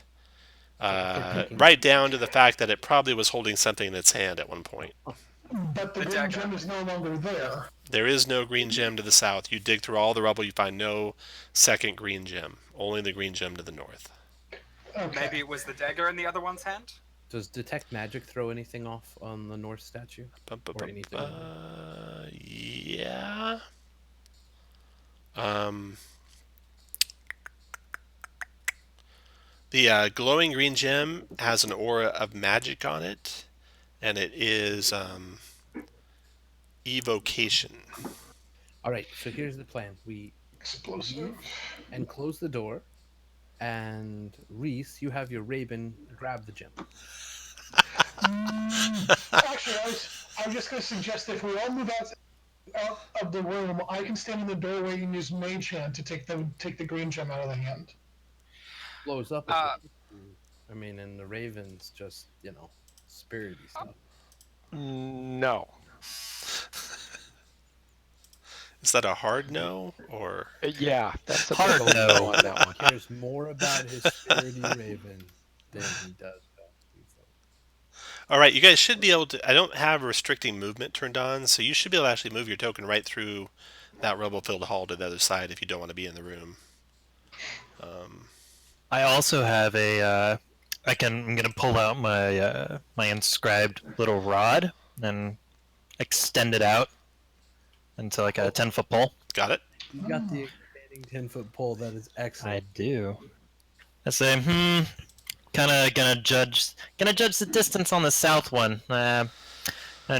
[SPEAKER 2] Right down to the fact that it probably was holding something in its hand at one point.
[SPEAKER 7] But the green gem is no longer there.
[SPEAKER 2] There is no green gem to the south. You dig through all the rubble, you find no second green gem. Only the green gem to the north.
[SPEAKER 7] Okay.
[SPEAKER 6] Maybe it was the dagger in the other one's hand?
[SPEAKER 4] Does detect magic throw anything off on the north statue? Or anything?
[SPEAKER 2] Yeah. The glowing green gem has an aura of magic on it, and it is evocation.
[SPEAKER 4] All right, so here's the plan. We
[SPEAKER 7] Explosive.
[SPEAKER 4] and close the door, and Reese, you have your Raven grab the gem.
[SPEAKER 7] Actually, I was just going to suggest if we all move out of the room, I can stand in the doorway and use Mage Hand to take the green gem out of the hand.
[SPEAKER 4] Blows up. I mean, and the Raven's just, spirity stuff.
[SPEAKER 3] No.
[SPEAKER 2] Is that a hard no, or?
[SPEAKER 3] Yeah, that's a
[SPEAKER 1] Hard
[SPEAKER 3] big
[SPEAKER 1] no.
[SPEAKER 3] on that one.
[SPEAKER 4] Cares more about his spirity Raven than he does about
[SPEAKER 2] All right, you guys should be able to. I don't have restricting movement turned on, so you should be able to actually move your token right through that rubble-filled hall to the other side if you don't want to be in the room.
[SPEAKER 1] I also have a I'm gonna pull out my my inscribed little rod and extend it out into like a 10-foot pole.
[SPEAKER 2] Got it.
[SPEAKER 4] You got the expanding 10-foot pole. That is
[SPEAKER 1] I
[SPEAKER 4] excellent.
[SPEAKER 1] do. I say, kind of gonna judge the distance on the south one. Gonna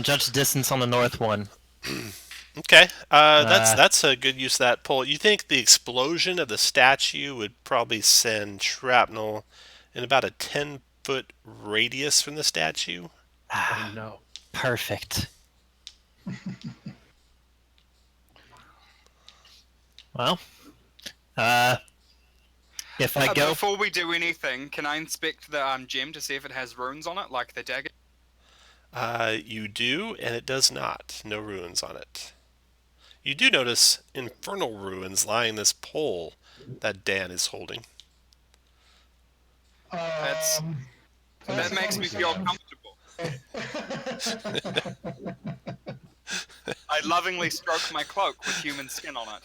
[SPEAKER 1] judge the distance on the north one.
[SPEAKER 2] Okay, that's a good use of that pole. You think the explosion of the statue would probably send shrapnel in about a 10-foot radius from the statue?
[SPEAKER 4] Oh, no.
[SPEAKER 1] Perfect. Well, if I go,
[SPEAKER 6] Before we do anything, can I inspect the gem to see if it has runes on it, like the dagger?
[SPEAKER 2] You do, and it does not. No ruins on it. You do notice infernal ruins lying this pole that Dan is holding.
[SPEAKER 6] That makes me feel comfortable. I lovingly stroke my cloak with human skin on it.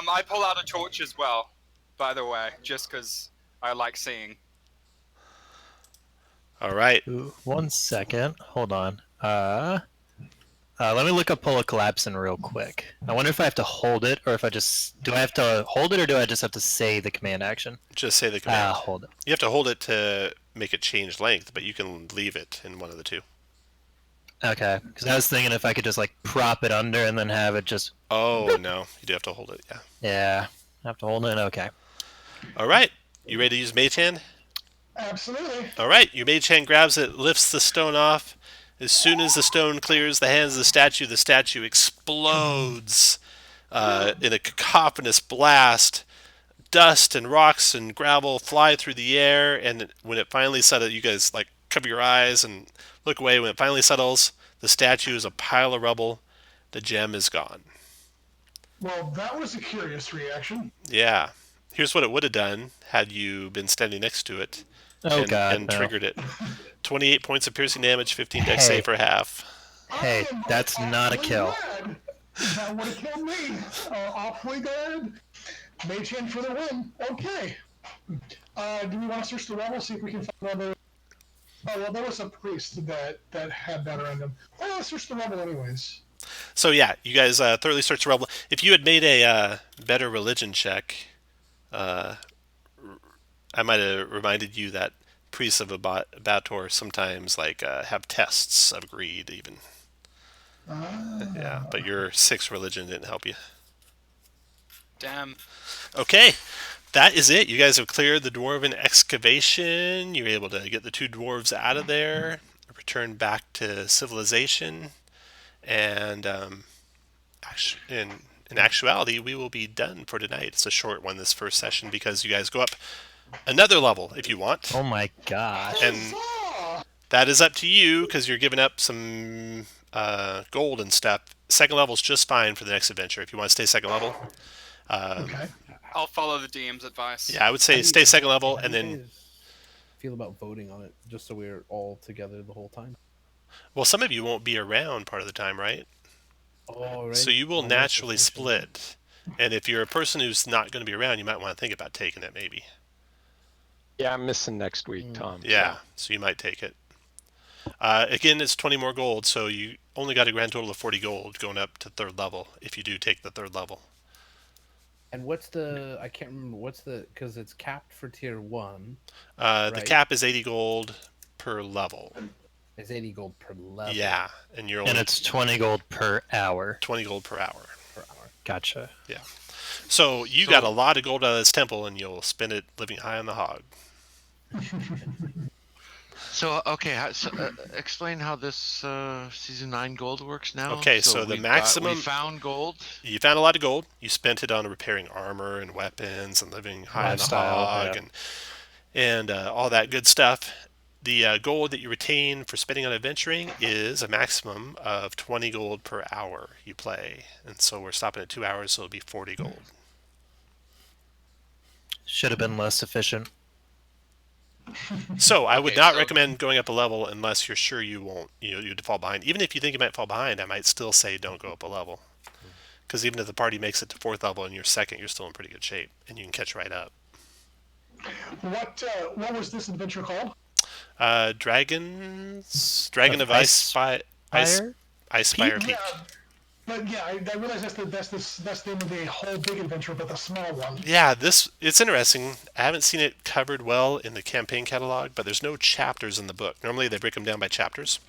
[SPEAKER 6] I pull out a torch as well, by the way, just because I like seeing.
[SPEAKER 2] All right.
[SPEAKER 1] ooh, 1 second. Hold on. Let me look up Polar Collapsing real quick. I wonder if I have to hold it, or if do I have to hold it, or do I just have to say the command action?
[SPEAKER 2] Just say the command.
[SPEAKER 1] Hold it.
[SPEAKER 2] You have to hold it to make it change length, but you can leave it in one of the two.
[SPEAKER 1] Okay, because I was thinking if I could just like prop it under and then have it just.
[SPEAKER 2] Oh, no. You do have to hold it, yeah.
[SPEAKER 1] Yeah, I have to hold it. Okay.
[SPEAKER 2] All right. You ready to use Mage Hand?
[SPEAKER 7] Absolutely.
[SPEAKER 2] All right. Your Mage Hand grabs it, lifts the stone off. As soon as the stone clears the hands of the statue explodes in a cacophonous blast. Dust and rocks and gravel fly through the air, and when it finally settles, you guys like cover your eyes and look away. When it finally settles, the statue is a pile of rubble. The gem is gone.
[SPEAKER 7] Well, that was a curious reaction.
[SPEAKER 2] Yeah. Here's what it would have done had you been standing next to it
[SPEAKER 1] Oh God.
[SPEAKER 2] and
[SPEAKER 1] no.
[SPEAKER 2] triggered it. 28 points of piercing damage, 15 dex save for half.
[SPEAKER 1] Hey, that's not a kill.
[SPEAKER 7] Glad. That would have killed me. Awfully good. Mage Hand for the win. Okay. Do we want to search the rubble, see if we can find other... Oh, well, there was a priest that had that around him. Well, let's search the rubble anyways.
[SPEAKER 2] So yeah, you guys thoroughly searched the rubble. If you had made a better religion check, I might have reminded you that priests of Bator sometimes like have tests of greed even. Yeah, but your 6 religion didn't help you.
[SPEAKER 6] Damn.
[SPEAKER 2] Okay, that is it. You guys have cleared the Dwarven Excavation. You're able to get the 2 dwarves out of there, return back to civilization, and in actuality, we will be done for tonight. It's a short one, this first session, because you guys go up another level if you want.
[SPEAKER 1] Oh my gosh.
[SPEAKER 2] And that is up to you, because you're giving up some gold and stuff. Second level is just fine for the next adventure. If you want to stay second level.
[SPEAKER 7] Okay.
[SPEAKER 6] I'll follow the DM's advice.
[SPEAKER 2] Yeah, I would say stay second level, and then...
[SPEAKER 4] feel about voting on it, just so we're all together the whole time?
[SPEAKER 2] Well, some of you won't be around part of the time, right?
[SPEAKER 4] Oh, right.
[SPEAKER 2] So you will naturally split. And if you're a person who's not going to be around, you might want to think about taking it, maybe.
[SPEAKER 3] Yeah, I'm missing next week, Tom.
[SPEAKER 2] Yeah, so you might take it. Again, it's 20 more gold, so you only got a grand total of 40 gold going up to 3rd level if you do take the 3rd level.
[SPEAKER 4] And what's the... I can't remember. What's the... Because it's capped for tier 1.
[SPEAKER 2] The cap is 80 gold per level.
[SPEAKER 4] It's 80 gold per level.
[SPEAKER 2] Yeah, and you're only...
[SPEAKER 1] And it's 20 gold per hour.
[SPEAKER 2] 20 gold per hour.
[SPEAKER 1] Gotcha.
[SPEAKER 2] Yeah. So you got a lot of gold out of this temple, and you'll spend it living high on the hog.
[SPEAKER 5] So okay, explain how this season 9 gold works now.
[SPEAKER 2] Okay, so the maximum...
[SPEAKER 5] we found gold.
[SPEAKER 2] You found a lot of gold. You spent it on repairing armor and weapons and living high on the hog and all that good stuff. The gold that you retain for spending on adventuring is a maximum of 20 gold per hour you play. And so we're stopping at 2 hours, so it'll be 40 gold.
[SPEAKER 1] Should have been less efficient.
[SPEAKER 2] So I would not recommend going up a level unless you're sure you won't, you'd fall behind. Even if you think you might fall behind, I might still say don't go up a level. Because even if the party makes it to 4th level and you're 2nd, you're still in pretty good shape, and you can catch right up.
[SPEAKER 7] What was this adventure called?
[SPEAKER 2] Dragon
[SPEAKER 1] Of
[SPEAKER 2] of Icespire
[SPEAKER 1] Peak?
[SPEAKER 2] Peak.
[SPEAKER 7] Yeah, but yeah, I realize that's the name of the whole big adventure, but the small one.
[SPEAKER 2] Yeah, it's interesting. I haven't seen it covered well in the campaign catalog, but there's no chapters in the book. Normally they break them down by chapters.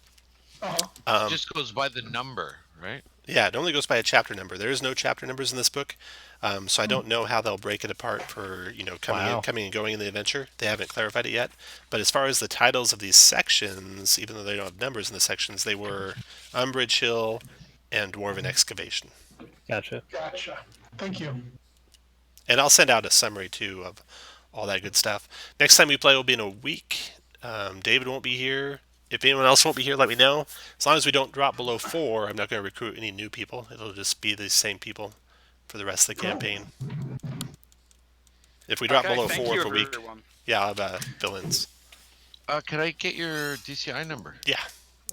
[SPEAKER 7] Uh-huh.
[SPEAKER 5] It just goes by the number, right?
[SPEAKER 2] Yeah, it only goes by a chapter number. There is no chapter numbers in this book, so I don't know how they'll break it apart for coming and going in the adventure. They haven't clarified it yet. But as far as the titles of these sections, even though they don't have numbers in the sections, they were Umbridge Hill and Dwarven Excavation.
[SPEAKER 1] Gotcha.
[SPEAKER 7] Thank you.
[SPEAKER 2] And I'll send out a summary too of all that good stuff. Next time we play will be in a week. David won't be here. If anyone else won't be here, let me know. As long as we don't drop below 4, I'm not going to recruit any new people. It'll just be the same people for the rest of the campaign. If we drop below 4 for a week,
[SPEAKER 6] everyone.
[SPEAKER 2] yeah, I'll have villains.
[SPEAKER 5] Could I get your DCI number?
[SPEAKER 2] Yeah.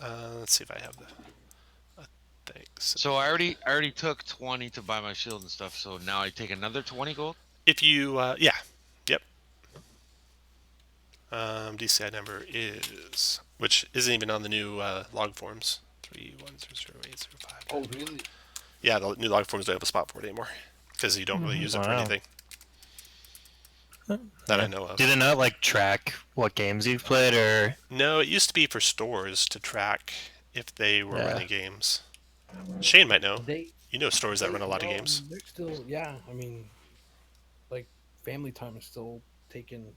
[SPEAKER 2] Let's see if I have the things.
[SPEAKER 5] So I already took 20 to buy my shield and stuff. So now I take another 20 gold.
[SPEAKER 2] If you, yeah, yep. DCI number is, which isn't even on the new log forms. 3100805.
[SPEAKER 4] Oh, really?
[SPEAKER 2] Yeah, the new log forms don't have a spot for it anymore because you don't really use it for
[SPEAKER 1] Wow.
[SPEAKER 2] anything that I know of.
[SPEAKER 1] Do they not like track what games you've played, or
[SPEAKER 2] No, it used to be for stores to track if they were
[SPEAKER 1] Yeah.
[SPEAKER 2] running games. Shane might know.
[SPEAKER 4] They
[SPEAKER 2] You know stores that run a lot of
[SPEAKER 4] well,
[SPEAKER 2] games.
[SPEAKER 4] They're still, yeah. I mean, like Family Time is still taking,